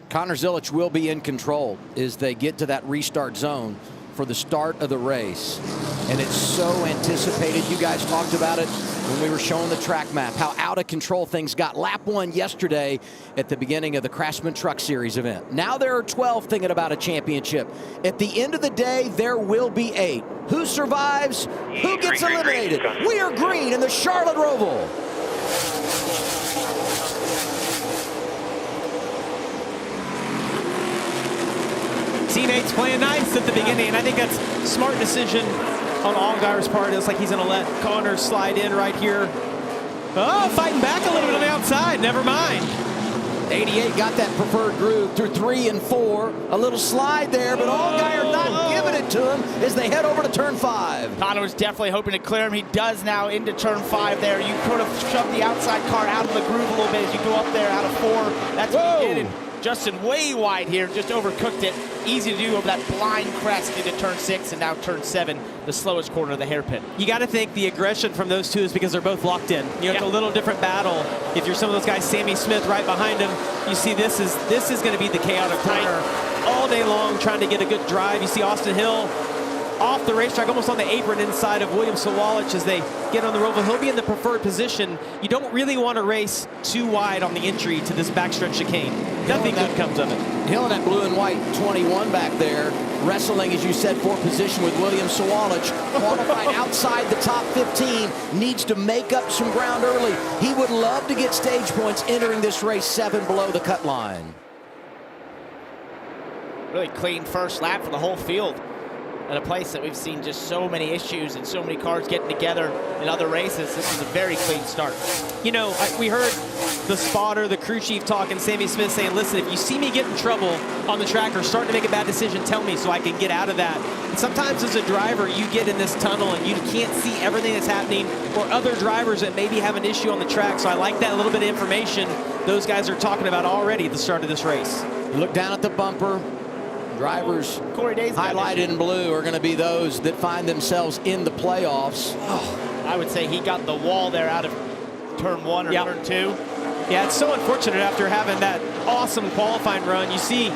Connor Zilic will be in control as they get to that restart zone for the start of the race. And it's so anticipated. You guys talked about it when we were showing the track map, how out of control things got. Lap 1 yesterday at the beginning of the Craftsman Truck Series event. Now there are 12 thinking about a championship. At the end of the day, there will be 8. Who survives? Who gets eliminated? We are green in the Charlotte Roval. Teammates playing nice at the beginning, and I think that's a smart decision on Allgaier's part. It looks like he's going to let Connor slide in right here. Oh, fighting back a little bit on the outside. Never mind. 88 got that preferred groove through 3 and 4. A little slide there, but Allgaier not giving it to him as they head over to turn 5. Connor was definitely hoping to clear him. He does now into turn 5 there. You could have shoved the outside car out of the groove a little bit as you go up there out of 4. That's what he did. And Justin way wide here, just overcooked it. Easy to do over that blind crest into turn 6 and now turn 7, the slowest corner of the hairpin. You got to think the aggression from those two is because they're both locked in. You know, it's a little different battle. If you're some of those guys, Sammy Smith right behind him, you see this is going to be the chaotic corner all day long, trying to get a good drive. You see Austin Hill off the racetrack, almost on the apron inside of William Sawalich as they get on the Roval. He'll be in the preferred position. You don't really want to race too wide on the entry to this backstretch chicane. Nothing good comes of it. Hill in that blue and white 21 back there, wrestling, as you said, for position with William Sawalich. Qualified outside the top 15, needs to make up some ground early. He would love to get stage points entering this race 7 below the cut line. Really clean first lap for the whole field. At a place that we've seen just so many issues and so many cars getting together in other races, this is a very clean start. You know, we heard the spotter, the crew chief talking, Sammy Smith saying, listen, if you see me get in trouble on the track or starting to make a bad decision, tell me so I can get out of that. And sometimes as a driver, you get in this tunnel and you can't see everything that's happening, or other drivers that maybe have an issue on the track. So I like that little bit of information those guys are talking about already at the start of this race. You look down at the bumper. Drivers highlighted in blue are going to be those that find themselves in the playoffs. Oh, I would say he got the wall there out of turn 1 or turn 2. Yeah, it's so unfortunate after having that awesome qualifying run. You see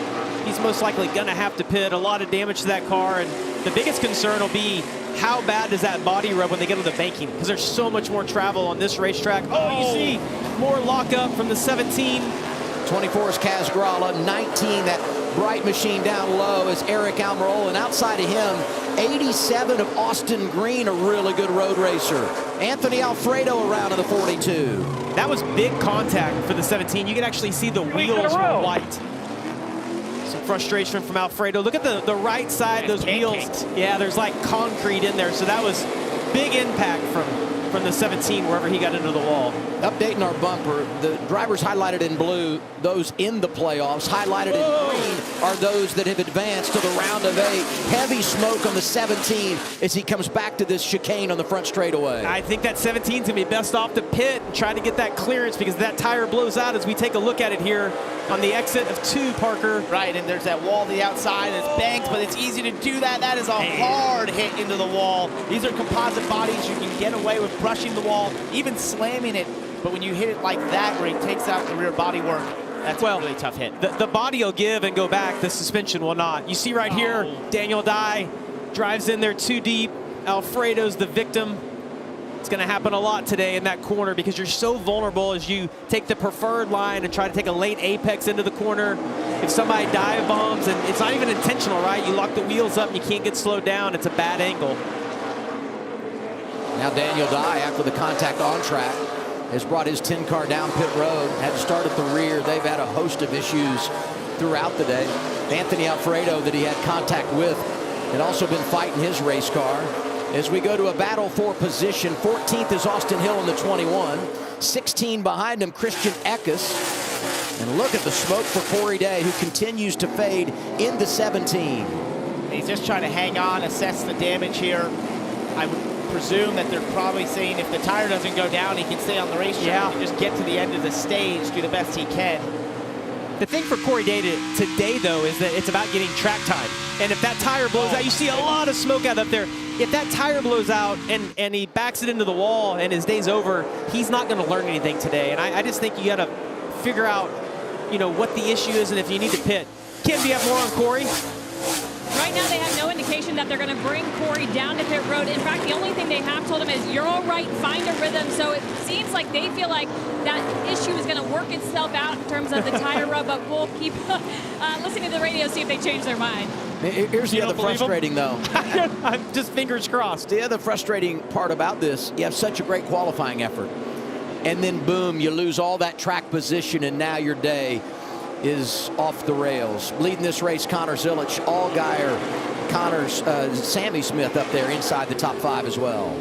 he's most likely going to have to pit. A lot of damage to that car, and the biggest concern will be how bad does that body rub when they get on the banking, because there's so much more travel on this racetrack. Oh, you see more lockup from the 17. 24 is Kaz Gralla, 19 that bright machine down low is Eric Almirola, and outside of him 87 of Austin Green, a really good road racer. Anthony Alfredo around in the 42. That was big contact for the 17. You can actually see the wheels were white. Some frustration from Alfredo. Look at the right side, those wheels. Yeah, there's like concrete in there, so that was big impact from the 17 wherever he got into the wall. Updating our bumper, the drivers highlighted in blue, those in the playoffs. Highlighted in green are those that have advanced to the round of 8. Heavy smoke on the 17 as he comes back to this chicane on the front straightaway. I think that 17's going to be best off the pit and try to get that clearance, because that tire blows out as we take a look at it here on the exit of 2, Parker. Right, and there's that wall to the outside, and it's banked, but it's easy to do that. That is a hard hit into the wall. These are composite bodies. You can get away with brushing the wall, even slamming it. But when you hit it like that, where he takes out the rear body work, that's a really tough hit. The body will give and go back. The suspension will not. You see right here, Daniel Dye drives in there too deep. Alfredo's the victim. It's going to happen a lot today in that corner, because you're so vulnerable as you take the preferred line and try to take a late apex into the corner. If somebody dive bombs, and it's not even intentional, right? You lock the wheels up and you can't get slowed down. It's a bad angle. Now Daniel Dye, after the contact on track, has brought his 10 car down pit road, had to start at the rear. They've had a host of issues throughout the day. Anthony Alfredo, that he had contact with, had also been fighting his race car. As we go to a battle for position, 14th is Austin Hill in the 21. 16 behind him, Christian Eckes. And look at the smoke for Corey Day, who continues to fade into 17. He's just trying to hang on, assess the damage here. I would presume that they're probably saying if the tire doesn't go down, he can stay on the racetrack and just get to the end of the stage, do the best he can. The thing for Corey Day today, though, is that it's about getting track time. And if that tire blows out, you see a lot of smoke out up there. If that tire blows out and he backs it into the wall and his day's over, he's not going to learn anything today. And I just think you got to figure out, you know, what the issue is and if you need to pit. Kim, do you have more on Corey? Right now, they have no indication that they're going to bring Corey down to pit road. In fact, the only thing they have told him is, you're all right, find a rhythm. So it seems like they feel like that issue is going to work itself out in terms of the tire rub, but we'll keep listening to the radio, see if they change their mind. Here's the other frustrating, though. I'm just fingers crossed. The other frustrating part about this, you have such a great qualifying effort. And then, boom, you lose all that track position, and now your day is off the rails. Leading this race, Connor Zilich, Allgaier, Connor's Sammy Smith up there inside the top 5 as well.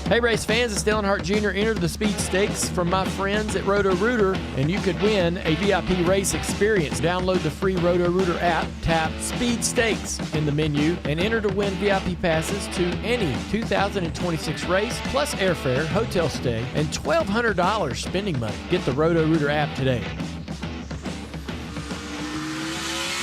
Hey race fans, it's Dale Earnhardt Jr. Enter the Speed Stakes from my friends at Roto-Rooter, and you could win a VIP race experience. Download the free Roto-Rooter app, tap Speed Stakes in the menu, and enter to win VIP passes to any 2026 race, plus airfare, hotel stay, and $1,200 spending money. Get the Roto-Rooter app today.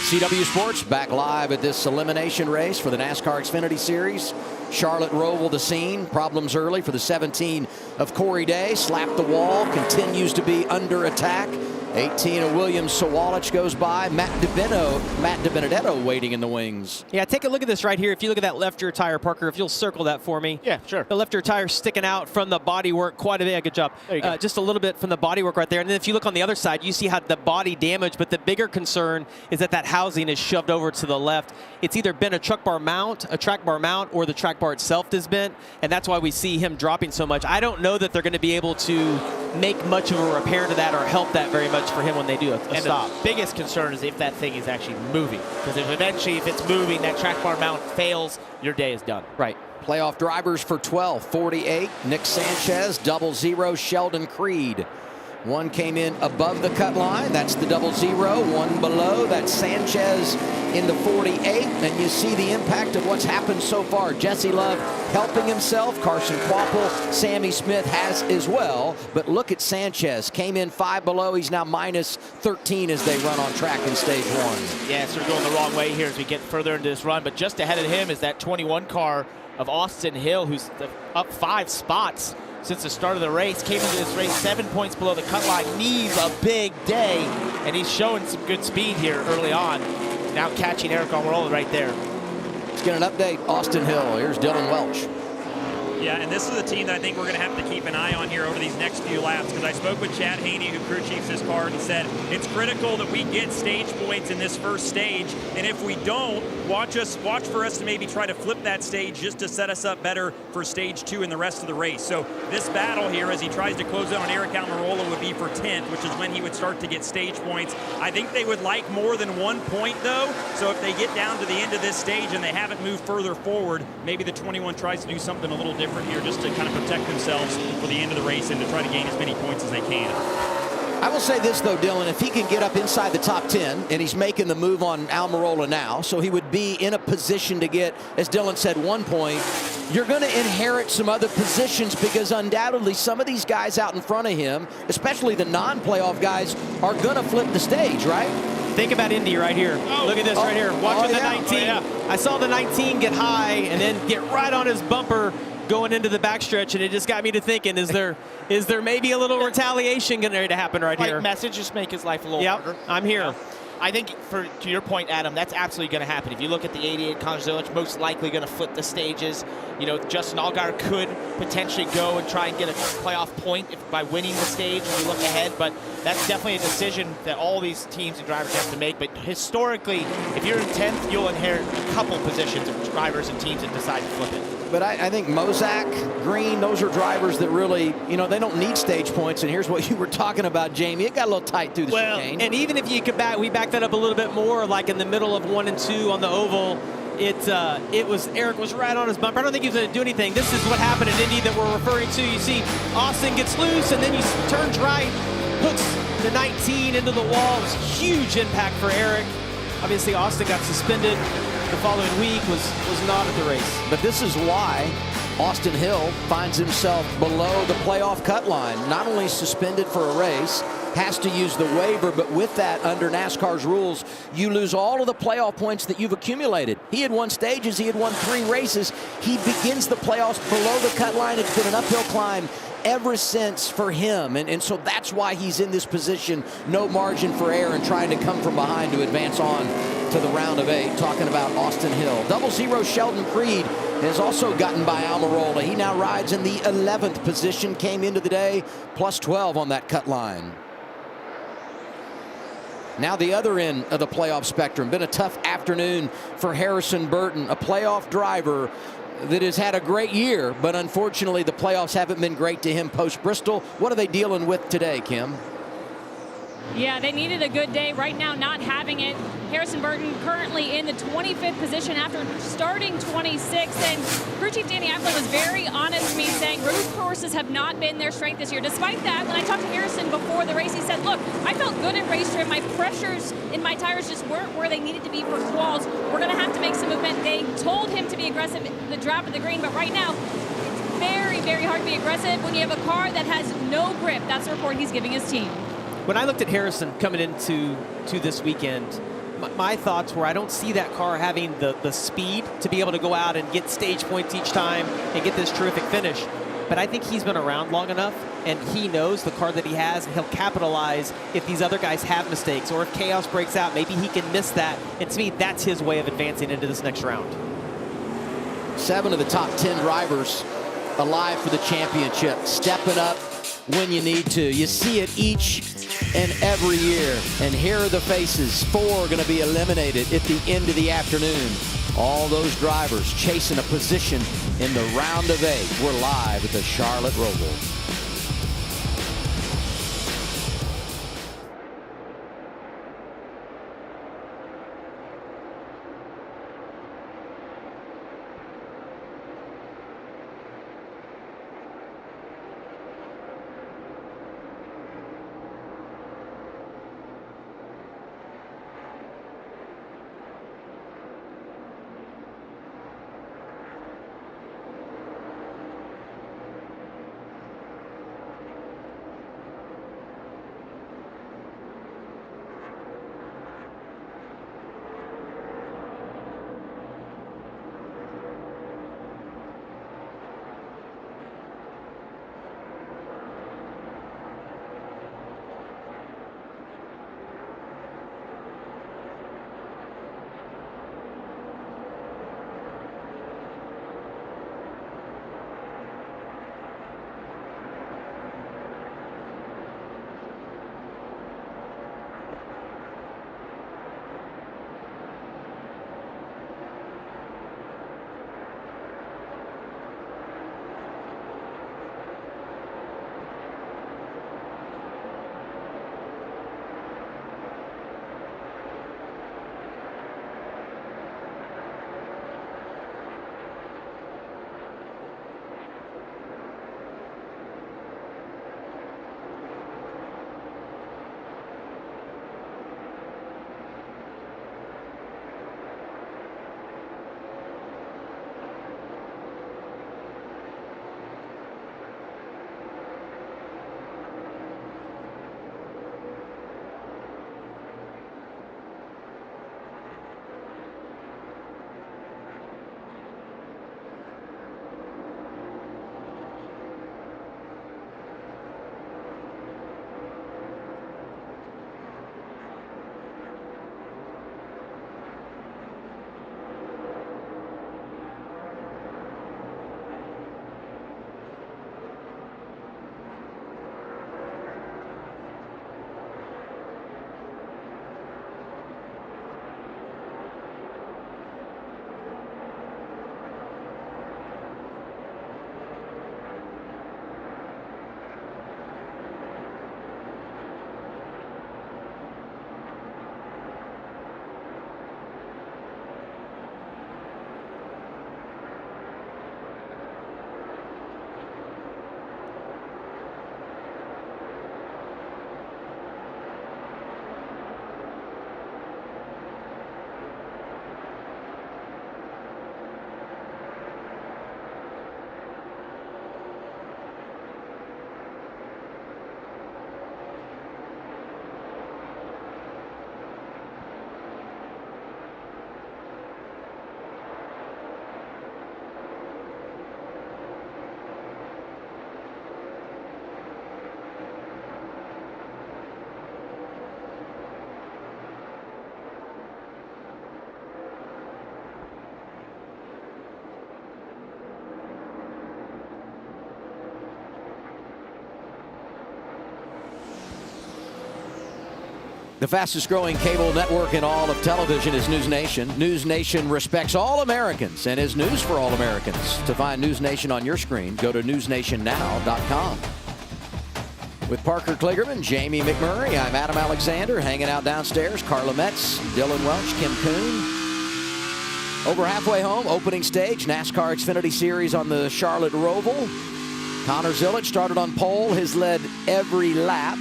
CW Sports back live at this elimination race for the NASCAR Xfinity Series. Charlotte Roval the scene. Problems early for the 17 of Corey Day. Slapped the wall. Continues to be under attack. 18 of William Sawalich goes by. Matt DiBenedetto waiting in the wings. Yeah, take a look at this right here. If you look at that left rear tire, Parker, if you'll circle that for me. Yeah, sure. The left rear tire sticking out from the bodywork quite a bit. Good job. There you go. Just a little bit from the bodywork right there. And then if you look on the other side, you see how the body damage, but the bigger concern is that that housing is shoved over to the left. It's either been a track bar mount, or the track bar itself is bent, and that's why we see him dropping so much. I don't know that they're going to be able to make much of a repair to that or help that very much for him when they do a stop. The biggest concern is if that thing is actually moving, because eventually if it's moving, that track bar mount fails, your day is done. Right. Playoff drivers for 12, 48, Nick Sanchez, 00, Sheldon Creed. One came in above the cut line, that's the 00. One below, that's Sanchez in the 48. And you see the impact of what's happened so far. Jesse Love helping himself. Carson Kvapil, Sammy Smith has as well. But look at Sanchez, came in 5 below. He's now minus 13 as they run on track in stage 1. Yeah, so we're going the wrong way here as we get further into this run. But just ahead of him is that 21 car of Austin Hill, who's up 5 spots since the start of the race. Came into this race 7 points below the cut line. Needs a big day, and he's showing some good speed here early on. Now catching Eric Almirola right there. Let's get an update. Austin Hill. Here's Dylan Welch. Yeah, and this is a team that I think we're going to have to keep an eye on here over these next few laps, because I spoke with Chad Haney, who crew chiefs this car, and he said it's critical that we get stage points in this first stage, and if we don't, watch for us to maybe try to flip that stage just to set us up better for stage 2 and the rest of the race. So this battle here, as he tries to close out on Eric Almirola, would be for 10th, which is when he would start to get stage points. I think they would like more than 1 point, though, so if they get down to the end of this stage and they haven't moved further forward, maybe the 21 tries to do something a little different here just to kind of protect themselves for the end of the race and to try to gain as many points as they can. I will say this, though, Dylan, if he can get up inside the top 10, and he's making the move on Almirola now, so he would be in a position to get, as Dylan said, 1 point, you're going to inherit some other positions, because undoubtedly some of these guys out in front of him, especially the non-playoff guys, are going to flip the stage, right? Think about Indy right here. Look at this right here. Watching the 19. I saw the 19 get high and then get right on his bumper going into the backstretch, and it just got me to thinking, is there maybe a little retaliation going to happen right here? Message, just make his life a little harder. I'm here. I think, to your point, Adam, that's absolutely going to happen. If you look at the 88 Konjazic, most likely going to flip the stages. You know, Justin Allgaier could potentially go and try and get a playoff point by winning the stage when we look ahead, but that's definitely a decision that all these teams and drivers have to make. But historically, if you're in 10th, you'll inherit a couple positions of drivers and teams that decide to flip it. But I think Mozak, Green, those are drivers that really, you know, they don't need stage points. And here's what you were talking about, Jamie. It got a little tight through the chicane. And even if you could we back that up a little bit more, like in the middle of 1 and 2 on the oval, Eric was right on his bumper. I don't think he was going to do anything. This is what happened in Indy that we're referring to. You see Austin gets loose, and then he turns right, hooks the 19 into the wall. It was a huge impact for Eric. Obviously, Austin got suspended the following week, was not at the race. But this is why Austin Hill finds himself below the playoff cut line. Not only suspended for a race, has to use the waiver, but with that, under NASCAR's rules, you lose all of the playoff points that you've accumulated. He had won stages, he had won 3 races. He begins the playoffs below the cut line. It's been an uphill climb ever since for him, and so that's why he's in this position. No margin for error and trying to come from behind to advance on to the round of 8. Talking about Austin Hill. 00 Sheldon Creed has also gotten by Almirola. He now rides in the 11th position, came into the day plus 12 on that cut line. Now the other end of the playoff spectrum. Been a tough afternoon for Harrison Burton, a playoff driver that has had a great year, but unfortunately the playoffs haven't been great to him post-Bristol. What are they dealing with today, Kim? Yeah, they needed a good day. Right now, not having it. Harrison Burton currently in the 25th position after starting 26th. And crew chief Danny Ackland was very honest with me, saying road courses have not been their strength this year. Despite that, when I talked to Harrison before the race, he said, look, I felt good in race trim. My pressures in my tires just weren't where they needed to be for quals. We're going to have to make some movement. They told him to be aggressive the drop of the green, but right now, it's very, very hard to be aggressive when you have a car that has no grip. That's the report he's giving his team. When I looked at Harrison coming into this weekend, my thoughts were I don't see that car having the speed to be able to go out and get stage points each time and get this terrific finish. but I think he's been around long enough, and he knows the car that he has, and he'll capitalize if these other guys have mistakes, or if chaos breaks out, maybe he can miss that. And to me, that's his way of advancing into this next round. 7 of the top 10 drivers alive for the championship, stepping up when you need to. You see it each and every year. And here are the faces. 4 are going to be eliminated at the end of the afternoon. All those drivers chasing a position in the round of 8. We're live at the Charlotte Roval. The fastest growing cable network in all of television is News Nation. News Nation respects all Americans and is news for all Americans. To find News Nation on your screen, go to newsnationnow.com. With Parker Kligerman, Jamie McMurray, I'm Adam Alexander, hanging out downstairs. Carla Metz, Dylan Welch, Kim Kuhn. Over halfway home, opening stage, NASCAR Xfinity Series on the Charlotte Roval. Connor Zilic started on pole, has led every lap.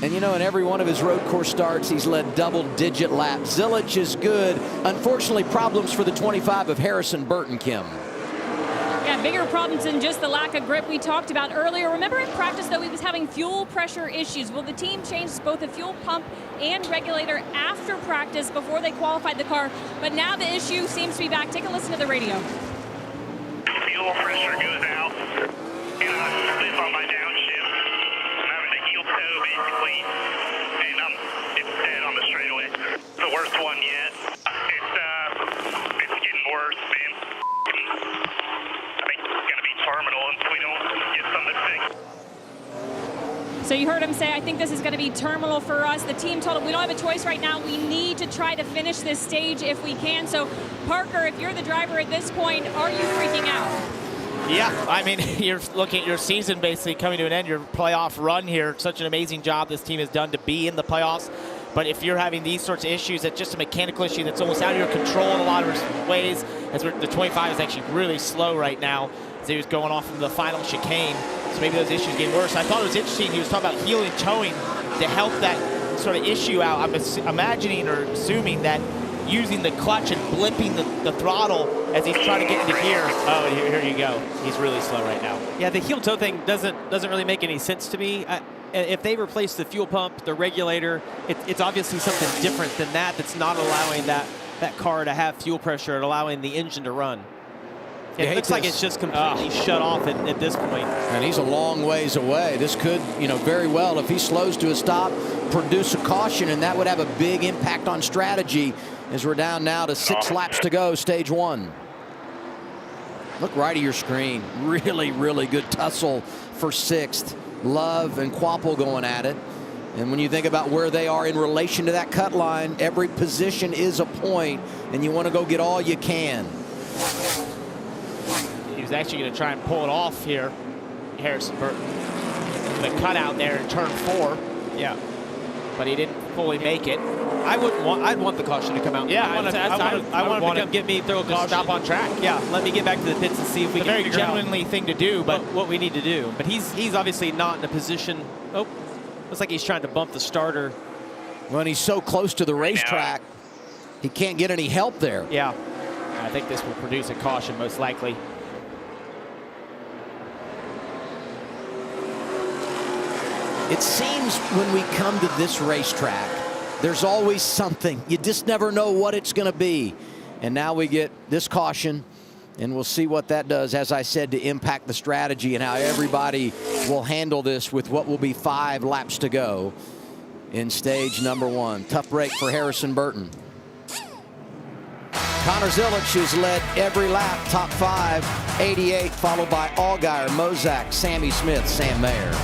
And you know, in every one of his road course starts, he's led double-digit laps. Zilic is good. Unfortunately, problems for the 25 of Harrison Burton, Kim. Yeah, bigger problems than just the lack of grip we talked about earlier. Remember in practice, though, he was having fuel pressure issues. Will the team change both the fuel pump and regulator after practice before they qualified the car? But now the issue seems to be back. Take a listen to the radio. Fuel pressure goes out. slip on my downshift. I'm having to heel toe basically, and it's dead on the straightaway. It's the worst one yet. It's getting worse, man. I think it's gonna be terminal if we don't get something fixed. So you heard him say, I think this is going to be terminal for us. The team told him, we don't have a choice right now. We need to try to finish this stage if we can. So, Parker, if you're the driver at this point, are you freaking out? Yeah, I mean, you're looking at your season basically coming to an end, your playoff run here. Such an amazing job this team has done to be in the playoffs. But if you're having these sorts of issues, that's just a mechanical issue that's almost out of your control in a lot of ways. As the 25 is actually really slow right now as he was going off from the final chicane. So maybe those issues get worse. I thought it was interesting. He was talking about heel and toeing to help that sort of issue out. I'm imagining or assuming that using the clutch and blipping the throttle as he's trying to get into gear. Oh, here you go. He's really slow right now. Yeah, the heel toe thing doesn't really make any sense to me. If they replace the fuel pump, the regulator, it's obviously something different than that that's not allowing that car to have fuel pressure and allowing the engine to run. It looks like it's just completely shut off at this point. And he's a long ways away. This could, very well, if he slows to a stop, produce a caution, and that would have a big impact on strategy as we're down now to 6 laps to go, stage 1. Look right at your screen. Really, really good tussle for 6th. Love and Quapple going at it. And when you think about where they are in relation to that cut line, every position is a point, and you want to go get all you can. He's actually going to try and pull it off here, Harrison Burton. The cutout there in turn 4. Yeah. But he didn't fully make it. I'd want the caution to come out. Yeah, I want him to come get me, throw a caution. Stop on track. Yeah, let me get back to the pits and see if we it's can a very figure gentlemanly thing to do, but what we need to do. But he's obviously not in a position. Oh, looks like he's trying to bump the starter. When he's so close to the racetrack, he can't get any help there. Yeah. I think this will produce a caution most likely. It seems when we come to this racetrack, there's always something. You just never know what it's going to be. And now we get this caution, and we'll see what that does, as I said, to impact the strategy and how everybody will handle this with what will be 5 laps to go in stage number 1. Tough break for Harrison Burton. Connor Zilic has led every lap, top 5, 88, followed by Allgaier, Mozak, Sammy Smith, Sam Mayer.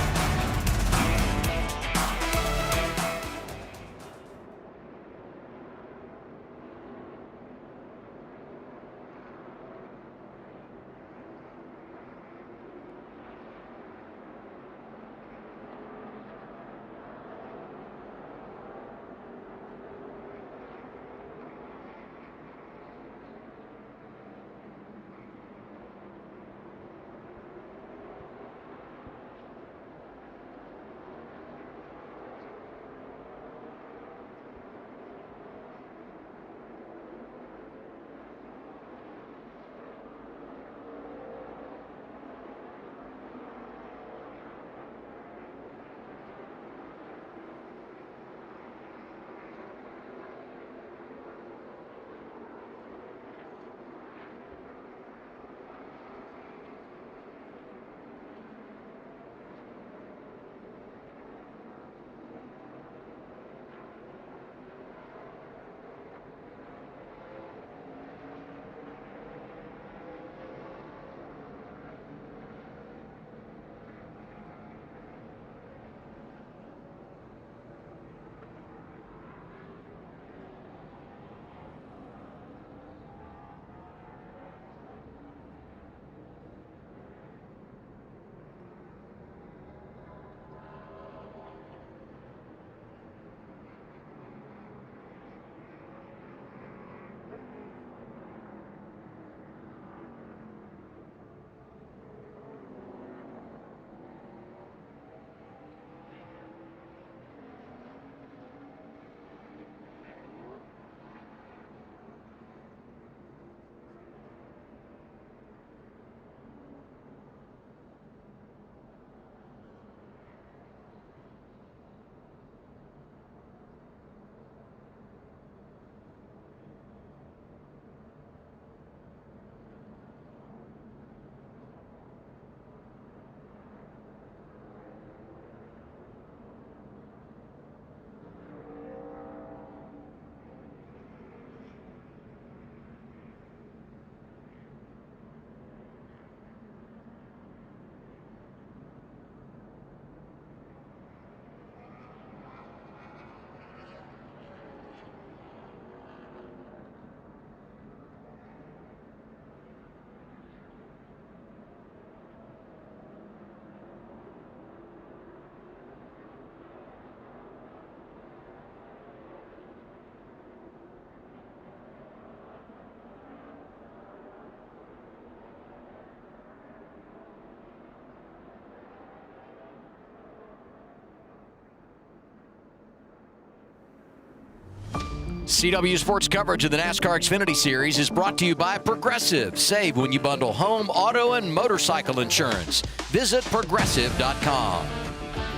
CW Sports coverage of the NASCAR Xfinity Series is brought to you by Progressive. Save when you bundle home, auto, and motorcycle insurance. Visit Progressive.com.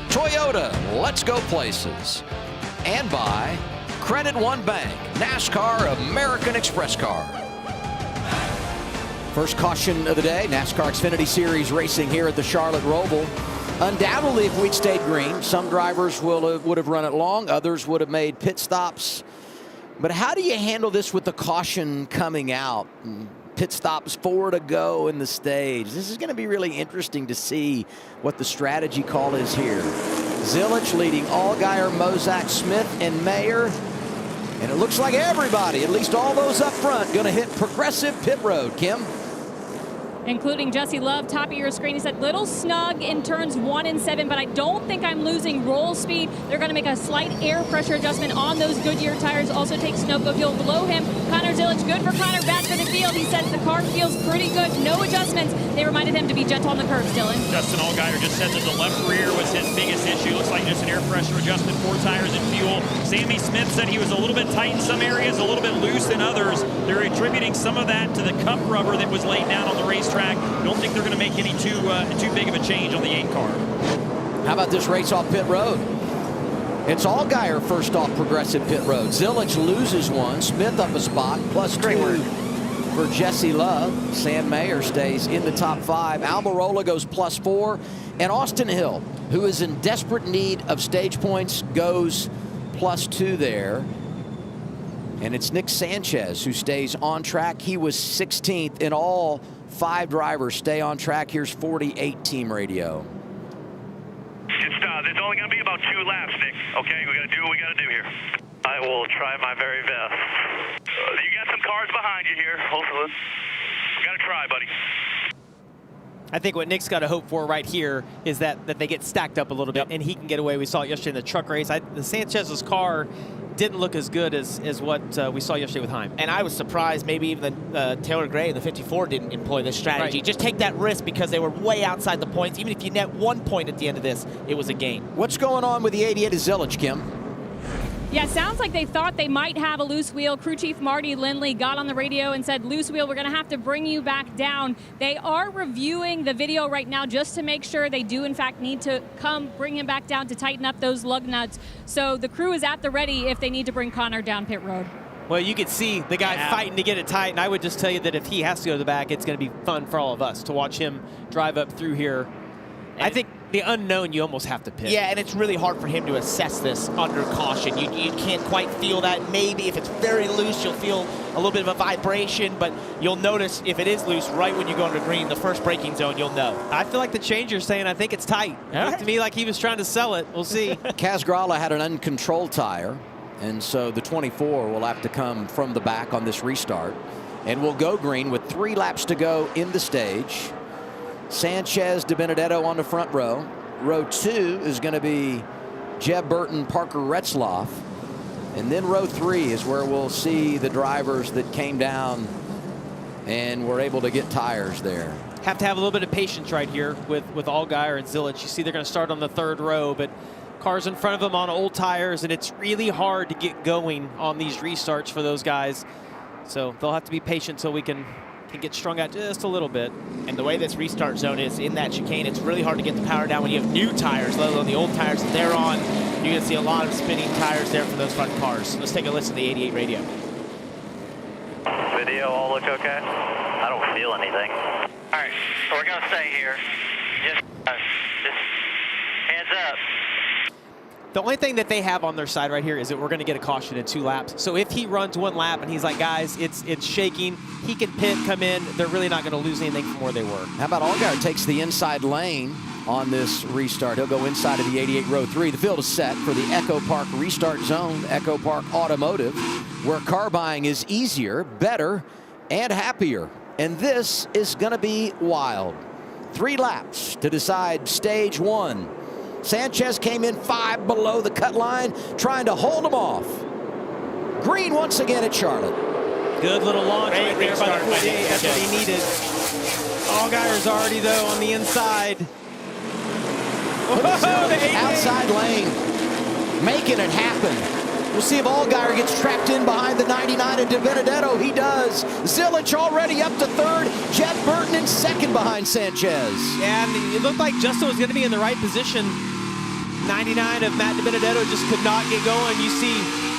Toyota, let's go places. And by Credit One Bank, NASCAR American Express Card. First caution of the day, NASCAR Xfinity Series racing here at the Charlotte Roval. Undoubtedly, if we'd stayed green, some drivers would have run it long, others would have made pit stops. But how do you handle this with the caution coming out? Pit stops, 4 to go in the stage. This is going to be really interesting to see what the strategy call is here. Zilich leading Allgaier, Mozak, Smith, and Mayer. And it looks like everybody, at least all those up front, going to hit Progressive Pit Road. Kim? Including Jesse Love, top of your screen. He said, little snug in turns 1 and 7, but I don't think I'm losing roll speed. They're going to make a slight air pressure adjustment on those Goodyear tires. Also take Snowco Hill below him. Connor Zilich, good for Connor, back to the field. He said the car feels pretty good. No adjustments. They reminded him to be gentle on the curves, Dylan. Justin Allgaier just said that the left rear was his biggest issue. Looks like just an air pressure adjustment, 4 tires and fuel. Sammy Smith said he was a little bit tight in some areas, a little bit loose in others. They're attributing some of that to the cup rubber that was laid down on the racetrack. Don't think they're going to make any too big of a change on the 8 car. How about this race off pit road? It's Allgaier first off Progressive Pit Road. Zilich loses 1. Smith up a spot, plus 2 for Jesse Love. Sam Mayer stays in the top 5. Almirola goes plus 4. And Austin Hill, who is in desperate need of stage points, goes plus 2 there. And it's Nick Sanchez who stays on track. He was 16th in all 5 drivers stay on track. Here's 48 team radio. There's only going to be about 2 laps, Nick. Okay, we got to do what we got to do here. I will try my very best. You got some cars behind you here. Hopefully. Got to try, buddy. I think what Nick's got to hope for right here is that they get stacked up a little bit and he can get away. We saw it yesterday in the truck race. The Sanchez's car didn't look as good as what we saw yesterday with Heim. And I was surprised maybe even Taylor Gray in the 54 didn't employ this strategy. Right. Just take that risk because they were way outside the points. Even if you net 1 point at the end of this, it was a gain. What's going on with the 88 of Zilich, Kim? Yeah, sounds like they thought they might have a loose wheel. Crew Chief Marty Lindley got on the radio and said, loose wheel, we're going to have to bring you back down. They are reviewing the video right now just to make sure they do, in fact, need to come bring him back down to tighten up those lug nuts. So the crew is at the ready if they need to bring Connor down pit road. Well, you could see the guy fighting to get it tight, and I would just tell you that if he has to go to the back, it's going to be fun for all of us to watch him drive up through here. And I think the unknown, you almost have to pick. Yeah, and it's really hard for him to assess this under caution. You can't quite feel that. Maybe if it's very loose, you'll feel a little bit of a vibration, but you'll notice if it is loose right when you go under green, the first braking zone, you'll know. I feel like the changer's saying, I think it's tight. Looked to me like he was trying to sell it. We'll see. Kaz Grala had an uncontrolled tire, and so the 24 will have to come from the back on this restart. And we'll go green with 3 laps to go in the stage. Sanchez, DiBenedetto on the front row. Row 2 is going to be Jeb Burton, Parker Retzloff. And then row 3 is where we'll see the drivers that came down and were able to get tires there. Have to have a little bit of patience right here with Allgaier and Zilich. You see they're going to start on the 3rd row, but cars in front of them on old tires, and it's really hard to get going on these restarts for those guys. So they'll have to be patient until we can get strung out just a little bit. And the way this restart zone is in that chicane, it's really hard to get the power down when you have new tires, let alone the old tires that they're on. You're going to see a lot of spinning tires there for those front cars. Let's take a listen to the 88 radio. Video all look okay? I don't feel anything. All right, so we're going to stay here. Just hands up. The only thing that they have on their side right here is that we're going to get a caution in 2 laps. So if he runs 1 lap and he's like, guys, it's shaking, he can pit, come in. They're really not going to lose anything from where they were. How about Allgaier takes the inside lane on this restart? He'll go inside of the 88 row 3. The field is set for the Echo Park restart zone, Echo Park Automotive, where car buying is easier, better, and happier. And this is going to be wild. 3 laps to decide stage 1. Sanchez came in 5 below the cut line, trying to hold him off. Green once again at Charlotte. Good little launch right there by the 48. That's what he needed. Allgaier's already, though, on the inside. Outside lane, making it happen. We'll see if Allgaier gets trapped in behind the 99 of DiBenedetto. He does. Zilich already up to third. Jeff Burton in second behind Sanchez. Yeah, and it looked like Justin was going to be in the right position. 99 of Matt DiBenedetto just could not get going. You see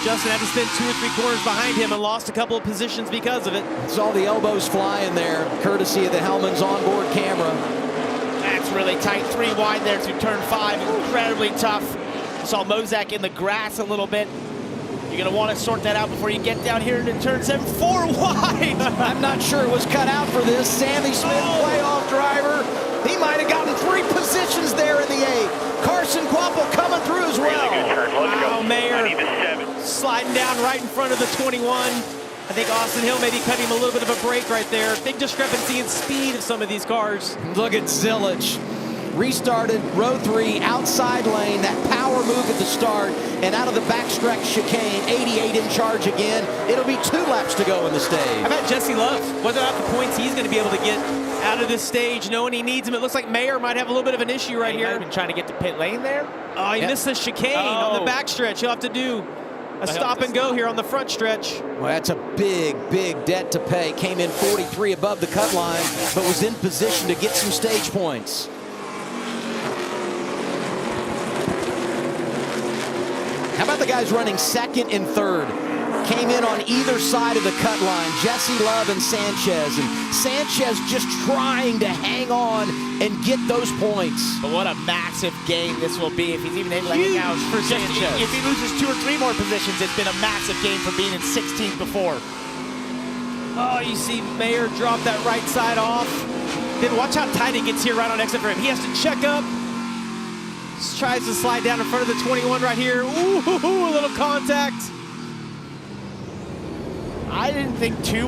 Justin had to spin 2 or 3 corners behind him and lost a couple of positions because of it. Saw the elbows flying there, courtesy of the Hellman's onboard camera. That's really tight. 3 wide there to turn 5. Incredibly tough. Saw Mozak in the grass a little bit. You're going to want to sort that out before you get down here into turn 7. 4 wide. I'm not sure it was cut out for this. Sammy Smith, playoff driver. He might have gotten 3 positions there in the 8. Carson Quapple coming through as well. Really good turn. Let's Wow, go. Mayer I need the 7. sliding down right in front of the 21. I think Austin Hill maybe cut him a little bit of a break right there. Big discrepancy in speed of some of these cars. Look at Zilich. Restarted row 3, outside lane, that power move at the start, and out of the backstretch chicane, 88 in charge again. It'll be 2 laps to go in the stage. How about Jesse Love? Whether or not the points he's going to be able to get out of this stage, knowing he needs them. It looks like Mayer might have a little bit of an issue right here. Been trying to get to pit lane there. Oh, he missed the chicane on the backstretch. He'll have to do a stop and go here on the front stretch. Well, that's a big, big debt to pay. Came in 43 above the cut line, but was in position to get some stage points. How about the guys running second and third? Came in on either side of the cut line, Jesse Love and Sanchez. And Sanchez just trying to hang on and get those points. But what a massive game this will be if he's even able to hang out for Sanchez. If he loses 2 or 3 more positions, it's been a massive game from being in 16th before. Oh, you see Mayer drop that right side off. Then watch how tight it gets here right on exit for him. He has to check up. Just tries to slide down in front of the 21 right here. Ooh, a little contact. I didn't think 2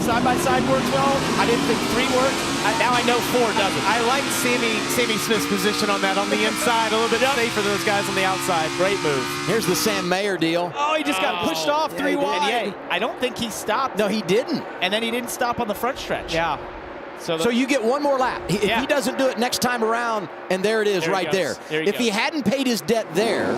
side-by-side worked well. I didn't think 3 worked. Now I know 4 doesn't. I like Sammy Smith's position on that on the inside. A little bit safe for those guys on the outside. Great move. Here's the Sam Mayer deal. Oh, he just got pushed off 3 wide. And yet, I don't think he stopped. No, he didn't. And then he didn't stop on the front stretch. Yeah. So you get 1 more lap. If he doesn't do it next time around, and there it is right there. If he hadn't paid his debt there,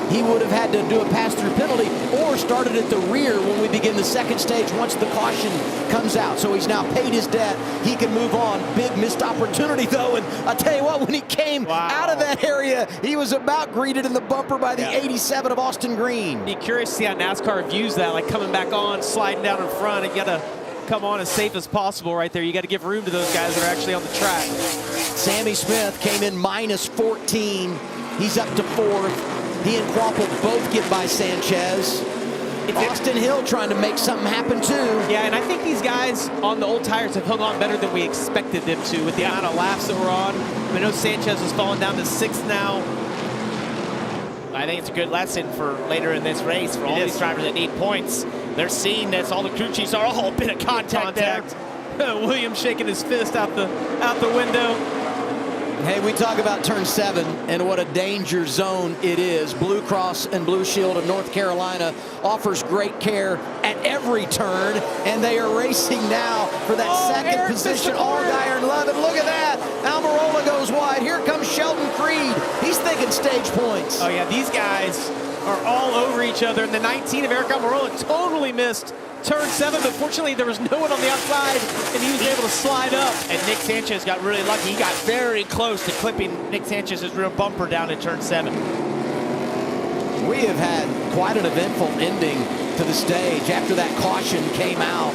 he would have had to do a pass-through penalty or started at the rear when we begin the second stage once the caution comes out. So he's now paid his debt. He can move on. Big missed opportunity, though. And I'll tell you what, when he came out of that area, he was about greeted in the bumper by the 87 of Austin Green. Be curious to see how NASCAR views that, like coming back on, sliding down in front. And you got to come on as safe as possible right there. You got to give room to those guys that are actually on the track. Sammy Smith came in minus 14. He's up to 4th. He and Quapple both get by Sanchez. Austin Hill trying to make something happen too. Yeah, and I think these guys on the old tires have hung on better than we expected them to with the amount of laps that we're on. I know Sanchez is falling down to 6th now. I think it's a good lesson for later in this race for all these drivers that need points. They're seeing this. All the crew chiefs are all a bit of contact. there. William shaking his fist out the window. Hey, we talk about turn 7 and what a danger zone it is. Blue Cross and Blue Shield of North Carolina offers great care at every turn, and they are racing now for that second position. Allgaier and Love, and look at that. Almirola goes wide. Here comes Sheldon Creed. He's thinking stage points. Oh, yeah, these guys are all over each other. And the 19 of Eric Almirola totally missed turn 7, but fortunately there was no one on the outside, and he was able to slide up. And Nick Sanchez got really lucky. He got very close to clipping Nick Sanchez's rear bumper down in turn 7. We have had quite an eventful ending to the stage after that caution came out.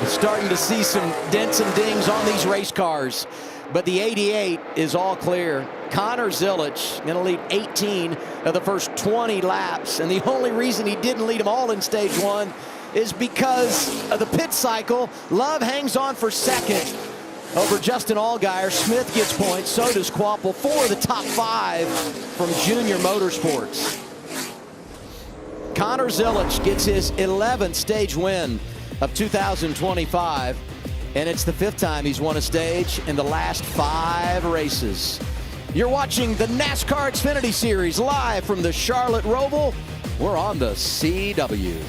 We're starting to see some dents and dings on these race cars, but the 88 is all clear. Connor Zilich going to lead 18 of the first 20 laps, and the only reason he didn't lead them all in stage 1 is because of the pit cycle. Love hangs on for 2nd over Justin Allgaier. Smith gets points, so does Quapple. 4 of the top 5 from Junior Motorsports. Connor Zilich gets his 11th stage win of 2025, and it's the 5th time he's won a stage in the last 5 races. You're watching the NASCAR Xfinity Series live from the Charlotte Roval. We're on the CW.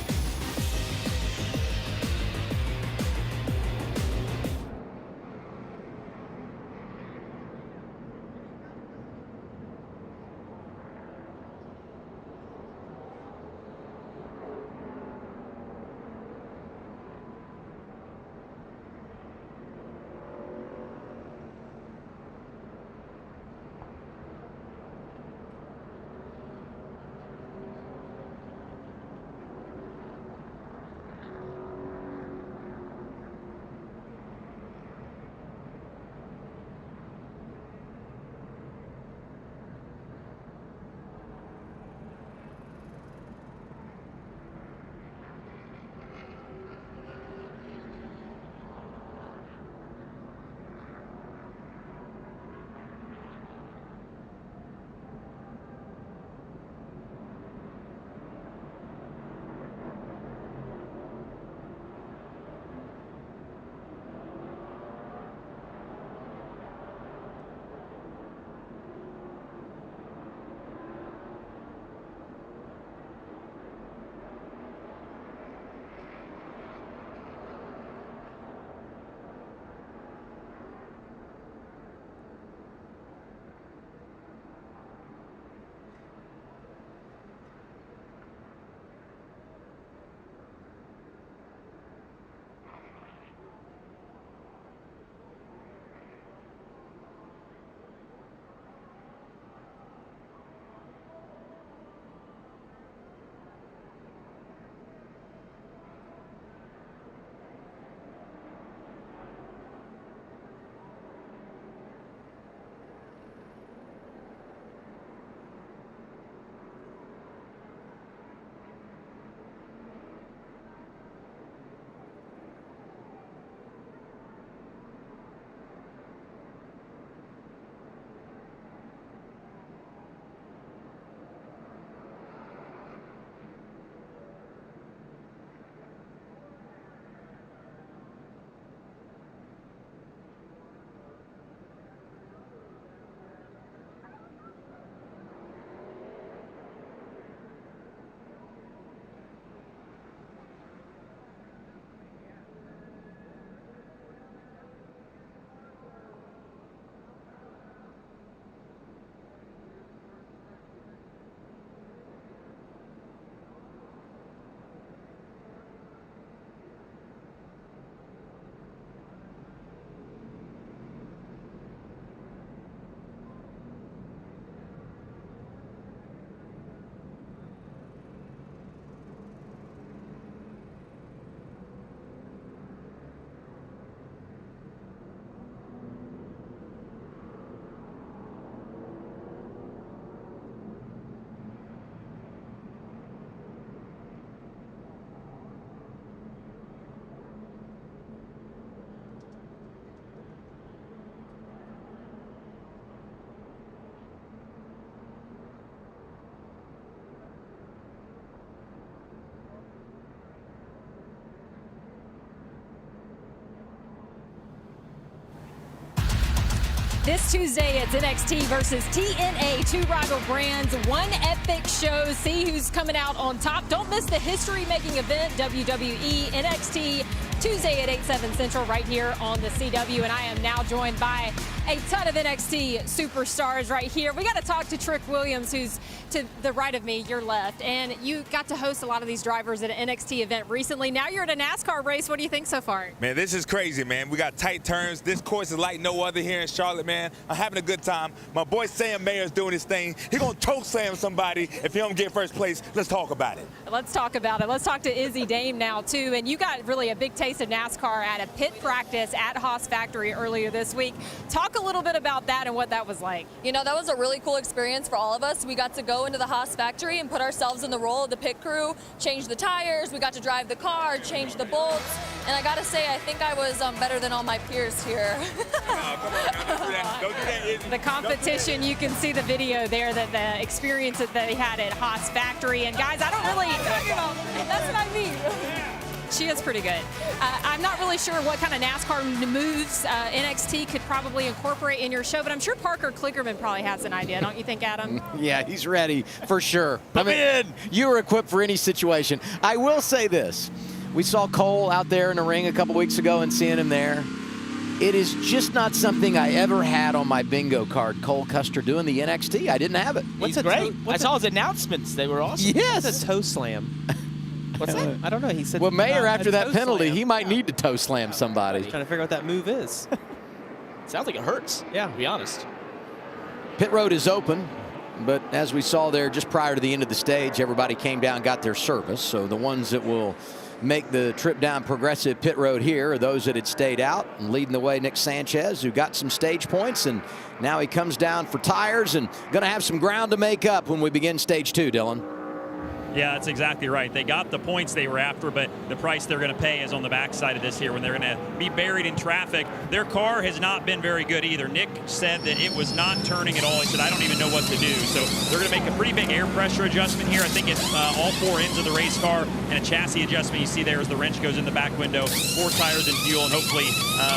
This Tuesday, it's NXT versus TNA, two rival brands, one epic show. See who's coming out on top. Don't miss the history-making event, WWE NXT, Tuesday at 8/7 Central right here on the CW. And I am now joined by a ton of NXT superstars right here. We got to talk to Trick Williams, who's to the right of me, your left. And you got to host a lot of these drivers at an NXT event recently. Now you're at a NASCAR race. What do you think so far? Man, this is crazy, man. We got tight turns. This course is like no other here in Charlotte, man. I'm having a good time. My boy Sam Mayer's doing his thing. He's going to toe slam somebody if he don't get first place. Let's talk about it. Let's talk about it. Let's talk to Izzy Dame now, too. And you got really a big taste of NASCAR at a pit practice at Haas Factory earlier this week. Talk a little bit about that and what that was like. You know, that was a really cool experience for all of us. We got to go into the Haas Factory and put ourselves in the role of the pit crew, change the tires. We got to drive the car, change the bolts. And I got to say, I think I was better than all my peers here. Come on, don't do that, Izzy. The competition, you can see the video there, that the experience that they had at Haas Factory. And guys, I don't really, that's what I mean. She is pretty good. I'm not really sure what kind of NASCAR moves NXT could probably incorporate in your show, but I'm sure Parker Kligerman probably has an idea, don't you think, Adam? Yeah, he's ready for sure. You were equipped for any situation. I will say this. We saw Cole out there in the ring a couple weeks ago and seeing him there. It is just not something I ever had on my bingo card. Cole Custer doing the NXT. I didn't have it. He's great. I saw his announcements. They were awesome. Yes. What's a toe slam? What's that? I don't know. He said. Well, Mayer, after that toe penalty, slam. he might need to toe slam somebody. Trying to figure out what that move is. Sounds like it hurts. Yeah. To be honest. Pit road is open, but as we saw there just prior to the end of the stage, everybody came down and got their service. So the ones that will make the trip down Progressive Pit Road here are those that had stayed out, and leading the way Nick Sanchez, who got some stage points, and now he comes down for tires and going to have some ground to make up when we begin stage 2, Dylan. Yeah, that's exactly right. They got the points they were after, but the price they're going to pay is on the backside of this here when they're going to be buried in traffic. Their car has not been very good either. Nick said that it was not turning at all. He said, I don't even know what to do. So they're going to make a pretty big air pressure adjustment here. I think it's all 4 ends of the race car and a chassis adjustment. You see there as the wrench goes in the back window, 4 tires and fuel, and hopefully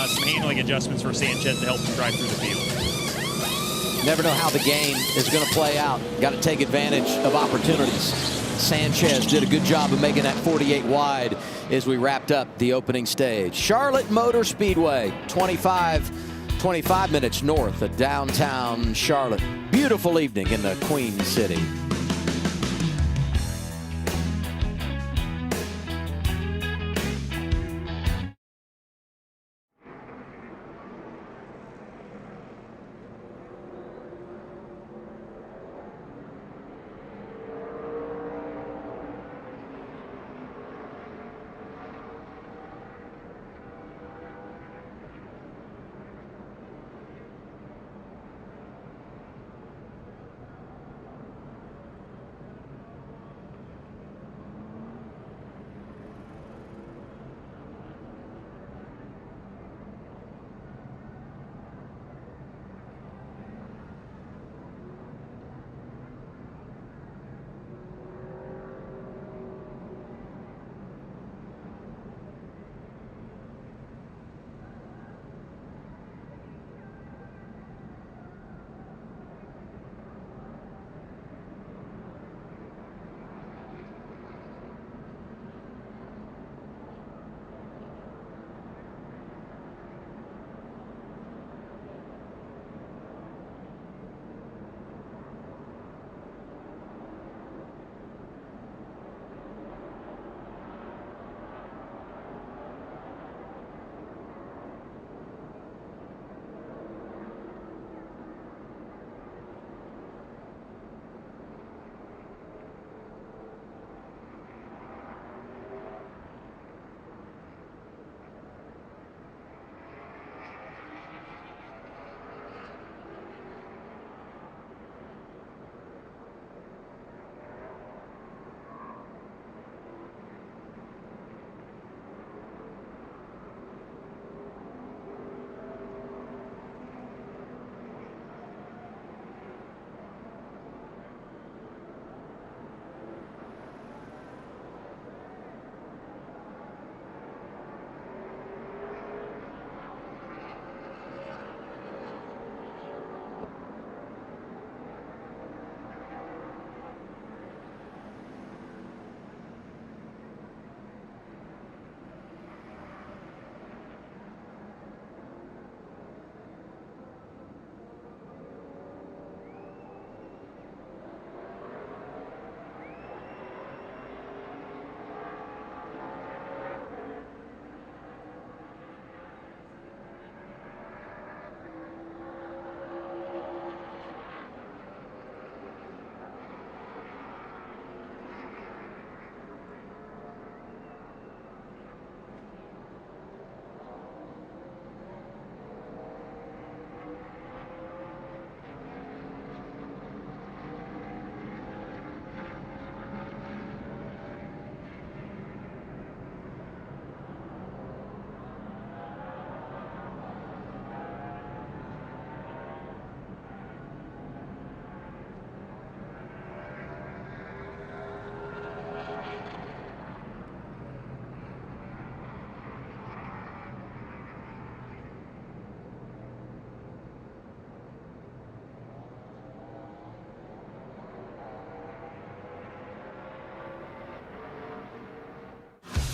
some handling adjustments for Sanchez to help him drive through the field. Never know how the game is going to play out. Got to take advantage of opportunities. Sanchez did a good job of making that 48 wide as we wrapped up the opening stage. Charlotte Motor Speedway, 25 minutes north of downtown Charlotte. Beautiful evening in the Queen City.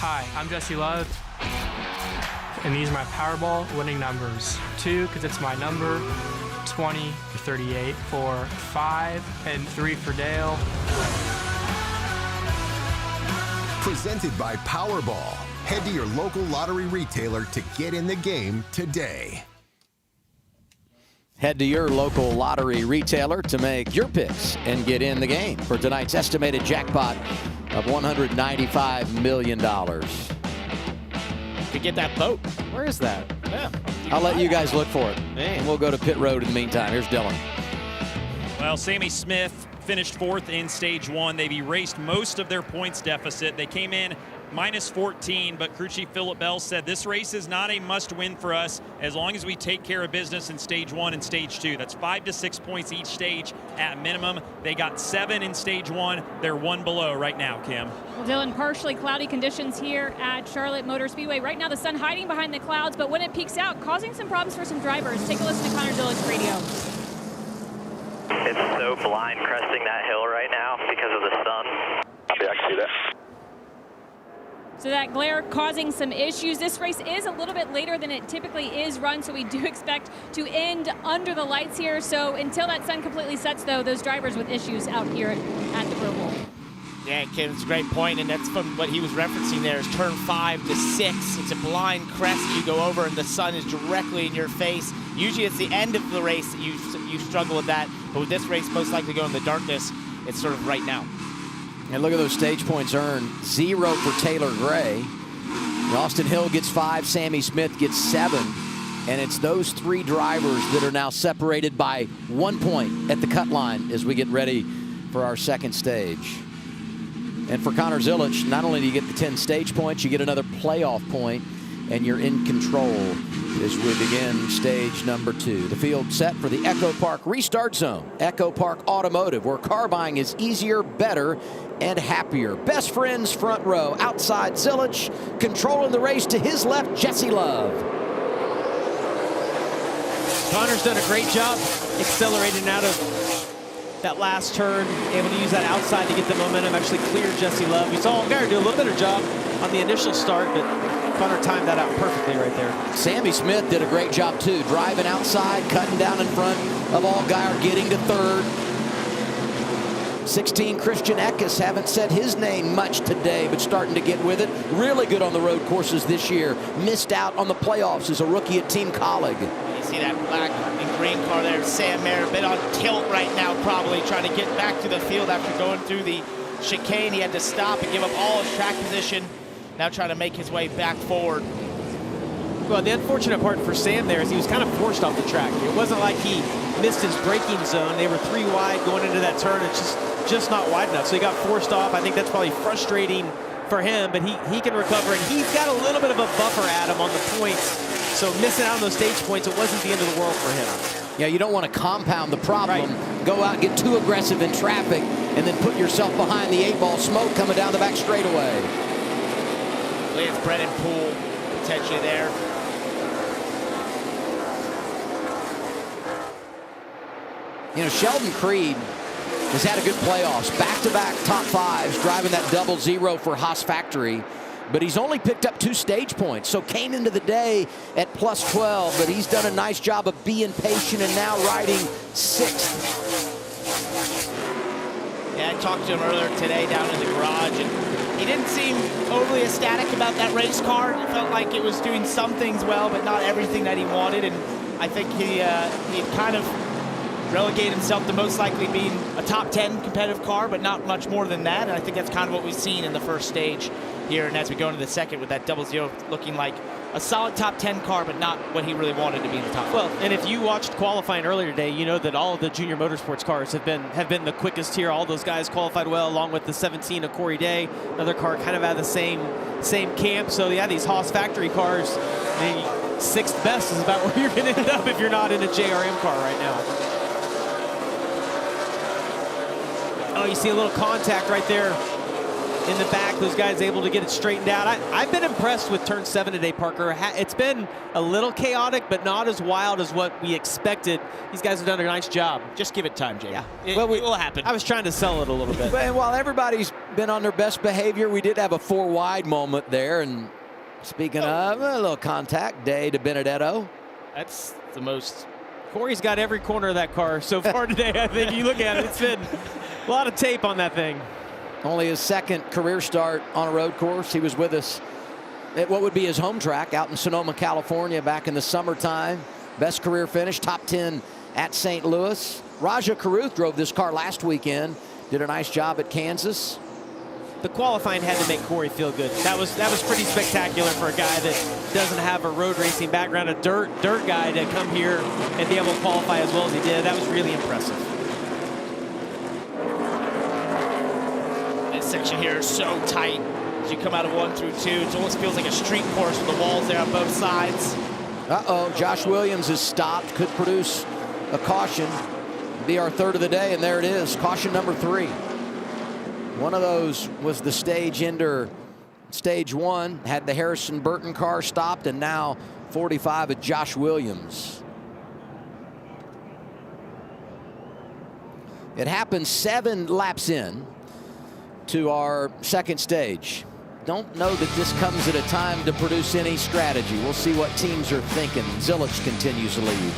Hi, I'm Jesse Love, and these are my Powerball winning numbers. 2, because it's my number, 20 for 38, 4, 5, and 3 for Dale. Presented by Powerball. Head to your local lottery retailer to get in the game today. Head to your local lottery retailer to make your picks and get in the game for tonight's estimated jackpot of $195 million. Could get that boat. Where is that? Yeah. I'll let you guys look for it. And we'll go to pit road in the meantime. Here's Dylan. Well, Sammy Smith finished 4th in stage 1. They've erased most of their points deficit. They came in minus 14, but crew chief Philip Bell said this race is not a must-win for us as long as we take care of business in stage 1 and stage 2. That's 5 to 6 points each stage at minimum. They got 7 in stage 1. They're 1 below right now, Kim. Well, Dylan, partially cloudy conditions here at Charlotte Motor Speedway. Right now the sun hiding behind the clouds, but when it peaks out, causing some problems for some drivers. Take a listen to Connor Zillich's radio. It's so blind cresting that hill right now because of the sun. Yeah, I can see that. So that glare causing some issues. This race is a little bit later than it typically is run, so we do expect to end under the lights here. So until that sun completely sets, though, those drivers with issues out here at the Roval. Yeah, Kim, it's a great point, and that's from what he was referencing there is turn 5 to 6. It's a blind crest you go over, and the sun is directly in your face. Usually it's the end of the race that you struggle with that, but with this race most likely going in the darkness, it's sort of right now. And look at those stage points earned. 0 for Taylor Gray. Austin Hill gets 5, Sammy Smith gets 7. And it's those 3 drivers that are now separated by 1 point at the cut line as we get ready for our second stage. And for Connor Zillich, not only do you get the 10 stage points, you get another playoff point, and you're in control as we begin stage number 2. The field set for the Echo Park Restart Zone. Echo Park Automotive, where car buying is easier, better, and happier. Best friends front row. Outside Zillich, controlling the race to his left, Jesse Love. Connor's done a great job accelerating out of that last turn, able to use that outside to get the momentum, actually cleared Jesse Love. We saw him do a little bit of job on the initial start, but Connor timed that out perfectly right there. Sammy Smith did a great job too, driving outside, cutting down in front of Allgaier, getting to 3rd. 16 Christian Eckes, haven't said his name much today, but starting to get with it. Really good on the road courses this year. Missed out on the playoffs as a rookie at Team Colleague. You see that black and green car there, Sam Mayer, a bit on tilt right now, probably trying to get back to the field after going through the chicane. He had to stop and give up all his track position. Now trying to make his way back forward. Well, the unfortunate part for Sam there is he was kind of forced off the track. It wasn't like he missed his braking zone. They were 3 wide going into that turn. It's just not wide enough. So he got forced off. I think that's probably frustrating for him, but he can recover. And he's got a little bit of a buffer at him on the points. So missing out on those stage points, it wasn't the end of the world for him. Yeah, you don't want to compound the problem. Right. Go out, get too aggressive in traffic, and then put yourself behind the 8-ball smoke coming down the back straightaway. Lance Brennan Poole potentially there. You know, Sheldon Creed has had a good playoffs. Back-to-back top 5s, driving that 0-0 for Haas Factory. But he's only picked up 2 stage points. So came into the day at plus 12, but he's done a nice job of being patient and now riding 6th. Yeah, I talked to him earlier today down in the garage, and he didn't seem overly ecstatic about that race car. It felt like it was doing some things well, but not everything that he wanted. And I think he kind of relegated himself to most likely being a top 10 competitive car, but not much more than that. And I think that's kind of what we've seen in the first stage here. And as we go into the second with that 0-0 looking like a solid top 10 car, but not what he really wanted to be in the top 5. Well, and if you watched qualifying earlier today, you know that all of the junior motorsports cars have been the quickest here. All those guys qualified well, along with the 17 of Corey Day, another car kind of out of the same camp. So yeah, these Haas Factory cars, the 6th best is about where you're going to end up if you're not in a JRM car right now. Oh, you see a little contact right there in the back. Those guys able to get it straightened out. I've been impressed with turn 7 today, Parker. It's been a little chaotic, but not as wild as what we expected. These guys have done a nice job. Just give it time, Jay. Yeah. It will happen. I was trying to sell it a little bit. And while everybody's been on their best behavior, we did have a 4 wide moment there. And speaking of, a little contact, Day to Benedetto. That's the most. Corey's got every corner of that car so far today. I think you look at it, it's been a lot of tape on that thing. Only his second career start on a road course. He was with us at what would be his home track out in Sonoma, California back in the summertime. Best career finish, top 10 at St. Louis. Raja Caruth drove this car last weekend. Did a nice job at Kansas. The qualifying had to make Corey feel good. That was pretty spectacular for a guy that doesn't have a road racing background, a dirt guy to come here and be able to qualify as well as he did. That was really impressive. This section here is so tight. As you come out of 1 through 2, it almost feels like a street course with the walls there on both sides. Josh Williams is stopped, could produce a caution. Be our third of the day, and there it is, caution number 3. One of those was the stage ender, stage 1, had the Harrison Burton car stopped, and now 45 at Josh Williams. It happened 7 laps in to our second stage. Don't know that this comes at a time to produce any strategy. We'll see what teams are thinking. Zilic continues to lead.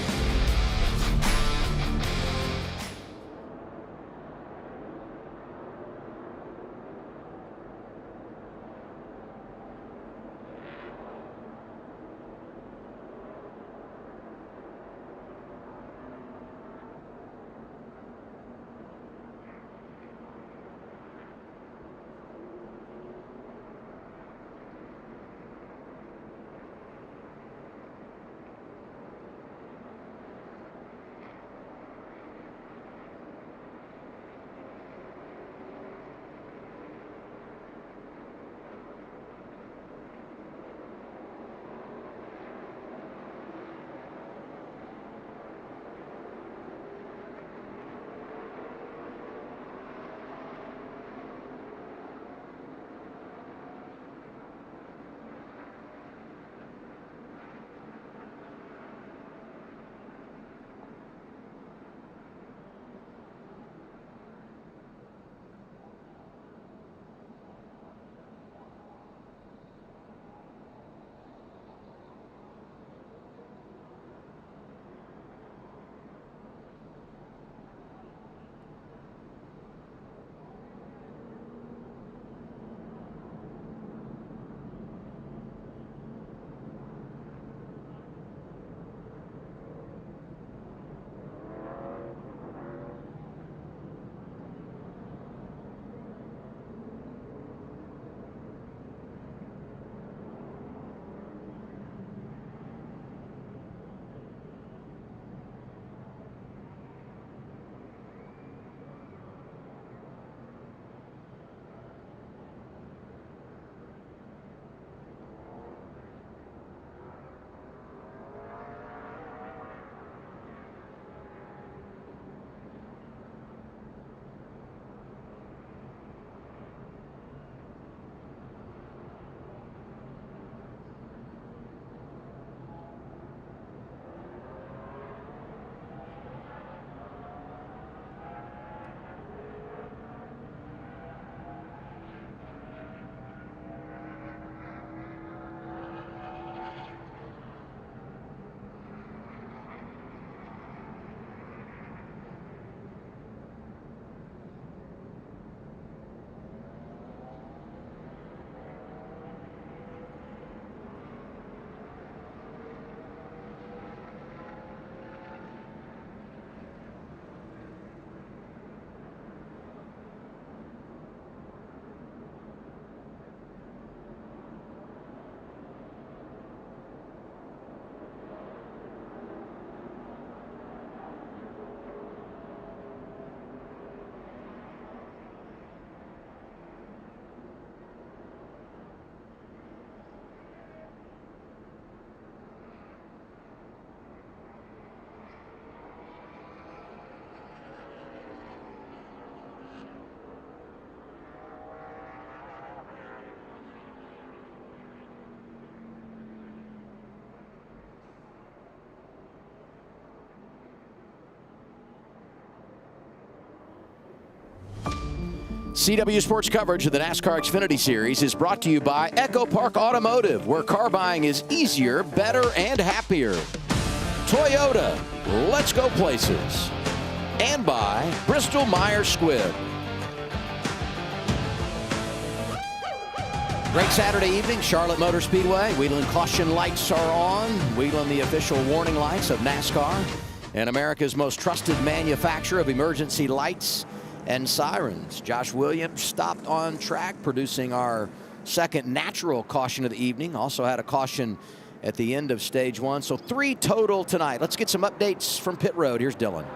CW Sports coverage of the NASCAR Xfinity Series is brought to you by Echo Park Automotive, where car buying is easier, better, and happier. Toyota, let's go places. And by Bristol Myers Squibb. Great Saturday evening, Charlotte Motor Speedway. Wheeling caution lights are on. Wheeling the official warning lights of NASCAR and America's most trusted manufacturer of emergency lights and sirens. Josh Williams stopped on track, producing our second natural caution of the evening. Also had a caution at the end of stage 1. So 3 total tonight. Let's get some updates from pit road. Here's Dylan.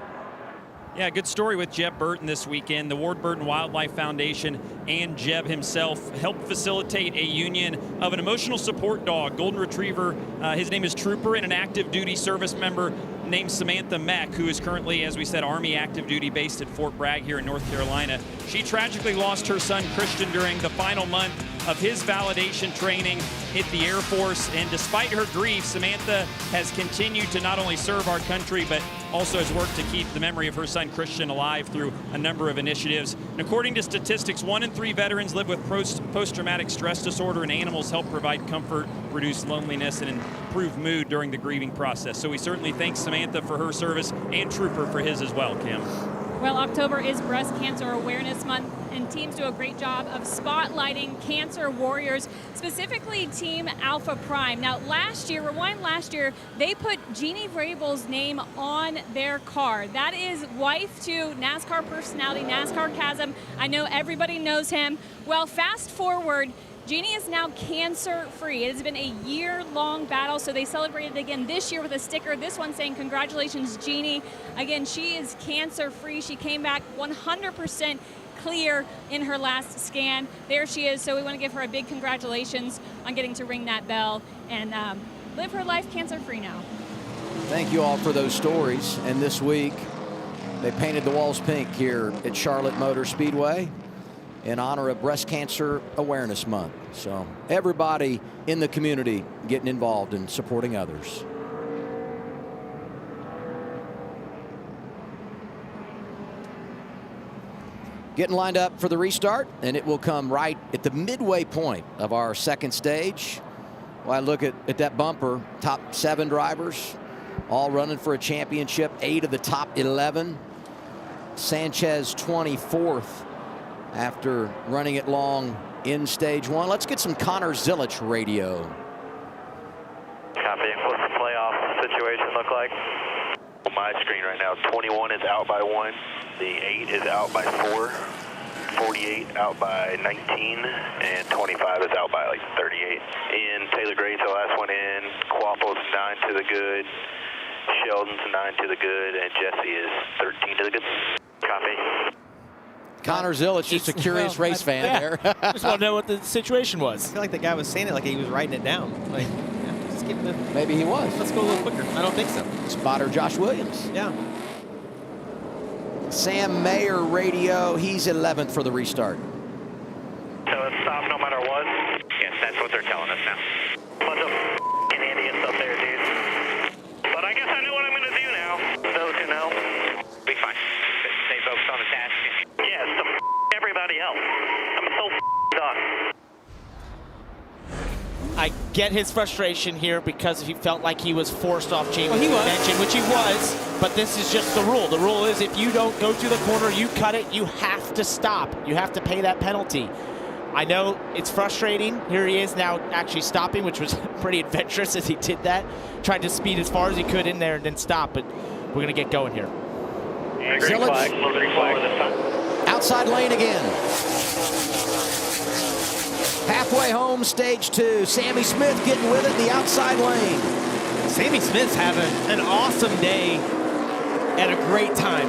Yeah, good story with Jeb Burton this weekend. The Ward Burton Wildlife Foundation and Jeb himself helped facilitate a union of an emotional support dog, golden retriever. His name is Trooper, and an active duty service member named Samantha Meck, who is currently, as we said, Army active duty based at Fort Bragg here in North Carolina. She tragically lost her son Christian during the final month of his validation training, hit the Air Force, and despite her grief, Samantha has continued to not only serve our country, but also has worked to keep the memory of her son Christian alive through a number of initiatives. And according to statistics, 1 in 3 veterans live with post-traumatic stress disorder, and animals help provide comfort, reduce loneliness, and improve mood during the grieving process. So we certainly thank Samantha for her service and Trooper for his as well, Kim. Well, October is Breast Cancer Awareness Month, and teams do a great job of spotlighting cancer warriors, specifically Team Alpha Prime. Now, rewind last year, they put Jeannie Vrabel's name on their car. That is wife to NASCAR personality, NASCAR Chasm. I know everybody knows him. Well, fast forward, Jeannie is now cancer-free. It has been a year-long battle, so they celebrated again this year with a sticker. This one saying, "Congratulations, Jeannie." Again, she is cancer-free. She came back 100% clear in her last scan. There she is, so we want to give her a big congratulations on getting to ring that bell and live her life cancer-free now. Thank you all for those stories. And this week, they painted the walls pink here at Charlotte Motor Speedway in honor of Breast Cancer Awareness Month. So everybody in the community getting involved in supporting others. Getting lined up for the restart, and it will come right at the midway point of our second stage. Well, I look at that bumper, top 7 drivers, all running for a championship, 8 of the top 11. Sanchez 24th. After running it long in stage 1. Let's get some Connor Zilic radio. Copy. What's the playoff situation look like? On my screen right now, 21 is out by 1. The 8 is out by 4. 48 out by 19. And 25 is out by like 38. In Taylor Gray's the last one in. Quapple's 9 to the good. Sheldon's 9 to the good. And Jesse is 13 to the good. Copy. Connor Zilic, just a curious race fan there. Just want to know what the situation was. I feel like the guy was saying it like he was writing it down. Like, yeah, just give him Maybe he was. Let's go a little quicker. I don't think so. Spotter Josh Williams. Yeah. Sam Mayer radio. He's 11th for the restart. So it's stop no matter what? Yes, that's what they're telling us now. Bunch of f***ing idiots up there, dude. But I guess I know what I'm going to do now. Those who know. Be fine. Stay focused on the task. Yes, to f*** everybody else. I'm so f***ed done. I get his frustration here because he felt like he was forced off chain with contention, which he was, but this is just the rule. The rule is if you don't go to the corner, you cut it, you have to stop. You have to pay that penalty. I know it's frustrating. Here he is now actually stopping, which was pretty adventurous as he did that. Tried to speed as far as he could in there and then stop, but we're going to get going here. Yeah, green flag. Green flag this time. Outside lane again. Halfway home, stage 2. Sammy Smith getting with it in the outside lane. Sammy Smith's having an awesome day at a great time.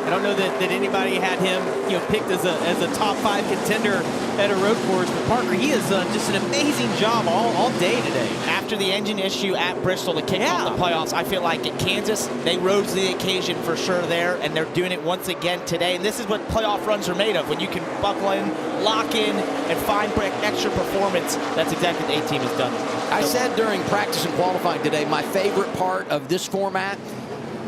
I don't know that anybody had him, picked as a top 5 contender at a road course, but Parker, he has done just an amazing job all day today. After the engine issue at Bristol to kick off the playoffs, I feel like at Kansas, they rose to the occasion for sure there, and they're doing it once again today. And this is what playoff runs are made of. When you can buckle in, lock in, and find extra performance, that's exactly what the A-team has done. I said during practice and qualifying today, my favorite part of this format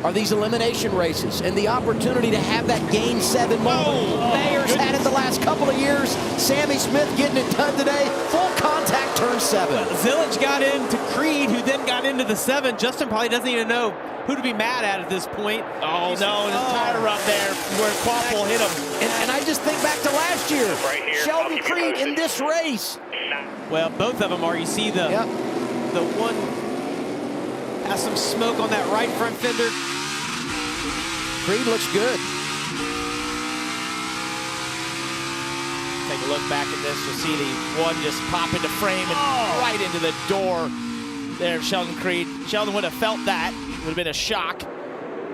are these elimination races and the opportunity to have that Game 7 moment. Mayer's had it the last couple of years. Sammy Smith getting it done today. Full contact, turn 7. Zillage got into Creed, who then got into the 7. Justin probably doesn't even know who to be mad at this point. Oh, no, and his tire rub there where Quapple hit him. And I just think back to last year. Right here. Sheldon Creed in this race. Well, both of them are. You see the one has some smoke on that right front fender. Creed looks good. Take a look back at this. You'll see the one just pop into frame and right into the door there of Sheldon Creed. Sheldon would have felt that. Would have been a shock.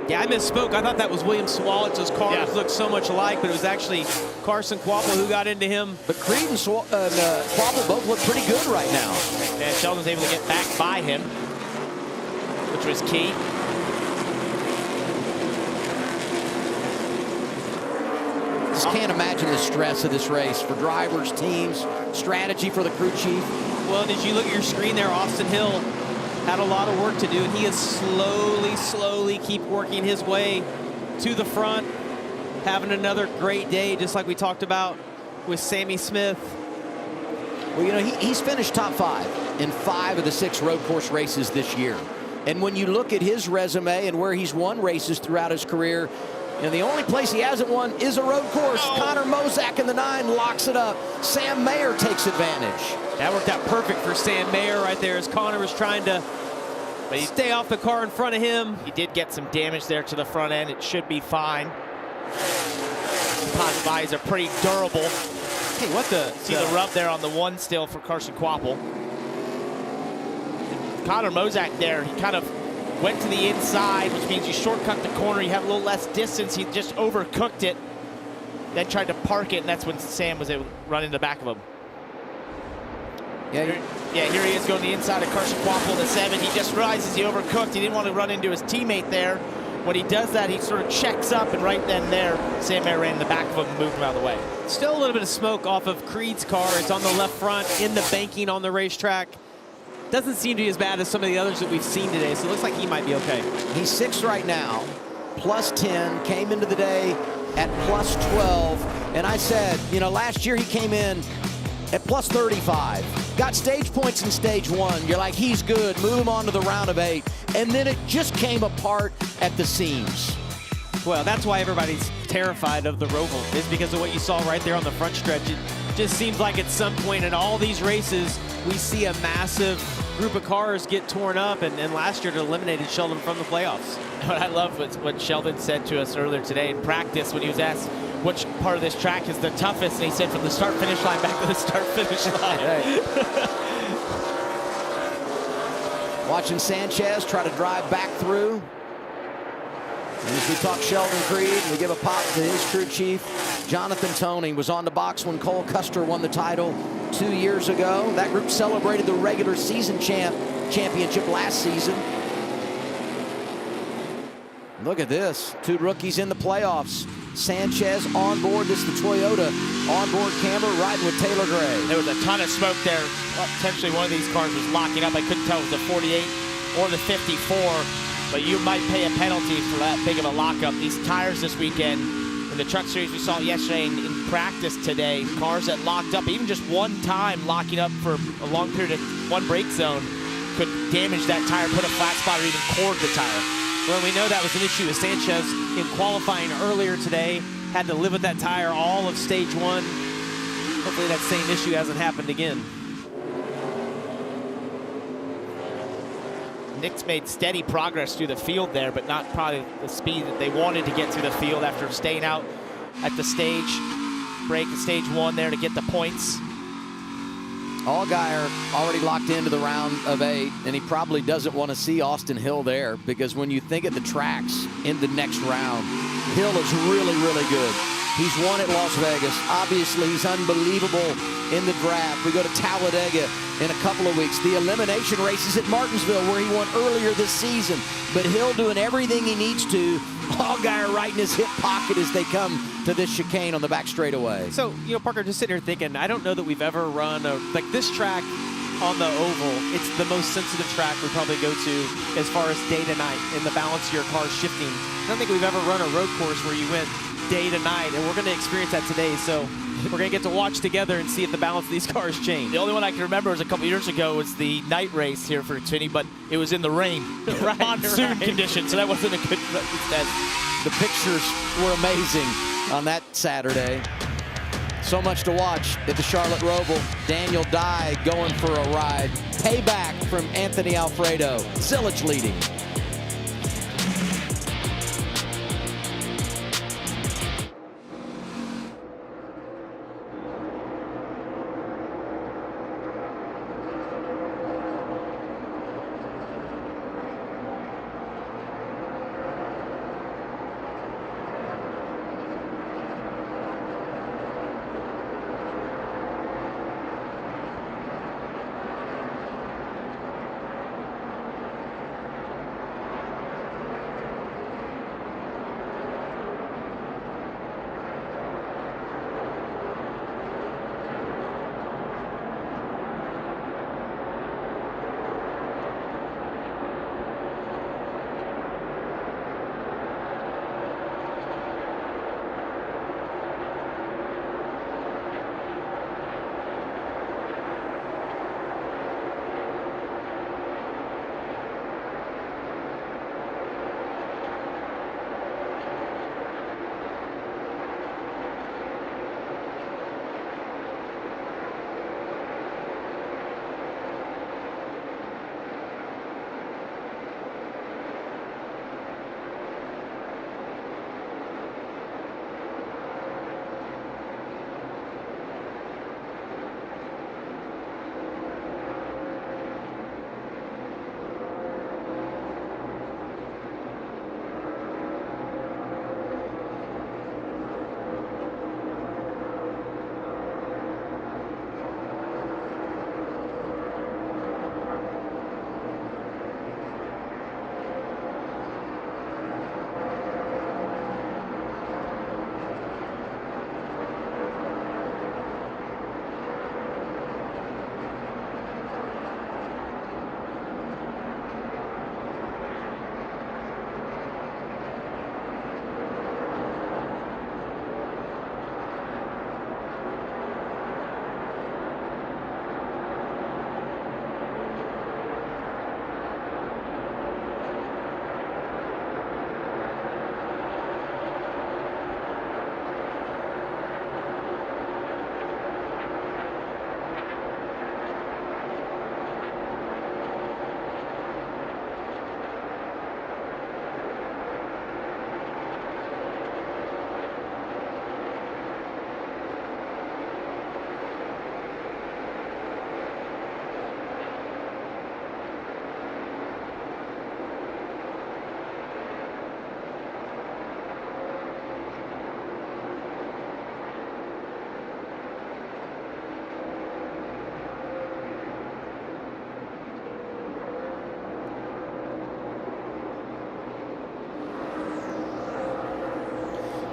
Yeah, I misspoke. I thought that was William Swalitza's cars look so much alike, but it was actually Carson Quapple who got into him. But Creed and Quapple both look pretty good right now. And Sheldon was able to get back by him, which was key. Just can't imagine the stress of this race for drivers, teams, strategy for the crew chief. Well, and as you look at your screen there, Austin Hill had a lot of work to do, and he is slowly keep working his way to the front, having another great day, just like we talked about with Sammy Smith. Well, you know, he's finished top 5 in 5 of the 6 road course races this year. And when you look at his resume and where he's won races throughout his career, you know, the only place he hasn't won is a road course. Connor Mozak in the 9 locks it up. Sam Mayer takes advantage. That worked out perfect for Sam Mayer right there as Connor was trying to stay off the car in front of him. He did get some damage there to the front end. It should be fine. Composite bodies are pretty durable. Hey, what the? See the rub there on the 1 still for Carson Quapple. Connor Mozak there, he kind of went to the inside, which means you shortcut the corner. You have a little less distance. He just overcooked it, then tried to park it, and that's when Sam was able to run in the back of him. Yeah, here he is going to the inside of Carson Quapple, the 7. He just realizes he overcooked. He didn't want to run into his teammate there. When he does that, he sort of checks up, and right then there, Sam Mayer ran in the back of him and moved him out of the way. Still a little bit of smoke off of Creed's car. It's on the left front in the banking on the racetrack. Doesn't seem to be as bad as some of the others that we've seen today, so it looks like he might be okay. He's 6th right now, plus 10, came into the day at plus 12. And I said, you know, last year he came in at plus 35. Got stage points in stage 1. You're like, he's good, move him on to the round of 8. And then it just came apart at the seams. Well, that's why everybody's terrified of the Roval, is because of what you saw right there on the front stretch. It just seems like at some point in all these races, we see a massive group of cars get torn up, and last year it eliminated Sheldon from the playoffs. What I love was what Sheldon said to us earlier today in practice when he was asked which part of this track is the toughest, and he said from the start-finish line back to the start-finish line. Watching Sanchez try to drive back through. And as we talk Sheldon Creed, we give a pop to his crew chief. Jonathan Toney was on the box when Cole Custer won the title 2 years ago. That group celebrated the regular season championship last season. Look at this. 2 rookies in the playoffs. Sanchez on board. This is the Toyota onboard camera riding with Taylor Gray. There was a ton of smoke there. Well, potentially one of these cars was locking up. I couldn't tell if it was the 48 or the 54. But you might pay a penalty for that big of a lockup. These tires this weekend, in the truck series we saw yesterday in practice today, cars that locked up, even just one time locking up for a long period of one brake zone, could damage that tire, put a flat spot, or even cord the tire. Well, we know that was an issue with Sanchez in qualifying earlier today. Had to live with that tire all of stage 1. Hopefully that same issue hasn't happened again. Nick's made steady progress through the field there, but not probably the speed that they wanted to get through the field after staying out at the stage break, stage 1 there to get the points. Allgaier already locked into the round of 8, and he probably doesn't want to see Austin Hill there, because when you think of the tracks in the next round, Hill is really, really good. He's won at Las Vegas. Obviously, he's unbelievable in the draft. We go to Talladega in a couple of weeks. The elimination races at Martinsville, where he won earlier this season. But Hill doing everything he needs to. Allgaier right in his hip pocket as they come to this chicane on the back straightaway. So, you know, Parker, just sitting here thinking, I don't know that we've ever run like this track on the oval, it's the most sensitive track we probably go to as far as day to night and the balance of your car shifting. I don't think we've ever run a road course where you went day to night, and we're going to experience that today. So we're going to get to watch together and see if the balance of these cars change. The only one I can remember was a couple years ago was the night race here for Xfinity, but it was in the rain, monsoon conditions, so that wasn't a good test. The pictures were amazing on that Saturday. So much to watch at the Charlotte Roval. Daniel Dye going for a ride. Payback from Anthony Alfredo. Zilich leading.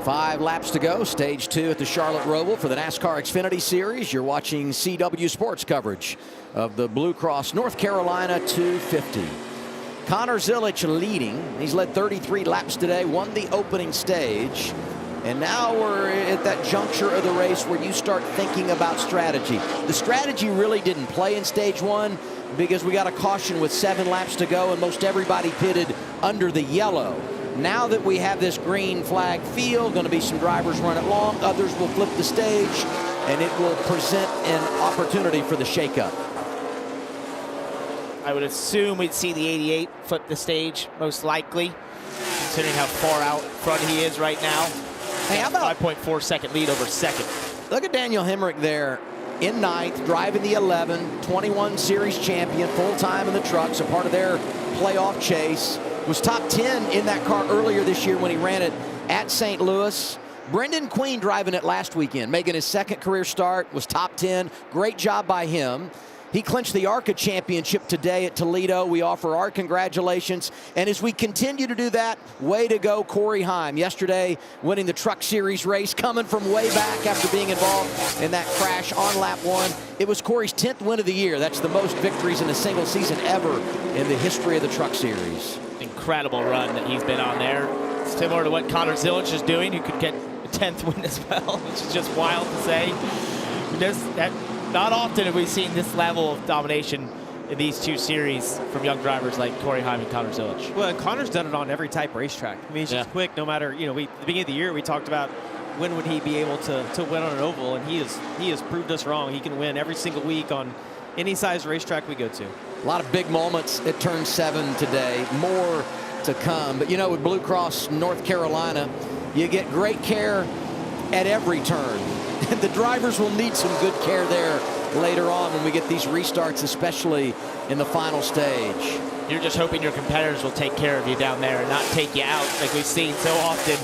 Five laps to go, stage 2 at the Charlotte Roval for the NASCAR Xfinity Series. You're watching CW Sports coverage of the Blue Cross North Carolina 250. Connor Zilich leading. He's led 33 laps today, won the opening stage. And now we're at that juncture of the race where you start thinking about strategy. The strategy really didn't play in stage 1 because we got a caution with 7 laps to go and most everybody pitted under the yellow. Now that we have this green flag field, going to be some drivers run it long, others will flip the stage, and it will present an opportunity for the shakeup. I would assume we'd see the 88 flip the stage, most likely, considering how far out front he is right now. Hey, how about 5.4 second lead over second. Look at Daniel Hemrick there in ninth, driving the 11, 21 series champion, full time in the trucks, a part of their playoff chase. Was top 10 in that car earlier this year when he ran it at St. Louis. Brendan Queen driving it last weekend, making his second career start, was top 10. Great job by him. He clinched the ARCA championship today at Toledo. We offer our congratulations. And as we continue to do that, way to go, Corey Heim. Yesterday, winning the Truck Series race, coming from way back after being involved in that crash on lap 1. It was Corey's 10th win of the year. That's the most victories in a single season ever in the history of the Truck Series. Incredible run that he's been on there. Similar to what Connor Zilic is doing, who could get a 10th win as well, which is just wild to say. Not often have we seen this level of domination in these two series from young drivers like Corey Heim and Connor Zilic. Well, and Connor's done it on every type of racetrack. I mean, he's just quick, no matter, you know, at the beginning of the year, we talked about when would he be able to win on an oval, and he has proved us wrong. He can win every single week on any size racetrack we go to. A lot of big moments at turn 7 today, more to come. But you know, with Blue Cross North Carolina, you get great care at every turn. And the drivers will need some good care there later on when we get these restarts, especially in the final stage. You're just hoping your competitors will take care of you down there and not take you out like we've seen so often.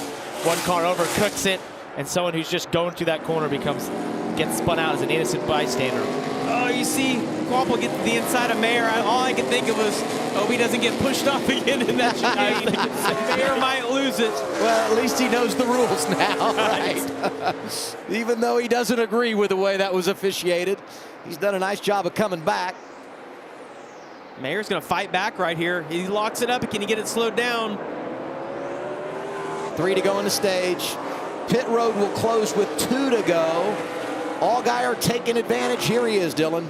One car overcooks it, and someone who's just going through that corner gets spun out as an innocent bystander. Oh, you see, Quapple get to the inside of Mayer. All I could think of was, hope he doesn't get pushed off again in that chicane. Mayer might lose it. Well, at least he knows the rules now, right? Even though he doesn't agree with the way that was officiated, he's done a nice job of coming back. Mayer's going to fight back right here. He locks it up. Can he get it slowed down? 3 to go in the stage. Pit road will close with 2 to go. Allgaier taking advantage. Here he is, Dylan.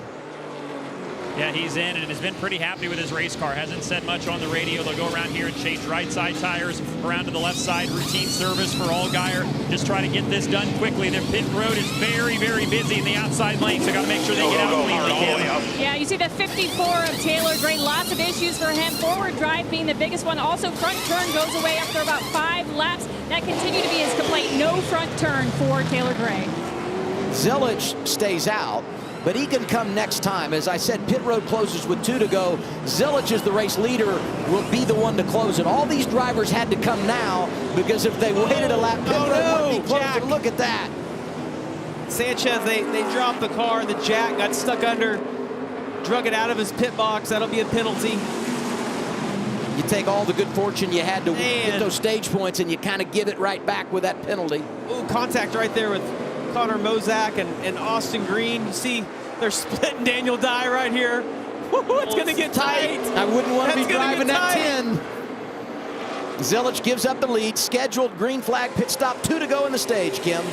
Yeah, he's in and has been pretty happy with his race car. Hasn't said much on the radio. They'll go around here and change right side tires around to the left side. Routine service for Allgaier. Just try to get this done quickly. Their pit road is very, very busy in the outside lane, so got to make sure they get out cleanly. Yeah, you see the 54 of Taylor Gray. Lots of issues for him. Forward drive being the biggest one. Also, front turn goes away after about 5 laps. That continued to be his complaint. No front turn for Taylor Gray. Zilic stays out, but he can come next time. As I said, pit road closes with 2 to go. Zilic is the race leader, will be the one to close it. All these drivers had to come now, because if they waited a lap, pit road wouldn't be closed. Look at that. Sanchez, they dropped the car. The jack got stuck under, drug it out of his pit box. That'll be a penalty. You take all the good fortune you had to get those stage points, and you kind of give it right back with that penalty. Ooh, contact right there with Connor Mozak and Austin Green. You see, they're splitting Daniel Dye right here. It's going to get tight. I wouldn't want to be driving that 10. Zilic gives up the lead. Scheduled green flag pit stop. 2 to go in the stage, Kim.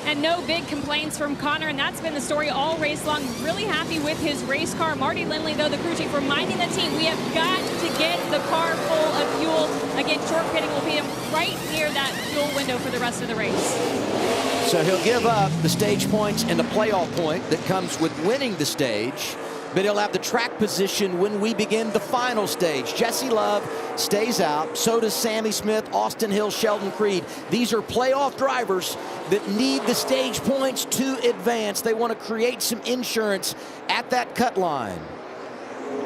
And no big complaints from Connor, and that's been the story all race long. Really happy with his race car. Marty Lindley, though, the crew chief, reminding the team, we have got to get the car full of fuel. Again, short pitting will be right near that fuel window for the rest of the race. So he'll give up the stage points and the playoff point that comes with winning the stage, but he'll have the track position when we begin the final stage. Jesse Love stays out. So does Sammy Smith, Austin Hill, Sheldon Creed. These are playoff drivers that need the stage points to advance. They want to create some insurance at that cut line.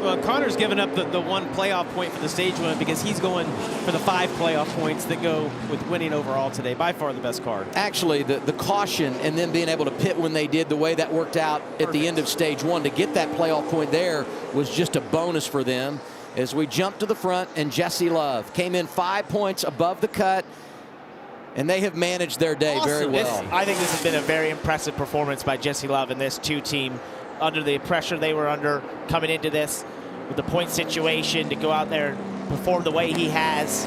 Well, Connor's given up the 1 playoff point for the stage win because he's going for the 5 playoff points that go with winning overall today. By far the best car. Actually, the caution and then being able to pit when they did, the way that worked out at the end of stage 1 to get that playoff point there was just a bonus for them. As we jump to the front, and Jesse Love came in 5 points above the cut, and they have managed their day very well. I think this has been a very impressive performance by Jesse Love and this 2 team. Under the pressure they were under coming into this with the point situation, to go out there and perform the way he has,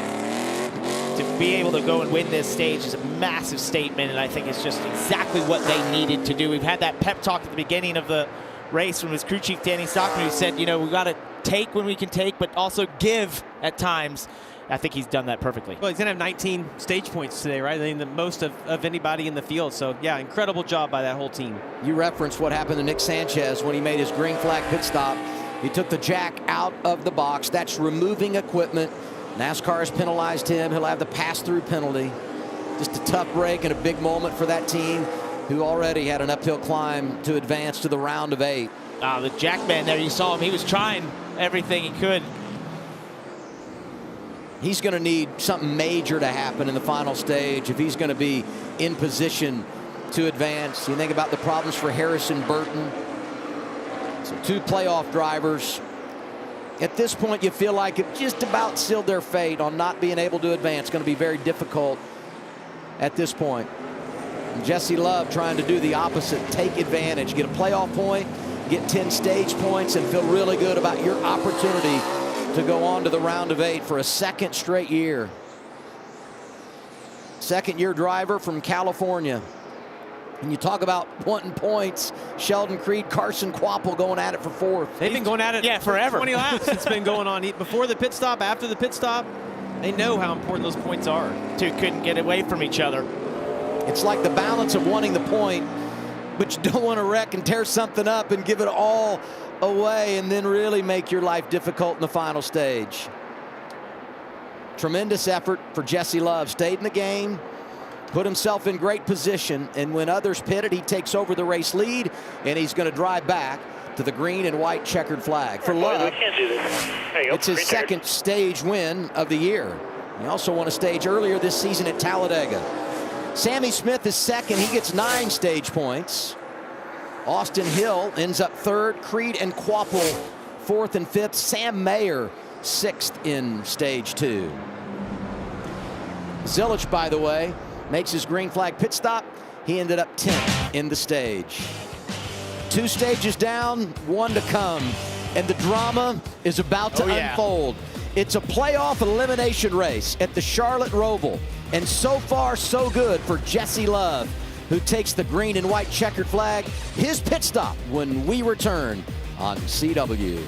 to be able to go and win this stage is a massive statement, and I think it's just exactly what they needed to do. We've had that pep talk at the beginning of the race from his crew chief Danny Stockman, who said, you know, we got to take when we can take, but also give at times. I think he's done that perfectly. Well, he's going to have 19 stage points today, right? I mean, the most of anybody in the field. So, yeah, incredible job by that whole team. You referenced what happened to Nick Sanchez when he made his green flag pit stop. He took the jack out of the box. That's removing equipment. NASCAR has penalized him. He'll have the pass-through penalty. Just a tough break and a big moment for that team, who already had an uphill climb to advance to the round of 8. The jack man there, you saw him. He was trying everything he could. He's going to need something major to happen in the final stage if he's going to be in position to advance. You think about the problems for Harrison Burton. So 2 playoff drivers. At this point, you feel like it just about sealed their fate on not being able to advance. Going to be very difficult at this point. And Jesse Love trying to do the opposite, take advantage, get a playoff point, get 10 stage points, and feel really good about your opportunity to go on to the round of 8 for a second straight year. Second-year driver from California. And you talk about wanting points, Sheldon Creed, Carson Quapple going at it for 4th. They've been going at it forever. 20 laps. It's been going on before the pit stop, after the pit stop. They know how important those points are. 2 couldn't get away from each other. It's like the balance of wanting the point, but you don't want to wreck and tear something up and give it all away and then really make your life difficult in the final stage. Tremendous effort for Jesse Love. Stayed in the game, put himself in great position, and when others pitted, he takes over the race lead, and he's going to drive back to the green and white checkered flag. For Love, it's his second stage win of the year. He also won a stage earlier this season at Talladega. Sammy Smith is second. He gets 9 stage points. Austin Hill ends up 3rd. Creed and Quapple 4th and 5th. Sam Mayer 6th in stage 2. Zilich, by the way, makes his green flag pit stop. He ended up 10th in the stage. 2 stages down, 1 to come. And the drama is about to unfold. It's a playoff elimination race at the Charlotte Roval. And so far, so good for Jesse Love, who takes the green and white checkered flag. His pit stop when we return on CW.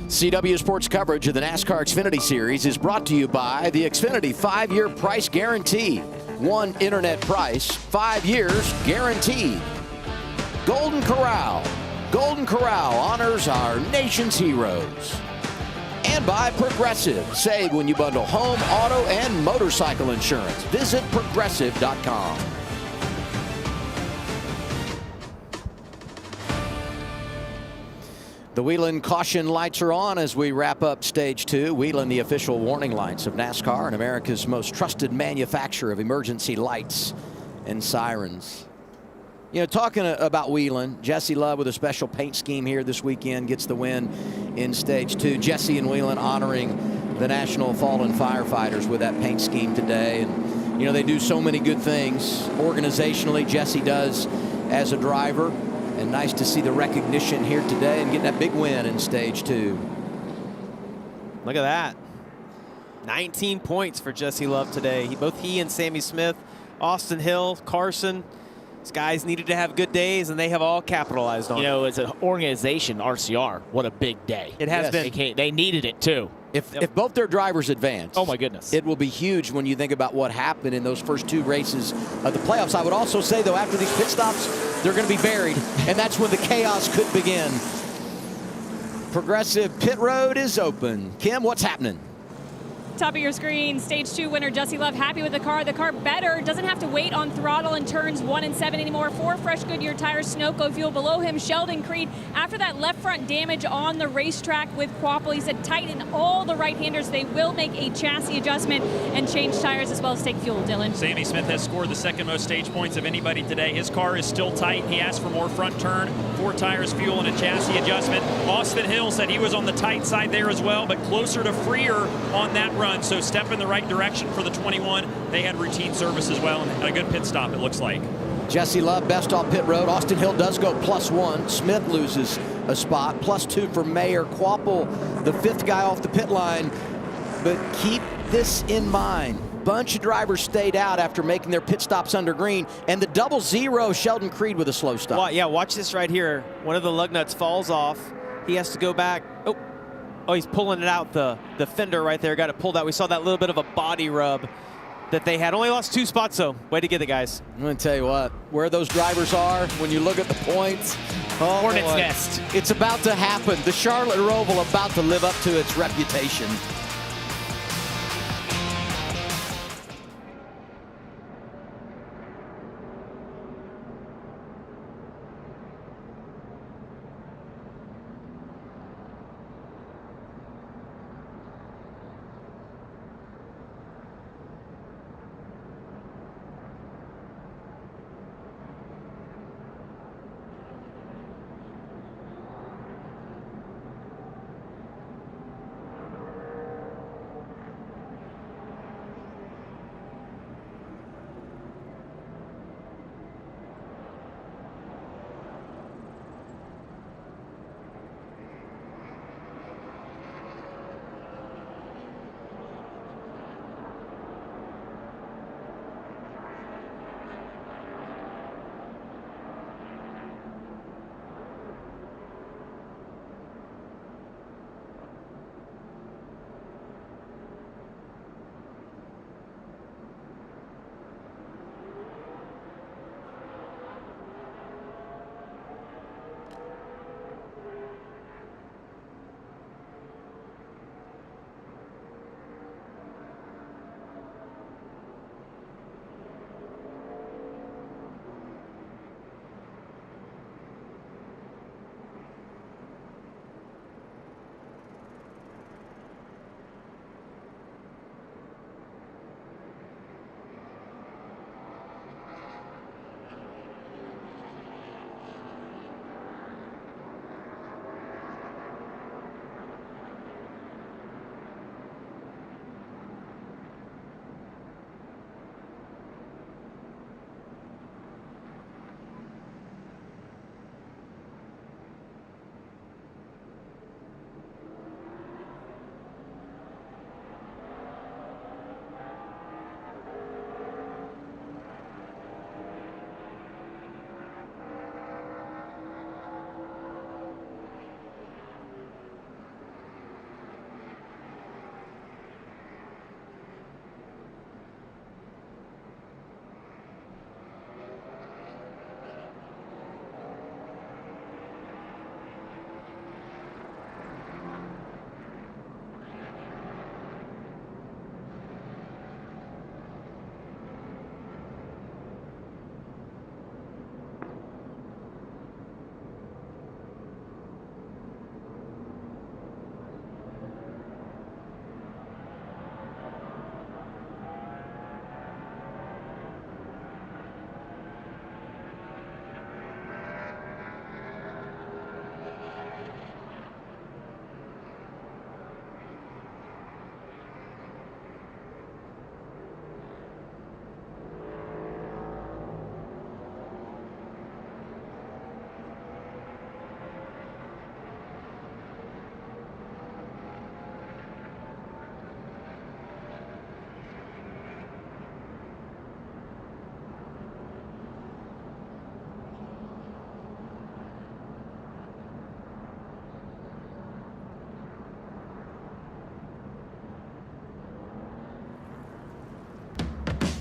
CW Sports coverage of the NASCAR Xfinity Series is brought to you by the Xfinity 5-year price guarantee. One internet price, 5 years guaranteed. Golden Corral. Golden Corral honors our nation's heroes. And by Progressive. Save when you bundle home, auto, and motorcycle insurance. Visit progressive.com. The Whelen caution lights are on as we wrap up stage 2. Whelen, the official warning lights of NASCAR and America's most trusted manufacturer of emergency lights and sirens. You know, talking about Whelen, Jesse Love with a special paint scheme here this weekend gets the win in stage 2. Jesse and Whelen honoring the National Fallen Firefighters with that paint scheme today. And, you know, they do so many good things organizationally. Jesse does as a driver. And nice to see the recognition here today and getting that big win in stage 2. Look at that. 19 points for Jesse Love today. Both he and Sammy Smith, Austin Hill, Carson, these guys needed to have good days, and they have all capitalized on it. You know, as an organization, RCR, what a big day. It has been. They needed it, too. If both their drivers advance, oh my goodness, it will be huge when you think about what happened in those first 2 races of the playoffs. I would also say, though, after these pit stops, they're going to be buried, and that's when the chaos could begin. Progressive pit road is open. Kim, what's happening? Top of your screen, stage 2 winner Jesse Love happy with the car. The car better, doesn't have to wait on throttle in turns 1 and 7 anymore. 4 fresh Goodyear tires, Sunoco fuel. Below him, Sheldon Creed. After that left front damage on the racetrack with Quapple, he said tighten all the right-handers. They will make a chassis adjustment and change tires as well as take fuel, Dylan. Sammy Smith has scored the second most stage points of anybody today. His car is still tight. He asked for more front turn, 4 tires, fuel, and a chassis adjustment. Austin Hill said he was on the tight side there as well, but closer to freer on that run. So step in the right direction for the 21. They had routine service as well and a good pit stop, it looks like. Jesse Love best off pit road. Austin Hill does go +1. Smith loses a spot. +2 for Mayer. Quapple, the 5th guy off the pit line. But keep this in mind. Bunch of drivers stayed out after making their pit stops under green. And the 0-0, Sheldon Creed with a slow stop. Well, yeah, watch this right here. One of the lug nuts falls off. He has to go back. Oh, he's pulling it out, the fender right there. Got it pulled out. We saw that little bit of a body rub that they had. Only lost 2 spots, though. Way to get it, guys. I'm going to tell you what, where those drivers are, when you look at the points, Hornet's Nest. It's about to happen. The Charlotte Roval about to live up to its reputation.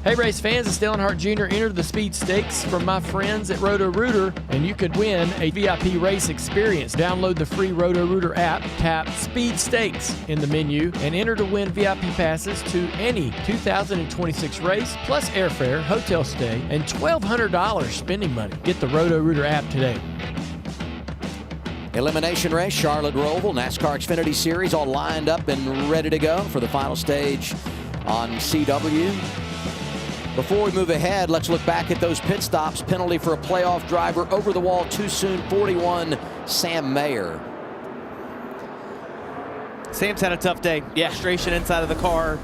Hey, race fans, it's Dale Earnhardt Jr. Enter the Speed Stakes from my friends at Roto-Rooter, and you could win a VIP race experience. Download the free Roto-Rooter app, tap Speed Stakes in the menu, and enter to win VIP passes to any 2026 race, plus airfare, hotel stay, and $1,200 spending money. Get the Roto-Rooter app today. Elimination race, Charlotte Roval, NASCAR Xfinity Series, all lined up and ready to go for the final stage on CW. Before we move ahead, let's look back at those pit stops. Penalty for a playoff driver over the wall too soon, 41, Sam Mayer. Sam's had a tough day. Yeah. Frustration inside of the car.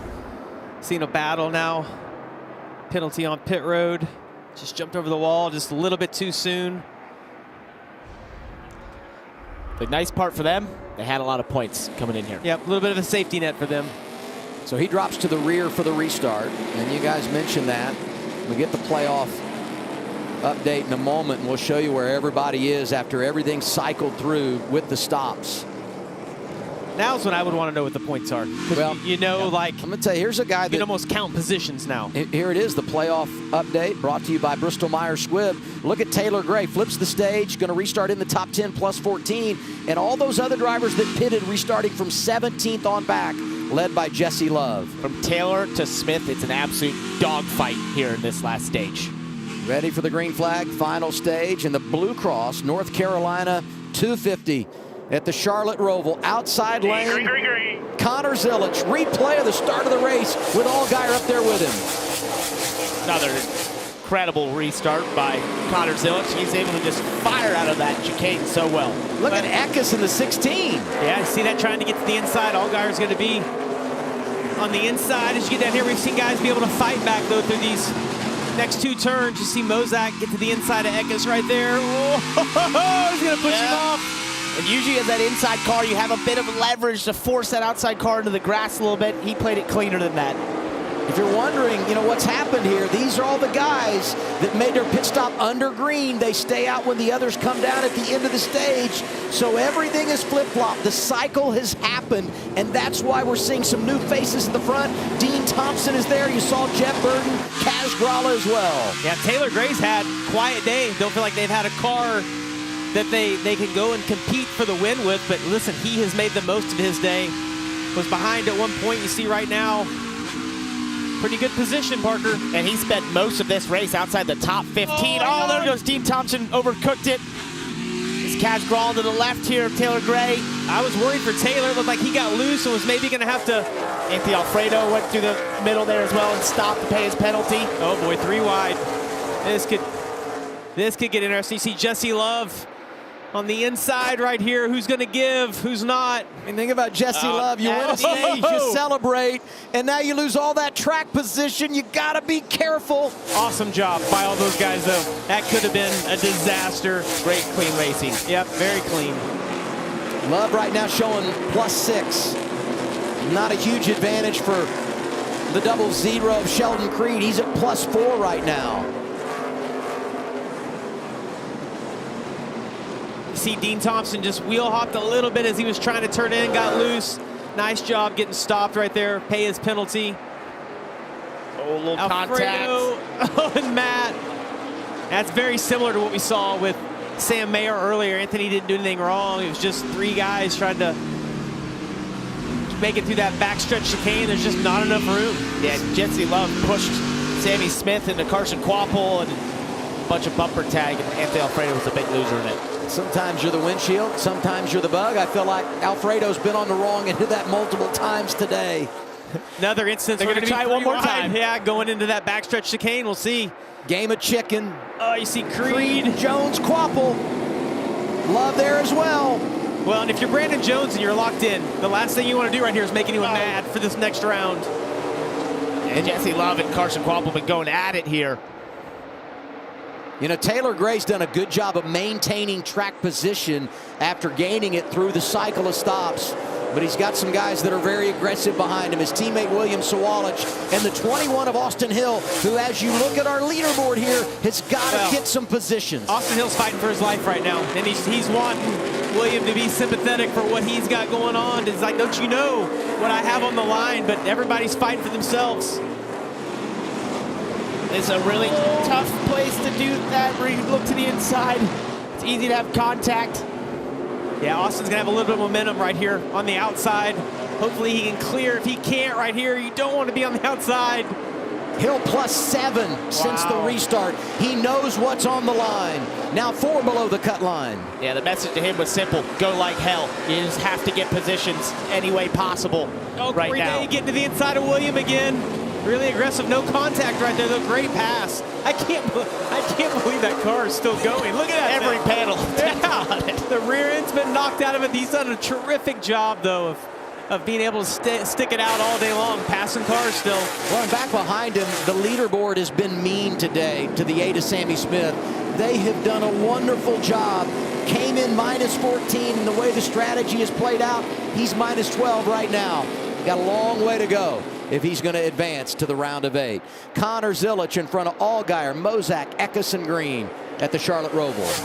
Seen a battle now. Penalty on pit road. Just jumped over the wall just a little bit too soon. The nice part for them, they had a lot of points coming in here. Yep, a little bit of a safety net for them. So he drops to the rear for the restart, and you guys mentioned that. We get the playoff update in a moment, and we'll show you where everybody is after everything cycled through with the stops. Now's when I would want to know what the points are. Well, you know, like, I'm going to tell you, here's a guy that you can almost count positions now. Here it is, the playoff update brought to you by Bristol-Myers Squibb. Look at Taylor Gray, flips the stage, going to restart in the top 10 plus 14, and all those other drivers that pitted restarting from 17th on back, led by Jesse Love. From Taylor to Smith, it's an absolute dogfight here in this last stage. Ready for the green flag, final stage, and the Blue Cross, North Carolina 250 at the Charlotte Roval, outside lane. Connor Zilic, replay of the start of the race with Allgaier up there with him. Another incredible restart by Connor Zilic. He's able to just fire out of that chicane so well. Look at Eckes in the 16. Yeah, I see that trying to get to the inside. Allgaier's going to be on the inside. As you get down here, we've seen guys be able to fight back, though, through these next two turns. You see Mozak get to the inside of Eckes right there. Oh, he's going to push him off. And usually as that inside car, you have a bit of leverage to force that outside car into the grass a little bit. He played it cleaner than that. If you're wondering, you know, what's happened here, these are all the guys that made their pit stop under green. They stay out when the others come down at the end of the stage. So everything is flip-flopped. The cycle has happened, and that's why we're seeing some new faces in the front. Dean Thompson is there. You saw Jeff Burton, Kaz Grala as well. Yeah, Taylor Gray's had a quiet day. Don't feel like they've had a car that they can go and compete for the win with. But listen, he has made the most of his day. Was behind at one point. You see right now, pretty good position, Parker. And he spent most of this race outside the top 15. Oh, there goes Dean Thompson, overcooked it. It's Kaz Grala to the left here of Taylor Gray. I was worried for Taylor. It looked like he got loose and was maybe going to have to. Anthony Alfredo went through the middle there as well and stopped to pay his penalty. Oh boy, 3 wide. This could get interesting. You see Jesse Love on the inside right here. Who's going to give? Who's not? And think about Jesse Love. You win a stage, you celebrate, and now you lose all that track position. You got to be careful. Awesome job by all those guys, though. That could have been a disaster. Great, clean racing. Yep, very clean. Love right now showing +6. Not a huge advantage for the 00 of Sheldon Creed. He's at +4 right now. See Dean Thompson just wheel hopped a little bit as he was trying to turn in, got loose. Nice job getting stopped right there. Pay his penalty. Oh, a little Alfredo. contact. Oh, and Matt. That's very similar to what we saw with Sam Mayer earlier. Anthony didn't do anything wrong. It was just 3 guys trying to make it through that backstretch chicane. There's just not enough room. Yeah, Jesse Love pushed Sammy Smith into Carson Quapple and a bunch of bumper tag, and Anthony Alfredo was a big loser in it. Sometimes you're the windshield, sometimes you're the bug. I feel like Alfredo's been on the wrong end of that multiple times today. Another instance. They're going to try it one more time. Yeah, going into that backstretch chicane. We'll see. Game of chicken. Oh, you see Creed. Jones, Quapple. Love there as well. Well, and if you're Brandon Jones and you're locked in, the last thing you want to do right here is make anyone mad for this next round. And Jesse Love and Carson Quapple been going at it here. You know, Taylor Gray's done a good job of maintaining track position after gaining it through the cycle of stops. But he's got some guys that are very aggressive behind him. His teammate William Sawalich and the 21 of Austin Hill, who, as you look at our leaderboard here, has got to get some positions. Austin Hill's fighting for his life right now, and he's wanting William to be sympathetic for what he's got going on. It's like, don't you know what I have on the line? But everybody's fighting for themselves. This is a really tough place to do that, where you look to the inside. It's easy to have contact. Yeah, Austin's gonna have a little bit of momentum right here on the outside. Hopefully he can clear. If he can't right here, you don't want to be on the outside. Hill +7 since the restart. He knows what's on the line. Now 4 below the cut line. Yeah, the message to him was simple. Go like hell. You just have to get positions any way possible right now. Day getting to the inside of William again. Really aggressive, no contact right there, though. Great pass. I can't believe that car is still going. Look at that. Every panel. Yeah. The rear end's been knocked out of it. He's done a terrific job, though, of being able to stick it out all day long, passing cars still. Well, and back behind him, the leaderboard has been mean today to the 8 of Sammy Smith. They have done a wonderful job. Came in -14, and the way the strategy is played out, he's -12 right now. Got a long way to go if he's going to advance to the round of 8. Connor Zilich in front of Allgaier, Mozak, Eckes, and Green at the Charlotte Roval.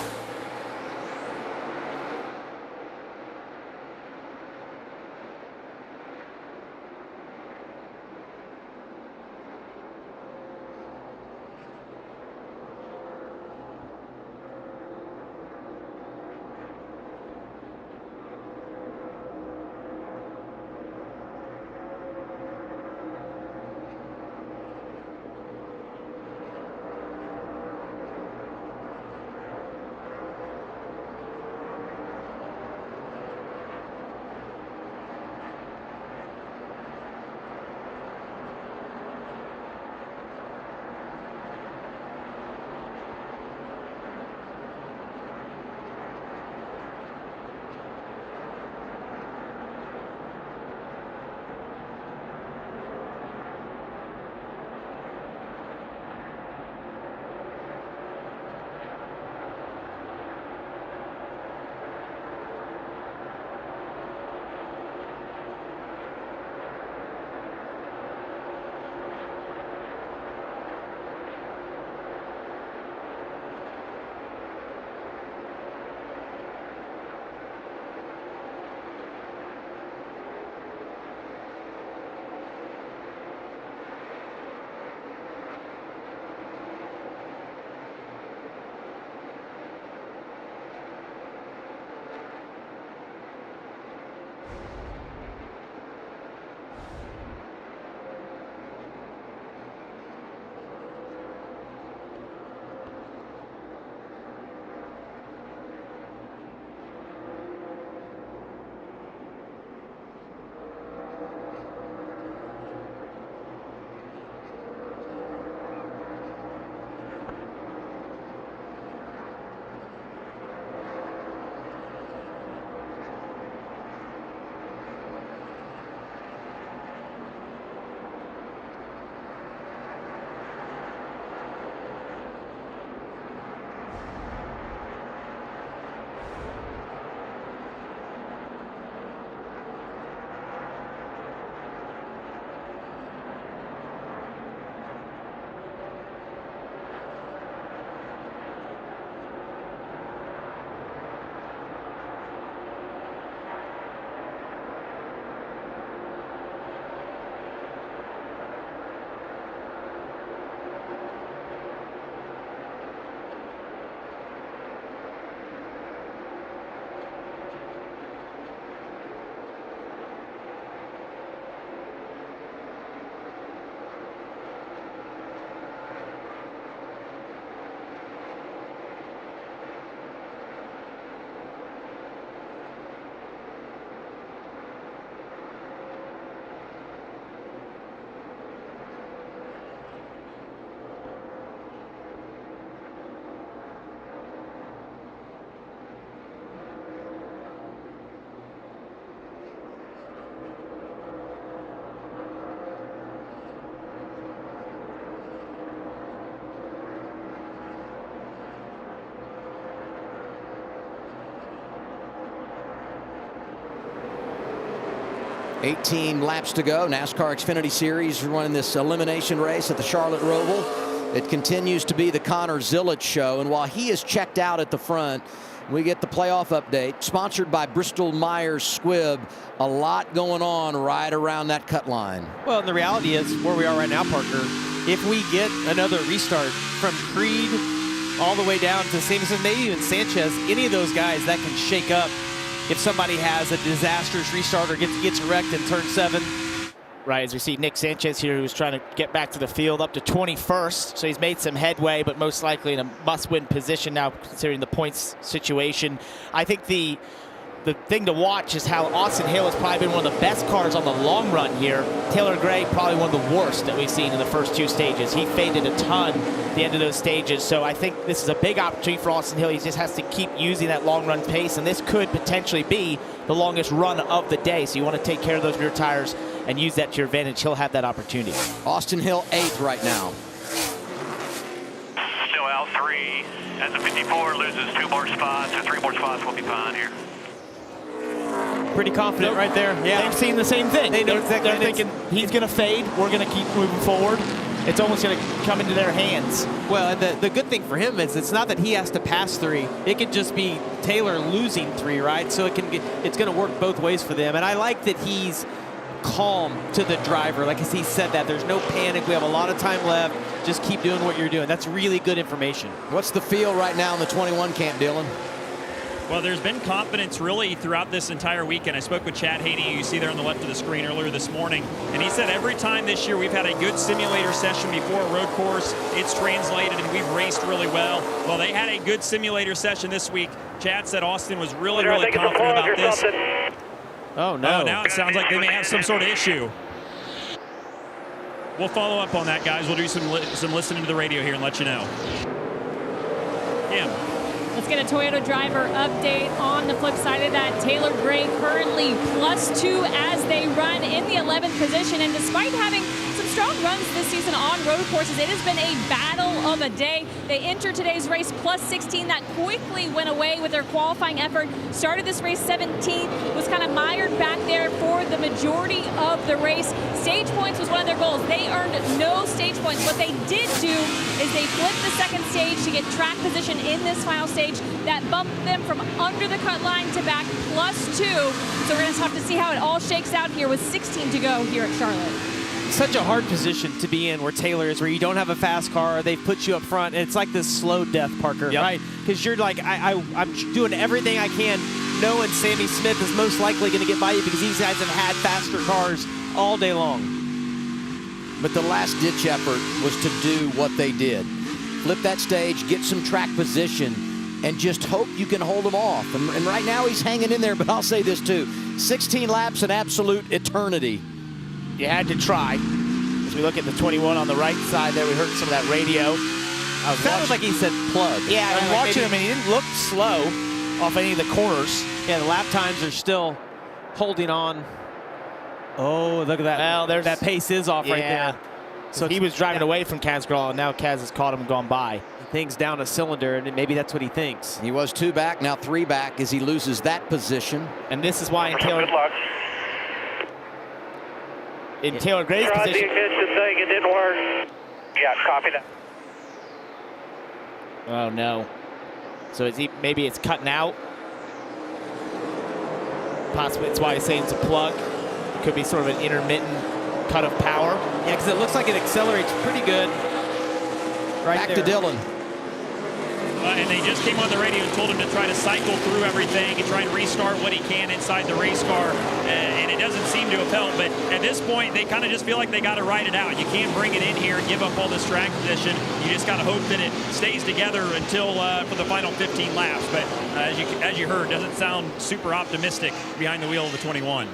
$18 laps to go. NASCAR Xfinity Series running this elimination race at the Charlotte Roval. It continues to be the Connor Zilich show, and while he is checked out at the front, we get the playoff update, sponsored by Bristol Myers Squibb. A lot going on right around that cut line. Well, and the reality is, where we are right now, Parker, if we get another restart from Creed all the way down to Sammy Smith, maybe even Sanchez, any of those guys that can shake up if somebody has a disastrous restart or gets wrecked in turn 7. Right, as we see Nick Sanchez here, who's trying to get back to the field up to 21st. So he's made some headway, but most likely in a must-win position now, considering the points situation. I think the thing to watch is how Austin Hill has probably been one of the best cars on the long run here. Taylor Gray, probably one of the worst that we've seen in the first 2 stages. He faded a ton at the end of those stages. So I think this is a big opportunity for Austin Hill. He just has to keep using that long run pace, and this could potentially be the longest run of the day. So you want to take care of those rear tires and use that to your advantage. He'll have that opportunity. Austin Hill 8th right now. Still out 3. As the 54 loses 2 more spots, or 3 more spots, we'll be fine here. Pretty confident right there. Yeah, they've seen the same thing. They know exactly. They're thinking he's going to fade. We're going to keep moving forward. It's almost going to come into their hands. Well, the good thing for him is it's not that he has to pass 3. It could just be Taylor losing 3, right? So it's going to work both ways for them. And I like that he's calm to the driver. Like as he said that, there's no panic. We have a lot of time left. Just keep doing what you're doing. That's really good information. What's the feel right now in the 21 camp, Dylan? Well, there's been confidence really throughout this entire weekend. I spoke with Chad Haney, you see there on the left of the screen earlier this morning, and he said every time this year we've had a good simulator session before a road course, it's translated and we've raced really well. Well, they had a good simulator session this week. Chad said Austin was really confident about this. Oh, no. Oh, now it sounds like they may have some sort of issue. We'll follow up on that, guys. We'll do some listening to the radio here and let you know. Yeah. Let's get a Toyota driver update. On the flip side of that, Taylor Gray currently +2 as they run in the 11th position. And despite having some strong runs this season on road courses, it has been a battle of a day. They entered today's race +16. That quickly went away with their qualifying effort. Started this race 17th, was kind of mired back there for the majority of the race. Stage points was one of their goals. They earned no stage points. What they did do is they flipped the second stage to get track position in this final stage. That bumped them from under the cut line to back +2. So we're going to have to see how it all shakes out here with 16 to go here at Charlotte. Such a hard position to be in where Taylor is, where you don't have a fast car. They've put you up front, and it's like this slow death, Parker, right? Because you're like, I'm doing everything I can, knowing Sammy Smith is most likely going to get by you because these guys have had faster cars all day long. But the last-ditch effort was to do what they did. Flip that stage, get some track position, and just hope you can hold him off. And right now he's hanging in there, but I'll say this too. 16 laps, an absolute eternity. You had to try. As we look at the 21 on the right side there, we heard some of that radio. Sounded like he said plug. Yeah, I was watching him, and he didn't look slow off any of the corners. Yeah, the lap times are still holding on. Oh, look at that. Well, there's that pace is off right there. So he was driving away from Kaz Gralla, and now Kaz has caught him and gone by. Things down a cylinder, and maybe that's what he thinks. He was 2 back, now 3 back as he loses that position. And this is why in Taylor Gray's position. It didn't work. Yeah, copy that. Oh no. So is he? Maybe it's cutting out. Possibly it's why he's saying it's a plug. It could be sort of an intermittent cut of power. Yeah, because it looks like it accelerates pretty good. Back to Dylan. And they just came on the radio and told him to try to cycle through everything and try and restart what he can inside the race car. And it doesn't seem to have helped. But at this point, they kind of just feel like they got to ride it out. You can't bring it in here and give up all this track position. You just got to hope that it stays together until for the final 15 laps. But as you heard, doesn't sound super optimistic behind the wheel of the 21.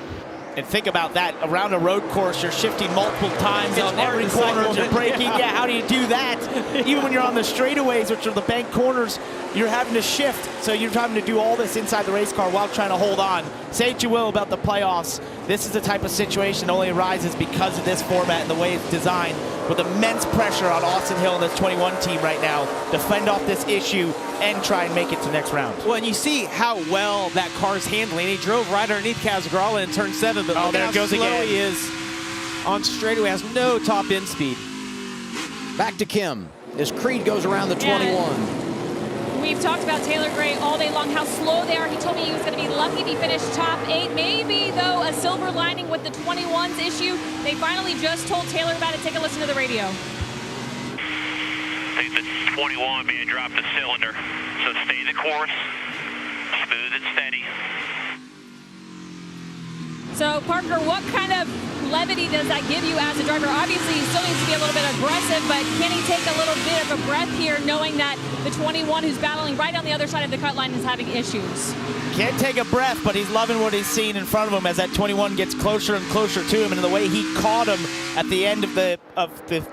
And think about that. Around a road course, you're shifting multiple times on every corner. You're braking. Yeah, how do you do that? Even when you're on the straightaways, which are the bank corners, you're having to shift. So you're having to do all this inside the race car while trying to hold on. Say what you will about the playoffs. This is the type of situation that only arises because of this format and the way it's designed, with immense pressure on Austin Hill and this 21 team right now to fend off this issue and try and make it to the next round. Well, and you see how well that car's handling. He drove right underneath Kaz Gralla in turn 7, but there it goes slow again. He is on straightaway, has no top end speed. Back to Kim as Creed goes around the 21. We've talked about Taylor Gray all day long, how slow they are. He told me he was going to be lucky if he finished top 8. Maybe, though, a silver lining with the 21's issue. They finally just told Taylor about it. Take a listen to the radio. think the 21 may have dropped the cylinder. So stay the course, smooth and steady. So, Parker, what kind of levity does that give you as a driver? Obviously, he still needs to be a little bit aggressive, but can he take a little bit of a breath here, knowing that the 21 who's battling right on the other side of the cut line is having issues? Can't take a breath, but he's loving what he's seeing in front of him as that 21 gets closer and closer to him, and the way he caught him at the end of the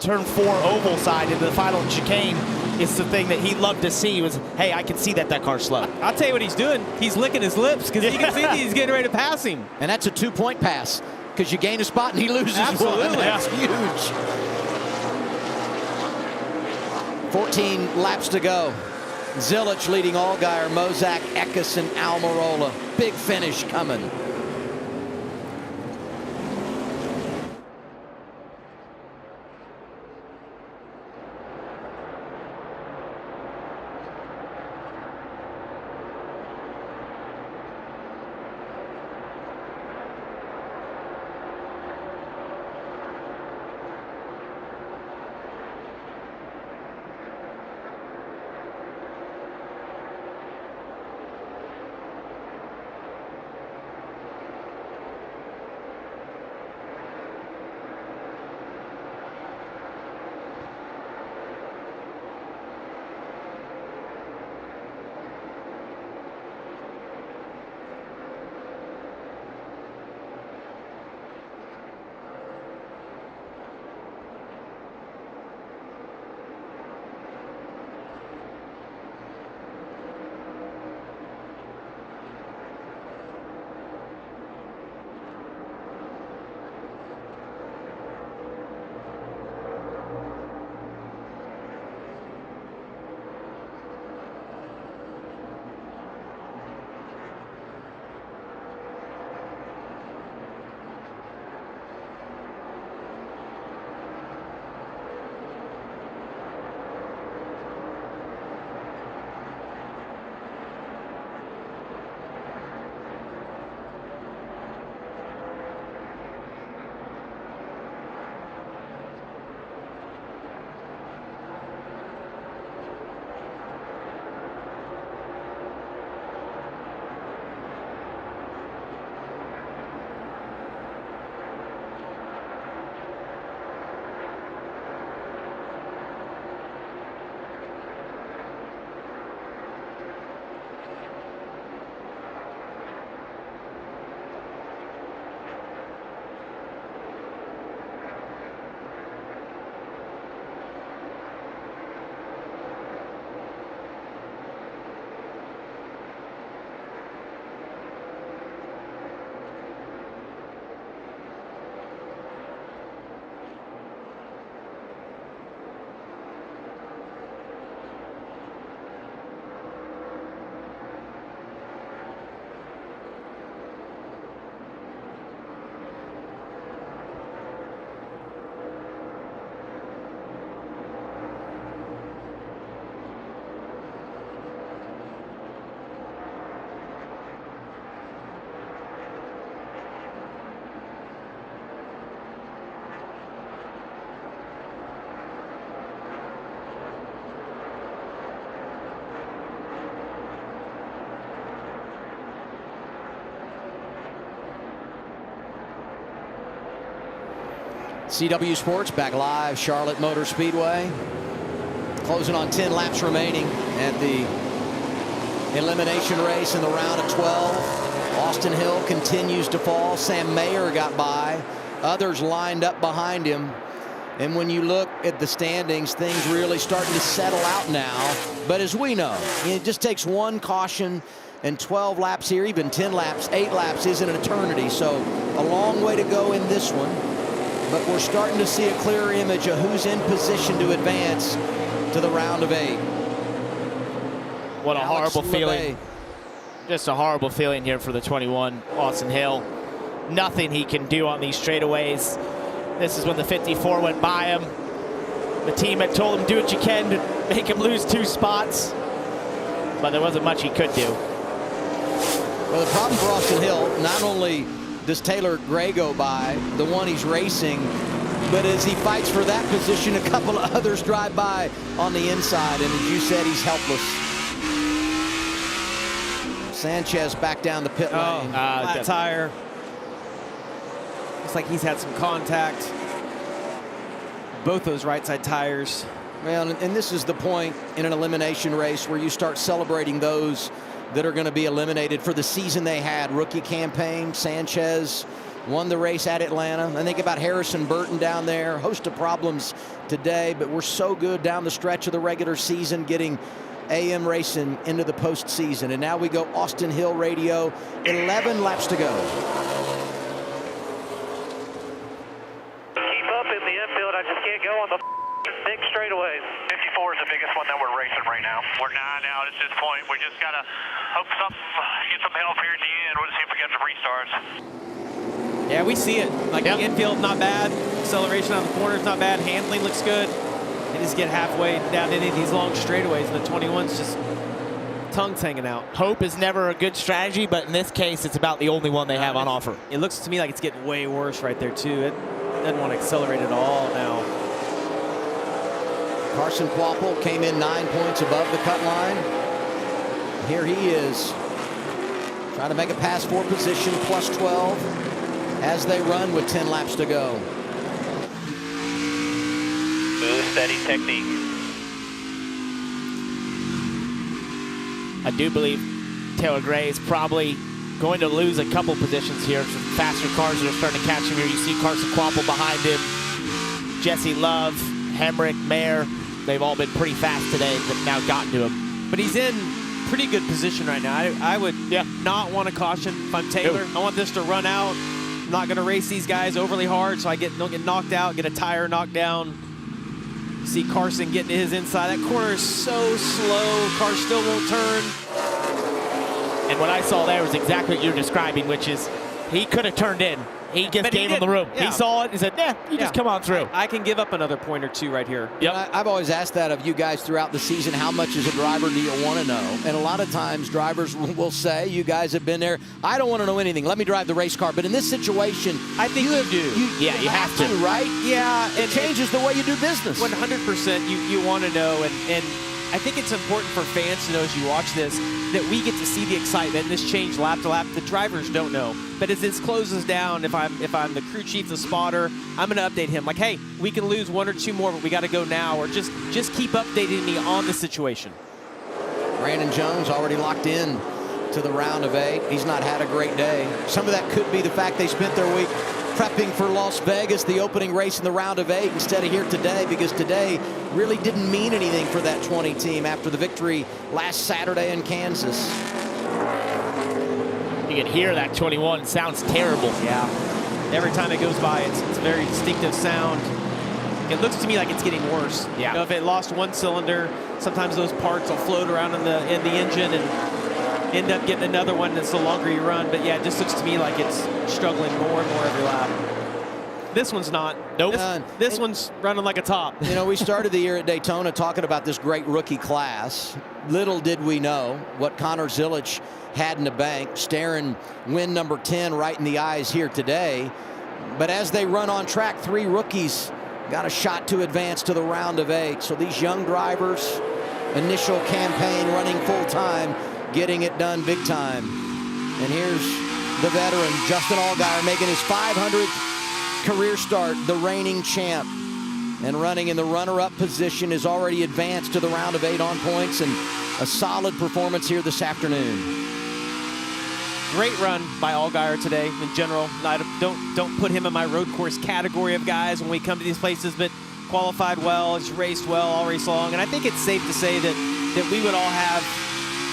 turn 4 oval side into the final chicane is the thing that he loved to see. Was, hey, I can see that car's slow. I'll tell you what he's doing. He's licking his lips because he can see that he's getting ready to pass him. And that's a 2-point pass because you gain a spot and he loses Absolutely. one. That's huge. 14 laps to go. Zilich leading Allgaier, Mozak, Eckes, and Almirola. Big finish coming. CW Sports back live, Charlotte Motor Speedway. Closing on 10 laps remaining at the elimination race in the round of 12. Austin Hill continues to fall. Sam Mayer got by. Others lined up behind him. And when you look at the standings, things really starting to settle out now. But as we know, it just takes one caution, and 12 laps here, even 10 laps, 8 laps isn't an eternity. So a long way to go in this one. But we're starting to see a clearer image of who's in position to advance to the round of 8. What a Alex horrible feeling. LeBay. Just a horrible feeling here for the 21, Austin Hill. Nothing he can do on these straightaways. This is when the 54 went by him. The team had told him, do what you can to make him lose 2 spots. But there wasn't much he could do. Well, the problem for Austin Hill, not only does Taylor Gray go by, the one he's racing, But as he fights for that position, a couple of others drive by on the inside. And as you said, he's helpless. Sanchez back down the pit lane. Flat tire. Looks like he's had some contact. Both those right side tires. Well, and this is the point in an elimination race where you start celebrating those that are going to be eliminated for the season they had. Rookie campaign, Sanchez won the race at Atlanta. I think about Harrison Burton down there. Host of problems today, but we're so good down the stretch of the regular season, getting AM racing into the postseason. And now we go Austin Hill Radio, 11 laps to go. Keep up in the infield. I just can't go on the big straightaways. 54 is the biggest one that we're racing right now. We're 9 out at this point. We just got to hope get some help here at the end. We'll see if we get some restarts. Yeah, we see it. Like the infield, not bad. Acceleration on the corners, not bad. Handling looks good. They just get halfway down any of these long straightaways, and the 21's just tongues hanging out. Hope is never a good strategy, but in this case, it's about the only one they have on offer. It looks to me like it's getting way worse right there, too. It doesn't want to accelerate at all now. Carson Kvapil came in 9 points above the cut line. Here he is, trying to make it past 4 position, plus 12. As they run with 10 laps to go. Smooth, steady technique. I do believe Taylor Gray is probably going to lose a couple positions here. Some faster cars that are starting to catch him here. You see Carson Kvapil behind him. Jesse Love, Hemrick, Mayer. They've all been pretty fast today, but now gotten to him. But he's in pretty good position right now. I would not want to caution if I'm Taylor. I want this to run out. I'm not going to race these guys overly hard so I don't get knocked out, get a tire knocked down. See Carson getting to his inside. That corner is so slow. Car still won't turn. And what I saw there was exactly what you're describing, which is he could have turned in. He just gave him the room. Yeah. He saw it and said, you just come on through. I can give up another point or two right here. Yep. I've always asked that of you guys throughout the season. How much as a driver do you want to know? And a lot of times drivers will say, you guys have been there, I don't want to know anything. Let me drive the race car. But in this situation, I think you do. You have to, right? Yeah. It changes the way you do business. 100% you want to know. And I think it's important for fans to know as you watch this that we get to see the excitement. This change lap to lap. The drivers don't know. But as this closes down, if I'm the crew chief, the spotter, I'm going to update him. Like, hey, we can lose 1 or 2 more, but we got to go now. Or just keep updating me on the situation. Brandon Jones already locked in to the round of 8. He's not had a great day. Some of that could be the fact they spent their week prepping for Las Vegas, the opening race in the round of 8, instead of here today, because today really didn't mean anything for that 20 team after the victory last Saturday in Kansas. You can hear that 21. It sounds terrible. Yeah. Every time it goes by, it's a very distinctive sound. It looks to me like it's getting worse. Yeah. You know, if it lost 1 cylinder, sometimes those parts will float around in the engine and end up getting another one that's the longer you run. But yeah, it just looks to me like it's struggling more and more every lap. This one's not. Nope. This one's running like a top. You know, we started the year at Daytona talking about this great rookie class. Little did we know what Connor Zilic had in the bank, staring win number 10 right in the eyes here today. But as they run on track, 3 rookies got a shot to advance to the round of 8. So these young drivers, initial campaign running full time, getting it done big time. And here's the veteran, Justin Allgaier, making his 500th career start, the reigning champ. And running in the runner-up position, is already advanced to the round of 8 on points, and a solid performance here this afternoon. Great run by Allgaier today in general. I don't put him in my road course category of guys when we come to these places, but qualified well, he's raced well all race long. And I think it's safe to say that we would all have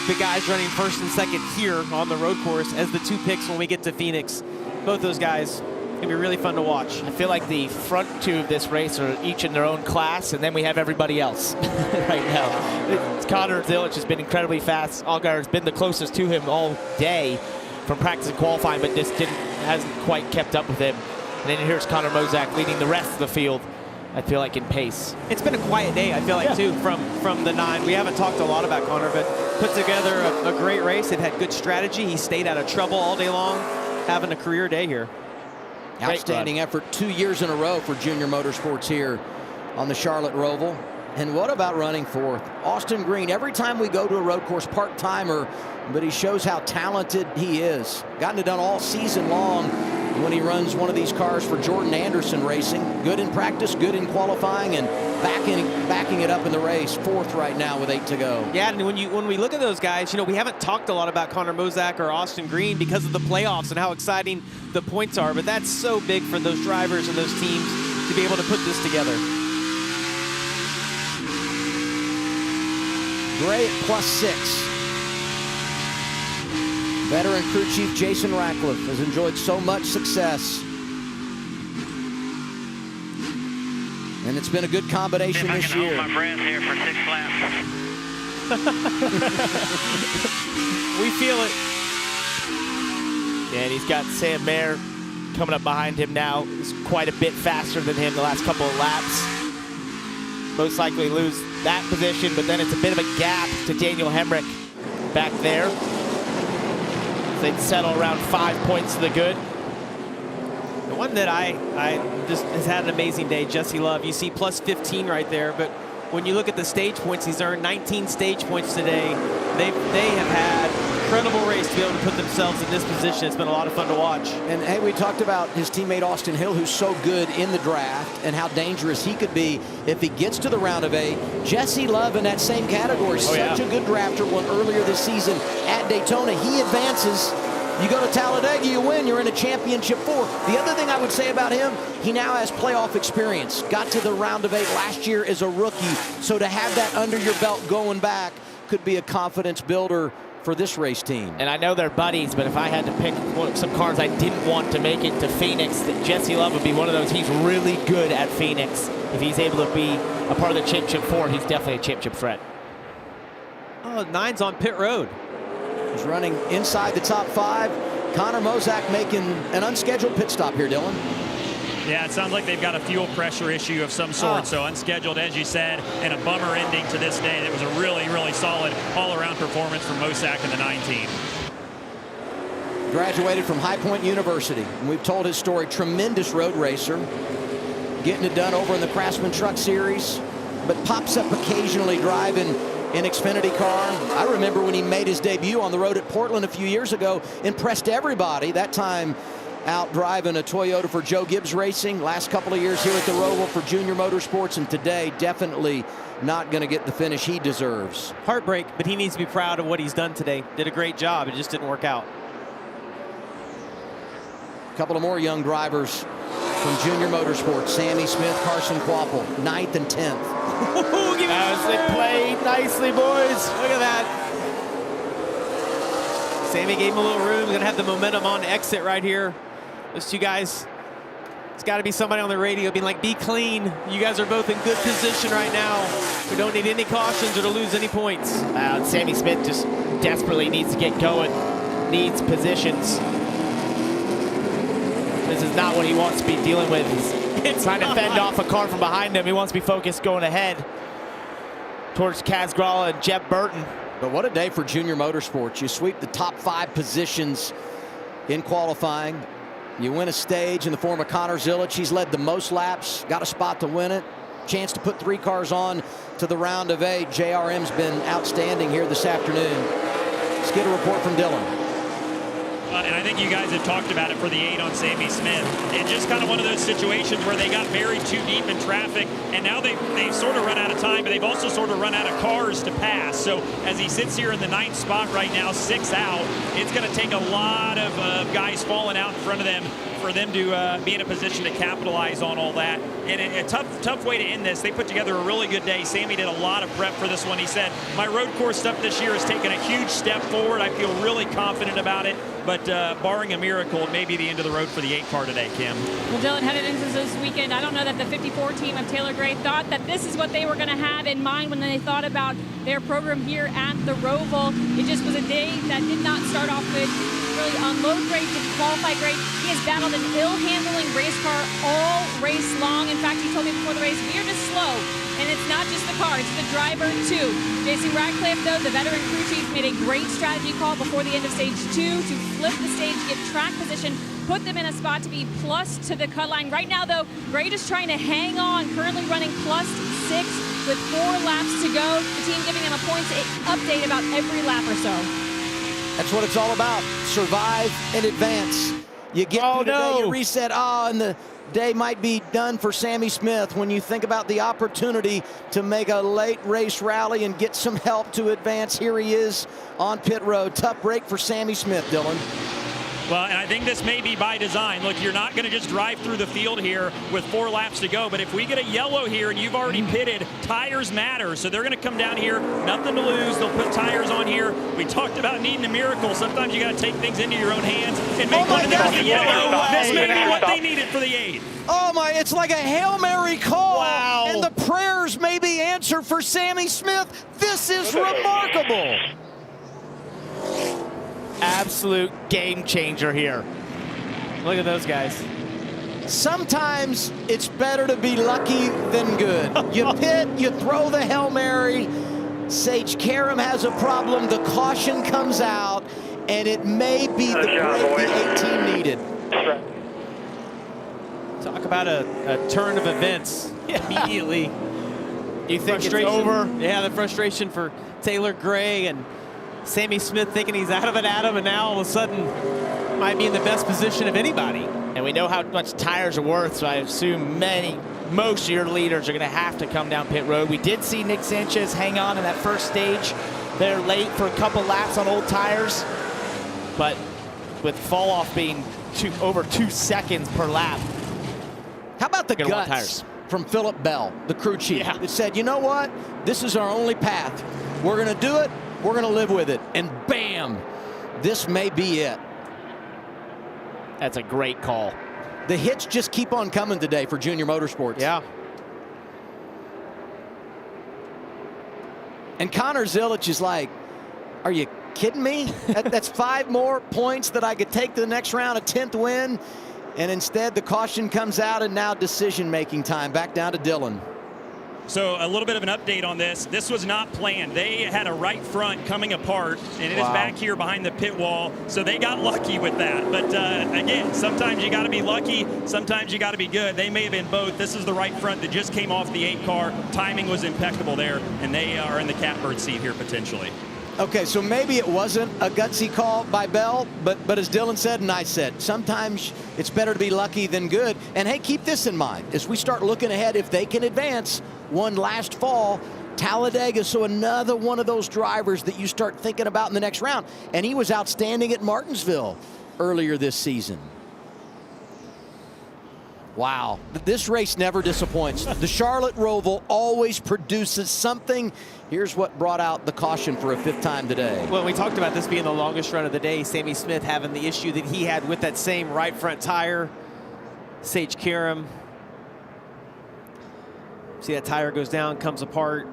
the guys running first and second here on the road course as the 2 picks when we get to Phoenix. Both those guys, it's gonna be really fun to watch. I feel like the front 2 of this race are each in their own class, and then we have everybody else right now. Connor Zilic has been incredibly fast. Allgaier has been the closest to him all day from practice and qualifying, but just hasn't quite kept up with him. And then here's Connor Mozak leading the rest of the field, I feel like, in pace. It's been a quiet day, I feel like, too, from the 9. We haven't talked a lot about Connor, but put together a great race. They've had good strategy. He stayed out of trouble all day long, having a career day here. Outstanding effort 2 years in a row for Junior Motorsports here on the Charlotte Roval. And what about running fourth? Austin Green, every time we go to a road course, part-timer, but he shows how talented he is. Gotten it done all season long when he runs one of these cars for Jordan Anderson Racing. Good in practice, good in qualifying, and backing it up in the race. Fourth right now with 8 to go. Yeah, and when we look at those guys, we haven't talked a lot about Connor Mozak or Austin Green because of the playoffs and how exciting the points are, but that's so big for those drivers and those teams to be able to put this together. Gray at +6. Veteran crew chief Jason Ratcliffe has enjoyed so much success. And it's been a good combination this year. My friends here for 6 laps. We feel it. Yeah, and he's got Sam Mayer coming up behind him now. He's quite a bit faster than him the last couple of laps. Most likely lose that position, but then it's a bit of a gap to Daniel Hemrick back there. They'd settle around 5 points to the good. The one that I just has had an amazing day, Jesse Love. You see +15 right there, but when you look at the stage points, he's earned 19 stage points today. They have had an incredible race to be able to put themselves in this position. It's been a lot of fun to watch. And hey, we talked about his teammate Austin Hill, who's so good in the draft, and how dangerous he could be if he gets to the round of 8. Jesse Love in that same category, such a good drafter. Won earlier this season at Daytona. He advances. You go to Talladega, you win, you're in a championship 4. The other thing I would say about him, he now has playoff experience. Got to the round of 8 last year as a rookie. So to have that under your belt going back could be a confidence builder for this race team. And I know they're buddies, but if I had to pick some cars I didn't want to make it to Phoenix, Jesse Love would be one of those. He's really good at Phoenix. If he's able to be a part of the championship 4, he's definitely a championship threat. Oh, 9's on pit road. He's running inside the top 5. Connor Mozak making an unscheduled pit stop here, Dylan. Yeah, it sounds like they've got a fuel pressure issue of some sort, so unscheduled, as you said, and a bummer ending to this day. That was a really, really solid all-around performance from Mozak in the 19. Graduated from High Point University, and we've told his story. Tremendous road racer, getting it done over in the Craftsman Truck Series, but pops up occasionally driving in Xfinity car. I remember when he made his debut on the road at Portland a few years ago, impressed everybody. That time out driving a Toyota for Joe Gibbs Racing. Last couple of years here at the Roval for Junior Motorsports, and today definitely not going to get the finish he deserves. Heartbreak, but he needs to be proud of what he's done today. Did a great job. It just didn't work out. A couple of more young drivers from Junior Motorsports. Sammy Smith, Carson Quapple, 9th and 10th. As they played nicely, boys. Look at that. Sammy gave him a little room. He's going to have the momentum on exit right here. Those two guys, it's got to be somebody on the radio being like, be clean. You guys are both in good position right now. We don't need any cautions or to lose any points. Sammy Smith just desperately needs to get going. Needs positions. This is not what he wants to be dealing with. He's trying to fend off a car from behind him. He wants to be focused going ahead towards Kaz Gralla and Jeb Burton. But what a day for Junior Motorsports. You sweep the top 5 positions in qualifying. You win a stage in the form of Connor Zilic. He's led the most laps, got a spot to win it. Chance to put 3 cars on to the round of 8. JRM's been outstanding here this afternoon. Let's get a report from Dylan. And I think you guys have talked about it for the 8 on Sammy Smith. It's just kind of one of those situations where they got buried too deep in traffic, and now they've sort of run out of time, but they've also sort of run out of cars to pass. So as he sits here in the 9th spot right now, 6 out, it's going to take a lot of guys falling out in front of them for them to be in a position to capitalize on all that. And a tough way to end this. They put together a really good day. Sammy did a lot of prep for this one. He said, my road course stuff this year has taken a huge step forward. I feel really confident about it. But barring a miracle, it may be the end of the road for the 8 car today, Kim. Well, Dylan, headed into this weekend, I don't know that the 54 team of Taylor Gray thought that this is what they were going to have in mind when they thought about their program here at the Roval. It just was a day that did not start off good. Really unload great, didn't qualify great. He has battled an ill-handling race car all race long. In fact, he told me before the race, we are just slow. And it's not just the car, it's the driver too. Jason Ratcliffe, though, the veteran crew chief, made a great strategy call before the end of stage 2 to flip the stage, get track position, put them in a spot to be plus to the cut line. Right now, though, Gray just trying to hang on, currently running +6 with 4 laps to go. The team giving him a points update about every lap or so. That's what it's all about. Survive and advance. You get through today, you reset, and the day might be done for Sammy Smith when you think about the opportunity to make a late race rally and get some help to advance. Here he is on pit road. Tough break for Sammy Smith, Dylan. Well, and I think this may be by design. Look, you're not going to just drive through the field here with 4 laps to go, but if we get a yellow here and you've already pitted, tires matter. So they're going to come down here, nothing to lose. They'll put tires on here. We talked about needing a miracle. Sometimes you got to take things into your own hands and make one of the yellow. This may be what they needed for the 8. Oh my, it's like a Hail Mary call. Wow. And the prayers may be answered for Sammy Smith. This is remarkable. Absolute game changer here. Look at those guys. Sometimes it's better to be lucky than good. You pit, you throw the Hail Mary. Sage Karam has a problem. The caution comes out, and it may be the break the 18 needed. Talk about a turn of events immediately. You think it's over? Yeah, the frustration for Taylor Gray and Sammy Smith thinking he's out of it, Adam, and now all of a sudden might be in the best position of anybody. And we know how much tires are worth, so I assume most of your leaders are going to have to come down pit road. We did see Nick Sanchez hang on in that first stage. They're late for a couple laps on old tires, but with fall off being over 2 seconds per lap. How about the guts from Philip Bell, the crew chief, that said, you know what? This is our only path. We're going to do it. We're going to live with it. And bam, this may be it. That's a great call. The hits just keep on coming today for Junior Motorsports. Yeah. And Connor Zilic is like, are you kidding me? That's 5 more points that I could take to the next round, a 10th win. And instead, the caution comes out, and now decision-making time. Back down to Dylan. So a little bit of an update on this. This was not planned. They had a right front coming apart, and it is back here behind the pit wall. So they got lucky with that. But again, sometimes you got to be lucky. Sometimes you got to be good. They may have been both. This is the right front that just came off the 8 car. Timing was impeccable there, and they are in the catbird seat here potentially. Okay, so maybe it wasn't a gutsy call by Bell, but as Dylan said and I said, sometimes it's better to be lucky than good. And hey, keep this in mind as we start looking ahead. If they can advance, won last fall, Talladega, so another one of those drivers that you start thinking about in the next round. And he was outstanding at Martinsville earlier this season. Wow, this race never disappoints. The Charlotte Roval always produces something. Here's what brought out the caution for a 5th time today. Well, we talked about this being the longest run of the day. Sammy Smith having the issue that he had with that same right front tire. Sage Karam. See that tire goes down, comes apart.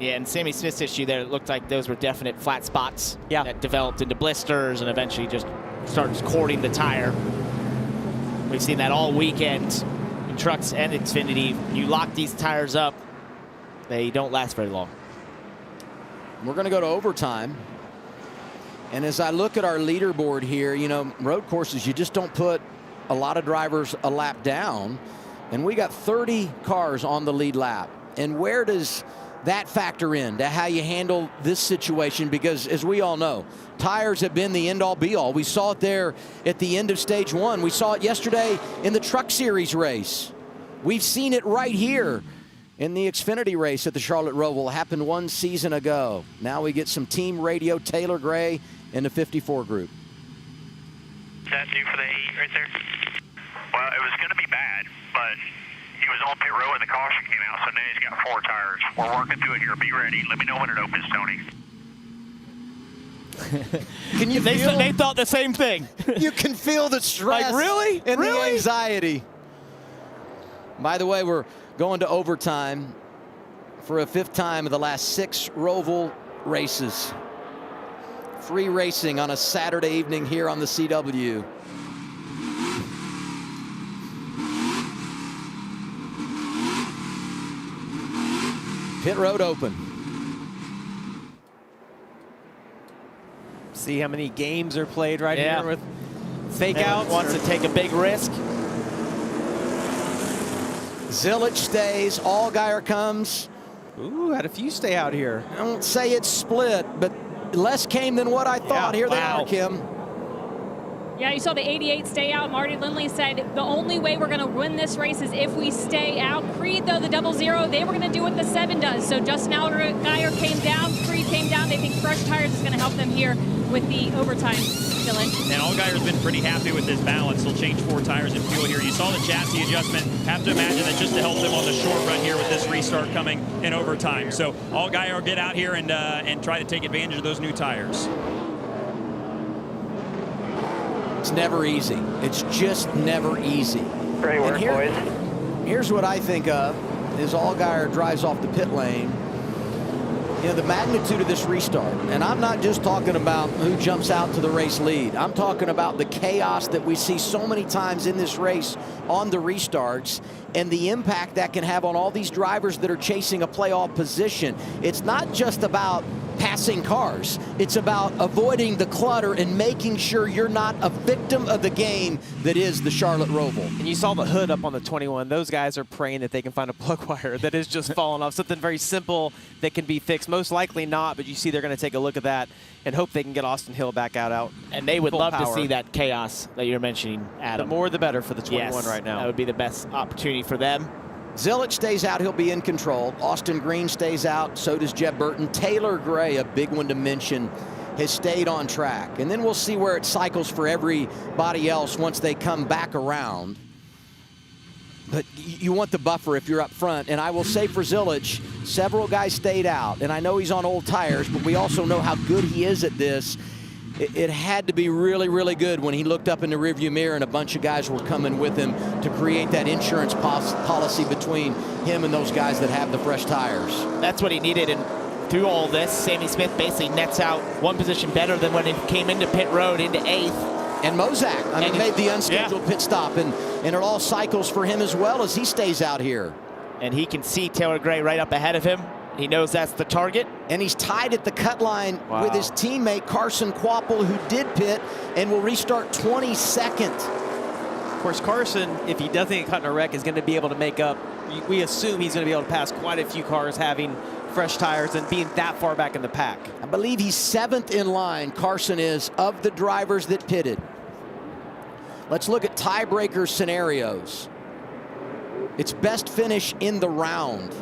Yeah, and Sammy Smith's issue there, it looked like those were definite flat spots that developed into blisters and eventually just starts cording the tire. We've seen that all weekend in trucks and Xfinity. You lock these tires up, they don't last very long. We're going to go to overtime. And as I look at our leaderboard here, you know, road courses, you just don't put a lot of drivers a lap down. And we got 30 cars on the lead lap. And where does that factor in to how you handle this situation? Because as we all know, tires have been the end-all be-all. We saw it there at the end of stage 1. We saw it yesterday in the Truck Series race. We've seen it right here in the Xfinity race at the Charlotte Roval. Happened 1 season ago. Now we get some team radio, Taylor Gray in the 54 group. Is that due for the 8 right there? Well, it was going to be bad, but he was on pit road when the caution came out, so now he's got 4 tires. We're working through it here. Be ready. Let me know when it opens, Tony. Can you feel? They thought the same thing. You can feel the stress, like, really? And really? the anxiety. By the way, we're going to overtime for a 5th time of the last 6 Roval races. Free racing on a Saturday evening here on the CW. Pit road open. See how many games are played right here with Fake out. Wants to take a big risk. Zilich stays. Allgaier comes. Ooh, had a few stay out here. I won't say it's split, but less came than what I thought. Here they are, Kim. Yeah, you saw the 88 stay out. Marty Lindley said the only way we're going to win this race is if we stay out. Creed, though, the 00, they were going to do what the 7 does. So Justin Allgaier came down, Creed came down. They think fresh tires is going to help them here with the overtime, Dylan. And Allgaier's been pretty happy with his balance. He'll change 4 tires and fuel here. You saw the chassis adjustment. Have to imagine that just to help them on the short run here with this restart coming in overtime. So Allgaier will get out here and try to take advantage of those new tires. It's never easy. It's just never easy. Great work, boys. Here's what I think of is Allgaier drives off the pit lane. You know, the magnitude of this restart, and I'm not just talking about who jumps out to the race lead. I'm talking about the chaos that we see so many times in this race on the restarts and the impact that can have on all these drivers that are chasing a playoff position. It's not just about passing cars. It's about avoiding the clutter and making sure you're not a victim of the game that is the Charlotte Roval. And you saw the hood up on the 21. Those guys are praying that they can find a plug wire that is just falling off. Something very simple that can be fixed. Most likely not, but you see they're going to take a look at that and hope they can get Austin Hill back out. And they would full love power. to see that chaos that you're mentioning, Adam. The more the better for the 21 right now. That would be the best opportunity for them. Zilich stays out, he'll be in control. Austin Green stays out, so does Jeb Burton. Taylor Gray, a big one to mention, has stayed on track. And then we'll see where it cycles for everybody else once they come back around. But you want the buffer if you're up front. And I will say for Zilich, several guys stayed out. And I know he's on old tires, but we also know how good he is at this. It had to be really, really good when he looked up in the rearview mirror and a bunch of guys were coming with him to create that insurance policy between him and those guys that have the fresh tires. That's what he needed, and through all this, Sammy Smith basically nets out one position better than when he came into pit road into 8th. And Mozak, made the unscheduled pit stop, and it all cycles for him as well as he stays out here. And he can see Taylor Gray right up ahead of him. He knows that's the target. And he's tied at the cut line with his teammate Carson Kvapil, who did pit and will restart 22nd. Of course, Carson, if he doesn't get caught in a wreck, is going to be able to make up. We assume he's going to be able to pass quite a few cars having fresh tires and being that far back in the pack. I believe he's 7th in line, Carson is, of the drivers that pitted. Let's look at tiebreaker scenarios. It's best finish in the round.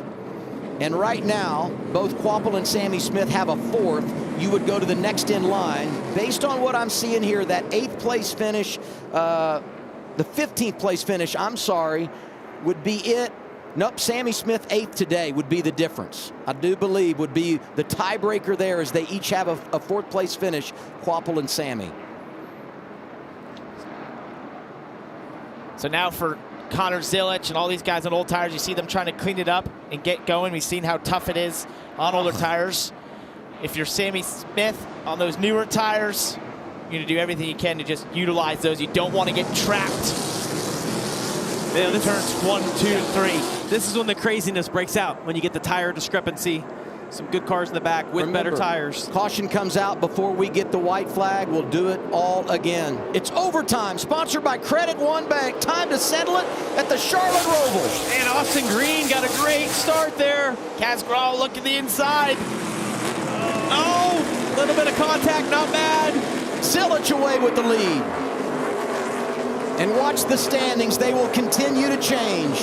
And right now, both Kvapil and Sammy Smith have a 4th. You would go to the next in line. Based on what I'm seeing here, that 8th place finish, the 15th place finish, I'm sorry, would be it. Nope, Sammy Smith 8th today would be the difference. I do believe would be the tiebreaker there as they each have a 4th place finish, Kvapil and Sammy. So now for Connor Zilich and all these guys on old tires, you see them trying to clean it up and get going. We've seen how tough it is on older tires. If you're Sammy Smith on those newer tires, you're going to do everything you can to just utilize those. You don't want to get trapped. Man, this turns 1, 2, 3. This is when the craziness breaks out, when you get the tire discrepancy. Some good cars in the back with better tires. Caution comes out before we get the white flag. We'll do it all again. It's overtime, sponsored by Credit One Bank. Time to settle it at the Charlotte Roval. And Austin Green got a great start there. Casgrau look at the inside. Oh, a little bit of contact, not bad. Zilich away with the lead. And watch the standings. They will continue to change.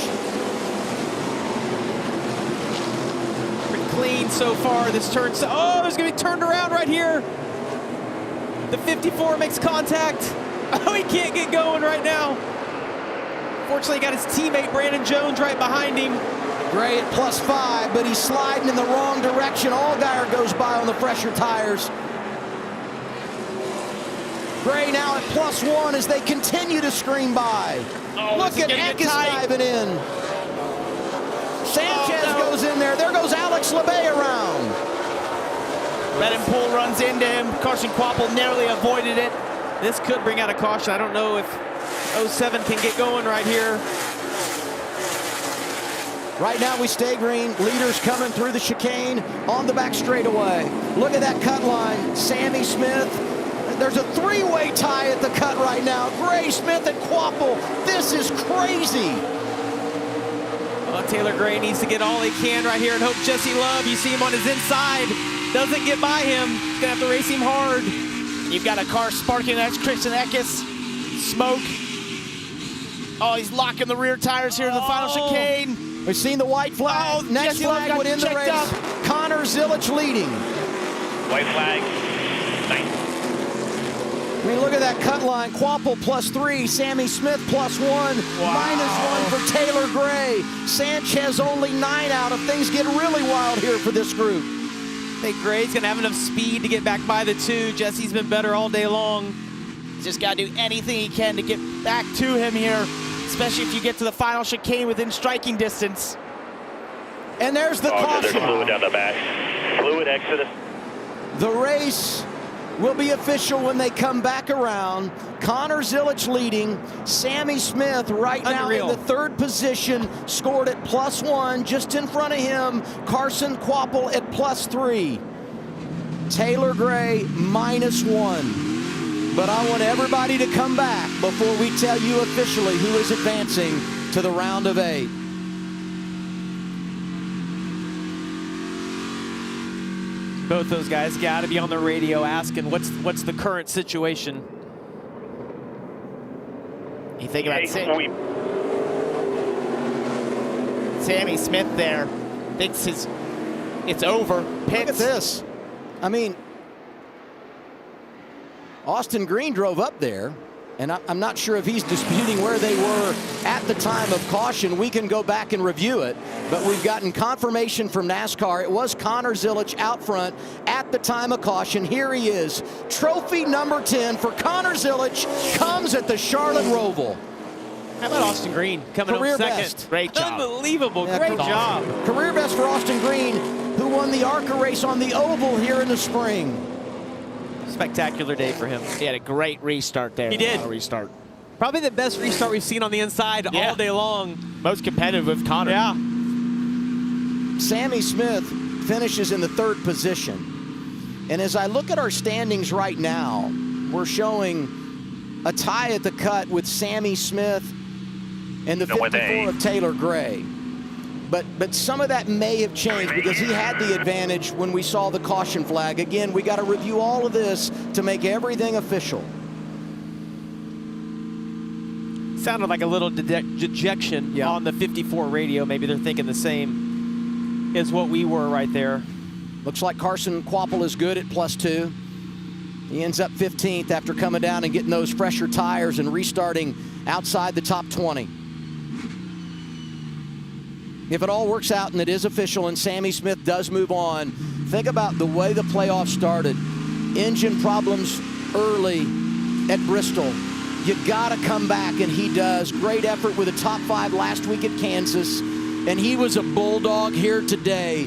Clean so far. This turn. Oh, there's going to be turned around right here. The 54 makes contact. Oh, he can't get going right now. Fortunately, he got his teammate Brandon Jones right behind him. Gray at +5, but he's sliding in the wrong direction. Allgaier goes by on the fresher tires. Gray now at +1 as they continue to scream by. Oh, look at Eckes diving in. Sanchez goes in there. There goes Alex LeBay around. Reddenpool runs into him. Carson Kvapil narrowly avoided it. This could bring out a caution. I don't know if 07 can get going right here. Right now we stay green. Leaders coming through the chicane on the back straightaway. Look at that cut line. Sammy Smith. There's a three-way tie at the cut right now. Gray, Smith, and Quapple. This is crazy. Well, Taylor Gray needs to get all he can right here and hope Jesse Love, you see him on his inside, doesn't get by him. He's gonna have to race him hard. You've got a car sparking. That's Christian Eckes. Smoke. Oh, he's locking the rear tires here in the final chicane. We've seen the white flag. Oh, Next Jesse flag Love would end the got race. checked up. Connor Zilic leading. White flag. Nice. I mean, look at that cut line. Quapple +3, Sammy Smith +1, -1 for Taylor Gray. Sanchez only 9 out if things get really wild here for this group. I think Gray's gonna have enough speed to get back by the 2. Jesse's been better all day long. He's just got to do anything he can to get back to him here, especially if you get to the final chicane within striking distance. And there's the caution. There's fluid down the back. Fluid exodus. The race will be official when they come back around. Connor Zilic leading. Sammy Smith right now in the 3rd position, scored at +1. Just in front of him, Carson Quapple at +3. Taylor Gray -1. But I want everybody to come back before we tell you officially who is advancing to the round of 8. Both those guys got to be on the radio asking what's the current situation. You think about Sammy Smith there. Thinks it's over. Pits. Look at this. I mean, Austin Green drove up there, and I'm not sure if he's disputing where they were at the time of caution. We can go back and review it, but we've gotten confirmation from NASCAR. It was Connor Zilic out front at the time of caution. Here he is. Trophy number 10 for Connor Zilic comes at the Charlotte Roval. How about Austin Green coming Career up second? best. Great job. Unbelievable. Yeah, Great job. Career best for Austin Green, who won the ARCA race on the Oval here in the spring. Spectacular day for him. He had a great restart there. He did. Restart. Probably the best restart we've seen on the inside all day long. Most competitive with Connor. Yeah. Sammy Smith finishes in the 3rd position. And as I look at our standings right now, we're showing a tie at the cut with Sammy Smith and the 54 of Taylor Gray. But some of that may have changed because he had the advantage when we saw the caution flag. Again, we got to review all of this to make everything official. Sounded like a little dejection on the 54 radio. Maybe they're thinking the same as what we were right there. Looks like Carson Quapple is good at +2. He ends up 15th after coming down and getting those fresher tires and restarting outside the top 20. If it all works out and it is official and Sammy Smith does move on, think about the way the playoffs started. Engine problems early at Bristol. You got to come back, and he does. Great effort with a top 5 last week at Kansas, and he was a bulldog here today,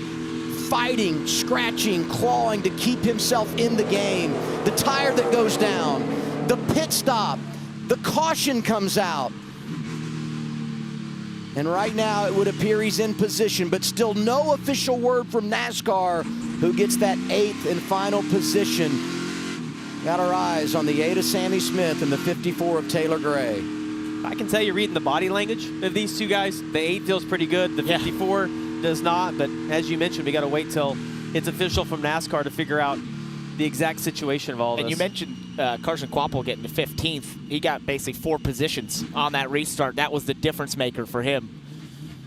fighting, scratching, clawing to keep himself in the game. The tire that goes down, the pit stop, the caution comes out. And right now it would appear he's in position, but still no official word from NASCAR who gets that 8th and final position. Got our eyes on the 8 of Sammy Smith and the 54 of Taylor Gray. I can tell you reading the body language of these two guys, the 8 feels pretty good, the 54 does not, but as you mentioned, we got to wait till it's official from NASCAR to figure out the exact situation of all this. And you mentioned Carson Quapple getting to 15th. He got basically 4 positions on that restart. That was the difference maker for him.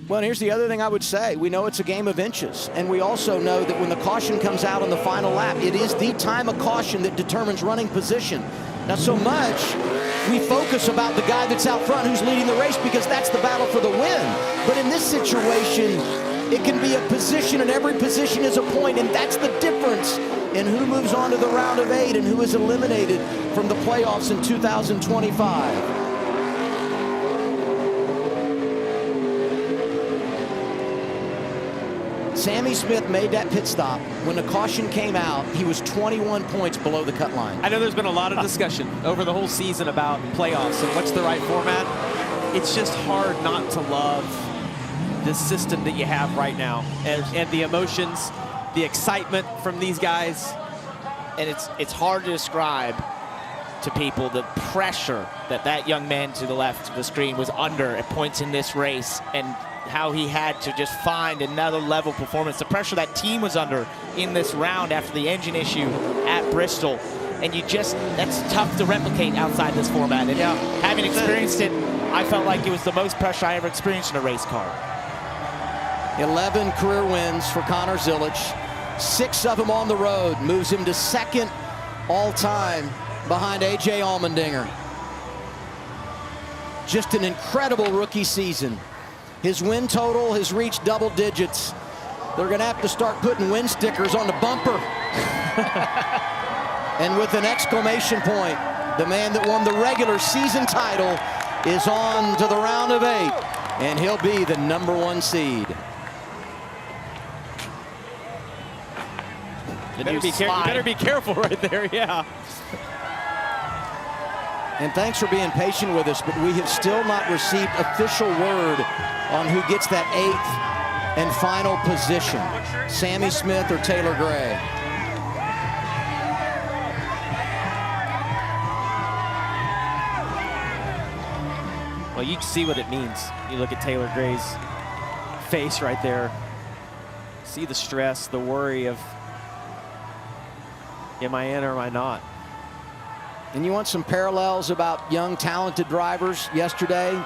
Well, and here's the other thing I would say. We know it's a game of inches, and we also know that when the caution comes out on the final lap, it is the time of caution that determines running position. Not so much we focus about the guy that's out front who's leading the race because that's the battle for the win. But in this situation, it can be a position, and every position is a point, and that's the difference in who moves on to the round of 8 and who is eliminated from the playoffs in 2025. Sammy Smith made that pit stop. When the caution came out, he was 21 points below the cut line. I know there's been a lot of discussion over the whole season about playoffs and what's the right format. It's just hard not to love the system that you have right now and the emotions, the excitement from these guys. And it's hard to describe to people the pressure that young man to the left of the screen was under at points in this race, and how he had to just find another level performance. The pressure that team was under in this round after the engine issue at Bristol. And that's tough to replicate outside this format. And having experienced it, I felt like it was the most pressure I ever experienced in a race car. 11 career wins for Connor Zilic. 6 of them on the road. Moves him to second all-time behind A.J. Allmendinger. Just an incredible rookie season. His win total has reached double digits. They're going to have to start putting win stickers on the bumper. And with an exclamation point, the man that won the regular season title is on to the round of 8, and he'll be the #1 seed. You better be careful right there, yeah. And thanks for being patient with us, but we have still not received official word on who gets that 8th and final position, Sammy Smith or Taylor Gray. Well, you can see what it means. You look at Taylor Gray's face right there. See the stress, the worry of, am I in or am I not? And you want some parallels about young, talented drivers. Yesterday,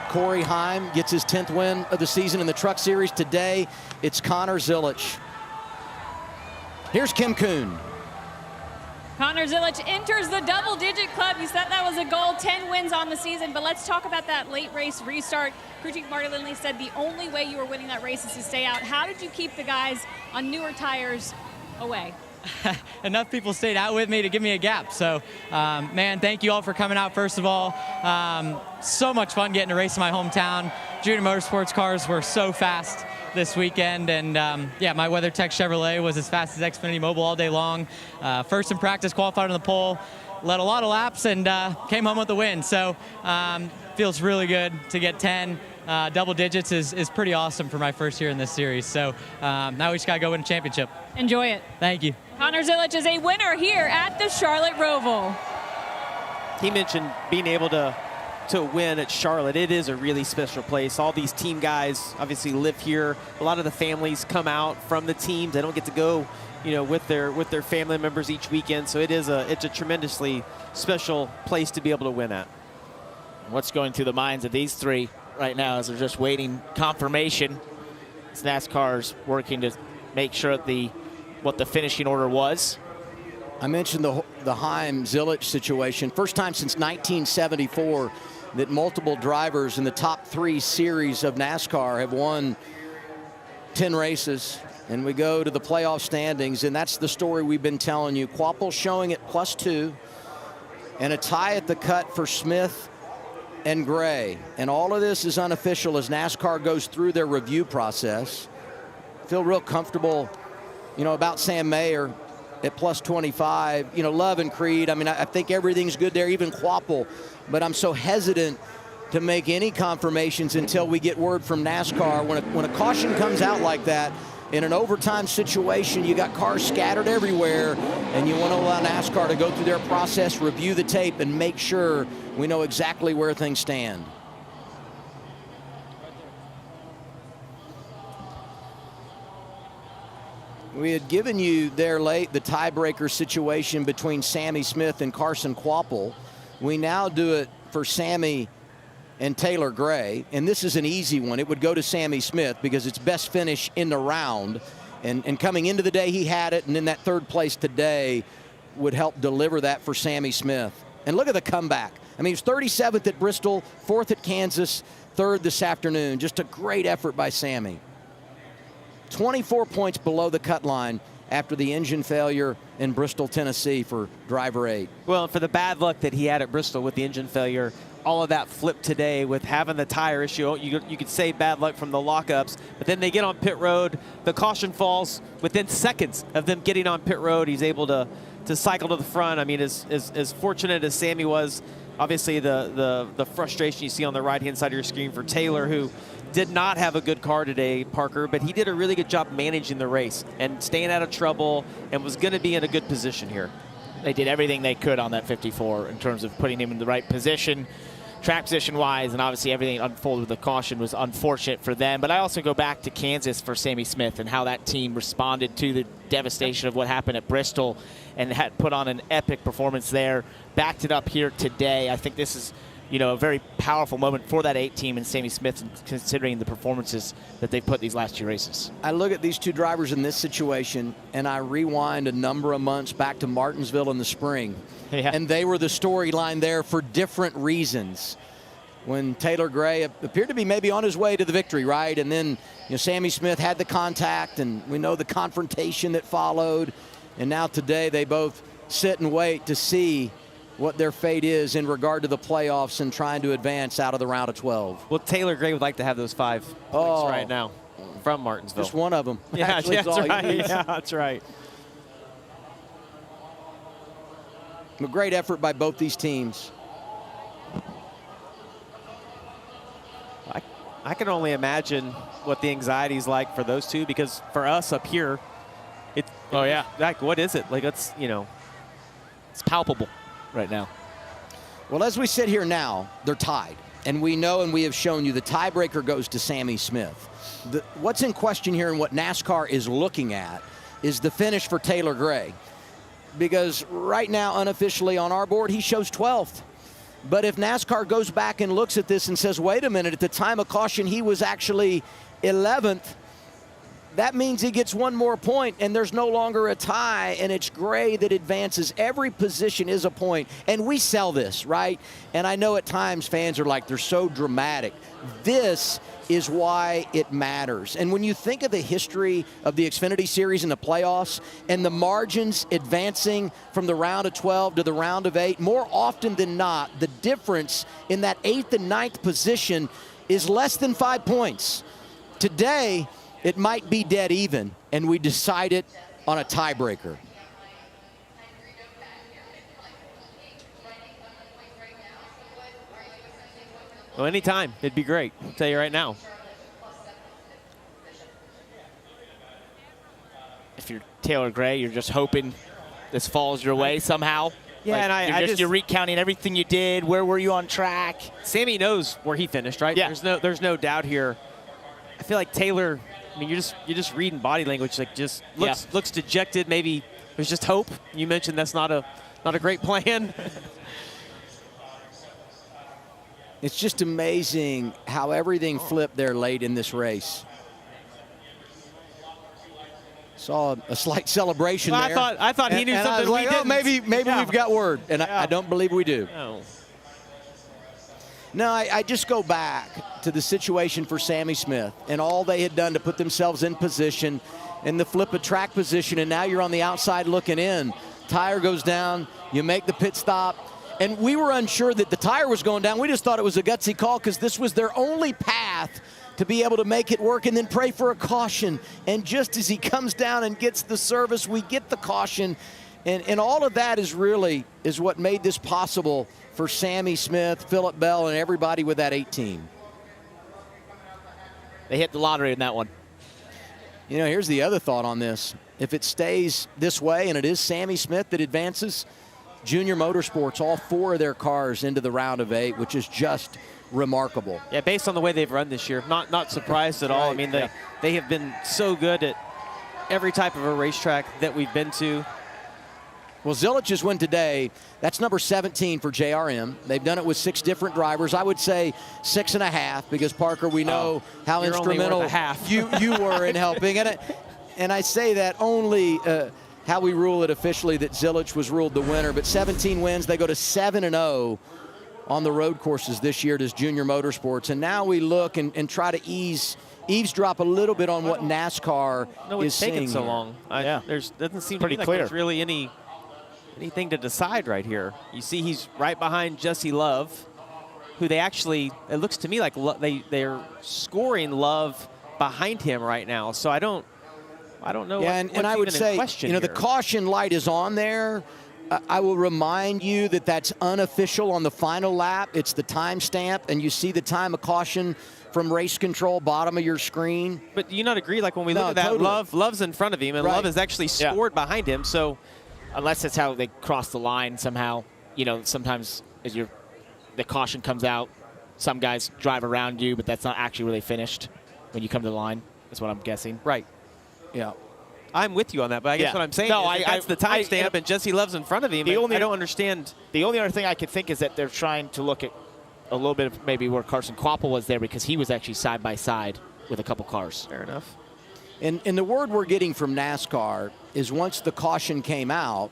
Corey Heim gets his 10th win of the season in the Truck Series. Today, it's Connor Zilic. Here's Kim Kuhn. Connor Zilic enters the double-digit club. You said that was a goal, 10 wins on the season, but let's talk about that late race restart. Crew Chief Marty Lindley said the only way you were winning that race is to stay out. How did you keep the guys on newer tires away? Enough people stayed out with me to give me a gap. So, man, thank you all for coming out, first of all. So much fun getting to race in my hometown. Junior Motorsports cars were so fast this weekend, and yeah, my WeatherTech Chevrolet was as fast as Xfinity Mobile all day long. First in practice, qualified on the pole, led a lot of laps, and came home with the win. So feels really good to get 10. Double digits is pretty awesome for my first year in this series. So now we just got to go win a championship. Enjoy it. Thank you. Connor Zilic is a winner here at the Charlotte Roval. He mentioned being able to win at Charlotte. It is a really special place. All these team guys obviously live here. A lot of the families come out from the teams. They don't get to go, with their family members each weekend. So it's a tremendously special place to be able to win at. What's going through the minds of these three right now as they're just waiting confirmation? As NASCAR's working to make sure what the finishing order was. I mentioned the Heim Zilic situation. First time since 1974 that multiple drivers in the top 3 series of NASCAR have won 10 races. And we go to the playoff standings, and that's the story we've been telling you. Quapple showing at +2, and a tie at the cut for Smith and Gray. And all of this is unofficial as NASCAR goes through their review process. Feel real comfortable, about Sam Mayer at +25. Love and Creed. I mean, I think everything's good there, even Quapple. But I'm so hesitant to make any confirmations until we get word from NASCAR. When a caution comes out like that, in an overtime situation, you got cars scattered everywhere, and you want to allow NASCAR to go through their process, review the tape, and make sure we know exactly where things stand. We had given you there late the tiebreaker situation between Sammy Smith and Carson Quapple. We now do it for Sammy and Taylor Gray, and this is an easy one. It would go to Sammy Smith because it's best finish in the round, and coming into the day he had it, and then that third place today would help deliver that for Sammy Smith. And look at the comeback. I mean, he was 37th at Bristol, 4th at Kansas, 3rd this afternoon. Just a great effort by Sammy. 24 points below the cut line after the engine failure in Bristol, Tennessee for driver 8. Well, for the bad luck that he had at Bristol with the engine failure, all of that flipped today with having the tire issue. You could say bad luck from the lockups, but then they get on pit road. The caution falls within seconds of them getting on pit road. He's able to cycle to the front. I mean, as fortunate as Sammy was, obviously the frustration you see on the right-hand side of your screen for Taylor, who did not have a good car today, Parker, but he did a really good job managing the race and staying out of trouble and was going to be in a good position here. They did everything they could on that 54 in terms of putting him in the right position, track position-wise, and obviously everything unfolded with the caution was unfortunate for them. But I also go back to Kansas for Sammy Smith and how that team responded to the devastation of what happened at Bristol and had put on an epic performance there, backed it up here today. I think this is, you know, a very powerful moment for that 8 team and Sammy Smith, considering the performances that they've put these last 2 races. I look at these 2 drivers in this situation, and I rewind a number of months back to Martinsville in the spring. Yeah. And they were the storyline there for different reasons. When Taylor Gray appeared to be maybe on his way to the victory, right? And then, you know, Sammy Smith had the contact, and we know the confrontation that followed. And now today they both sit and wait to see what their fate is in regard to the playoffs and trying to advance out of the round of 12. Well, Taylor Gray would like to have those 5 points right now from Martinsville. Just one of them. Yeah, Actually, that's right. Yeah, that's right. A great effort by both these teams. I can only imagine what the anxiety is like for those 2, because for us up here, like, what is it? Like, it's, you know, it's palpable right now. Well, as we sit here now, they're tied. And we know, and we have shown you, the tiebreaker goes to Sammy Smith. What's in question here and what NASCAR is looking at is the finish for Taylor Gray. Because right now, unofficially on our board, he shows 12th. But if NASCAR goes back and looks at this and says, wait a minute, at the time of caution, he was actually 11th, that means he gets 1 more point, and there's no longer a tie, and it's Gray that advances. Every position is a point, and we sell this, right? And I know at times fans are like, they're so dramatic. This is why it matters. And when you think of the history of the Xfinity Series and the playoffs and the margins advancing from the round of 12 to the round of 8, more often than not, the difference in that 8th and 9th position is less than 5 points. Today, it might be dead even, and we decide it on a tiebreaker. Well, anytime, it'd be great. I'll tell you right now. If you're Taylor Gray, you're just hoping this falls your way somehow. Yeah, like, and you're recounting everything you did. Where were you on track? Sammy knows where he finished, right? Yeah. There's no doubt here. I feel like Taylor, I mean, you're just reading body language, like just looks dejected. Maybe there's just hope. You mentioned that's not a great plan. It's just amazing how everything flipped there late in this race. Saw a slight celebration there. I thought he knew something. I was like, we oh, didn't. maybe we've got word, and I don't believe we do. No, I just go back to the situation for Sammy Smith and all they had done to put themselves in position and the flip of track position, and now you're on the outside looking in. Tire goes down, you make the pit stop, and we were unsure that the tire was going down. We just thought it was a gutsy call because this was their only path to be able to make it work and then pray for a caution. And just as he comes down and gets the service, we get the caution. And all of that is what made this possible for Sammy Smith, Phillip Bell, and everybody with that 18. They hit the lottery in that one. You know, here's the other thought on this. If it stays this way and it is Sammy Smith that advances, Junior Motorsports, all 4 of their cars into the round of 8, which is just remarkable. Yeah, based on the way they've run this year, not surprised at all. I mean, they have been so good at every type of a racetrack that we've been to. Well, Zilich's win today, that's number 17 for JRM. They've done it with 6 different drivers. I would say 6.5 because, Parker, we know how instrumental you were in helping. And I say that only how we rule it officially, that Zilich was ruled the winner. But 17 wins, they go to 7-0 on the road courses this year as Junior Motorsports. And now we look and try to eavesdrop a little bit on what NASCAR is seeing. It's taken so long. Doesn't seem to be like there's really anything to decide right here. You see he's right behind Jesse Love, who they actually, it looks to me like they're scoring Love behind him right now. So I don't know. Yeah, and I would say, you know, the caution light is on there. I will remind you that that's unofficial on the final lap. It's the timestamp, and you see the time of caution from race control, bottom of your screen. But do you not agree? Like when we look at that, Love's in front of him, and Love is actually scored behind him. So unless that's how they cross the line somehow. You know, sometimes as the caution comes out, some guys drive around you, but that's not actually where they finished when you come to the line. That's what I'm guessing. Right. Yeah. I'm with you on that, but I guess what I'm saying is that's the timestamp, and Jesse Love's in front of him. I don't understand. The only other thing I could think is that they're trying to look at a little bit of maybe where Carson Kvapil was there, because he was actually side by side with a couple cars. Fair enough. And the word we're getting from NASCAR is once the caution came out,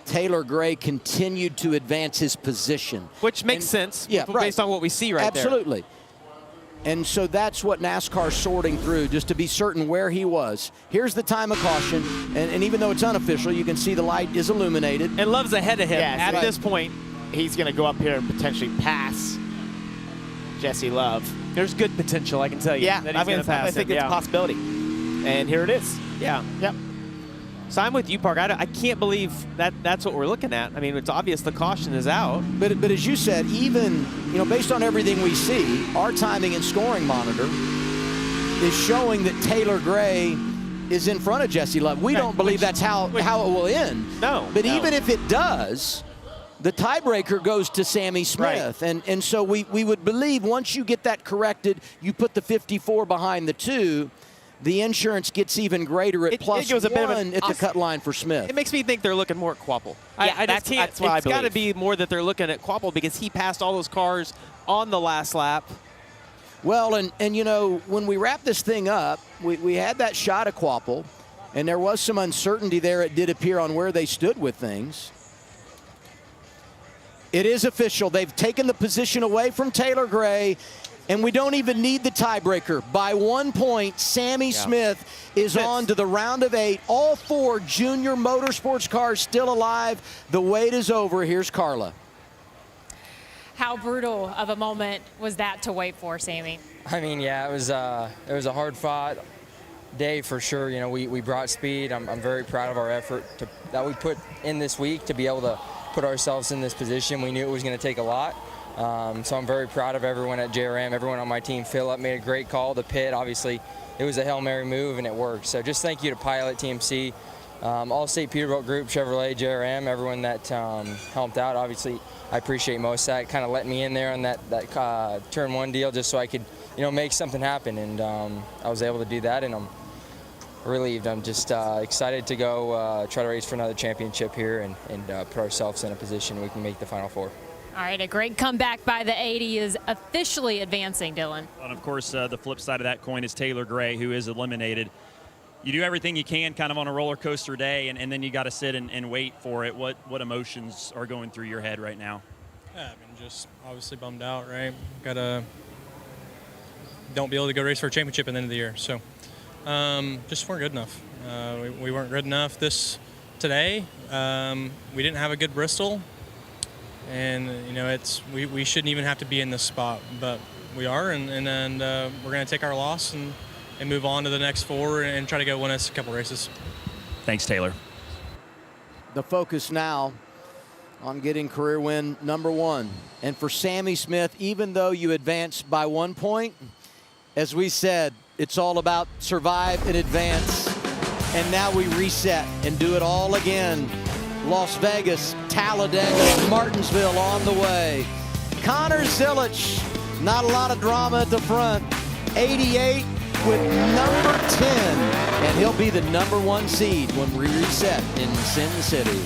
Taylor Gray continued to advance his position. Which makes sense right. based on what we see right there. Absolutely. And so that's what NASCAR's sorting through, just to be certain where he was. Here's the time of caution, and even though it's unofficial, you can see the light is illuminated. And Love's ahead of him at this point. He's going to go up here and potentially pass Jesse Love. There's good potential, I can tell you. Yeah, that he's going to pass I think him. it's a possibility. And here it is. Yeah. Yep. So I'm with you, Park. I can't believe that's what we're looking at. I mean, it's obvious the caution is out. But as you said, even based on everything we see, our timing and scoring monitor is showing that Taylor Gray is in front of Jesse Love. We don't believe that's how it will end. No. But even if it does, the tiebreaker goes to Sammy Smith. Right. And so we would believe once you get that corrected, you put the 54 behind the 2, the insurance gets even greater at plus goes a bit of one at the cut line for Smith. It makes me think they're looking more at Kvapil. Yeah, I just can't. that's what I it's got to believe. be more that they're looking at Kvapil because he passed all those cars on the last lap. Well, and when we wrap this thing up, we had that shot of Kvapil, and there was some uncertainty there, it did appear, on where they stood with things. It is official. They've taken the position away from Taylor Gray, and we don't even need the tiebreaker. By 1 point, Sammy Smith is on to the round of 8. All 4 junior motorsports cars still alive. The wait is over. Here's Carla. How brutal of a moment was that to wait for, Sammy? I mean, yeah, it was a hard-fought day for sure. We brought speed. I'm very proud of our effort that we put in this week to be able to put ourselves in this position. We knew it was going to take a lot. So I'm very proud of everyone at JRM, everyone on my team. Philip made a great call. The pit, obviously, it was a Hail Mary move, and it worked. So just thank you to Pilot, TMC, All-State Peterbilt Group, Chevrolet, JRM, everyone that helped out. Obviously, I appreciate most of that. Kind of let me in there on that Turn 1 deal just so I could, make something happen. And I was able to do that, and I'm relieved. I'm just excited to go try to race for another championship here and put ourselves in a position we can make the Final 4. All right, a great comeback by the 80 is officially advancing, Dylan. And of course, the flip side of that coin is Taylor Gray, who is eliminated. You do everything you can kind of on a roller coaster day, and then you got to sit and wait for it. What emotions are going through your head right now? Yeah, I mean, just obviously bummed out, right? Don't be able to go race for a championship at the end of the year. So just weren't good enough. We weren't good enough today. We didn't have a good Bristol. And, we shouldn't even have to be in this spot, but we are, and then we're going to take our loss and move on to the next 4 and try to go win us a couple races. Thanks, Taylor. The focus now on getting career win number 1. And for Sammy Smith, even though you advanced by 1 point, as we said, it's all about survive and advance. And now we reset and do it all again. Las Vegas, Talladega, Martinsville on the way. Connor Zilich, not a lot of drama at the front. 88 with number 10, and he'll be the number 1 seed when we reset in Sin City.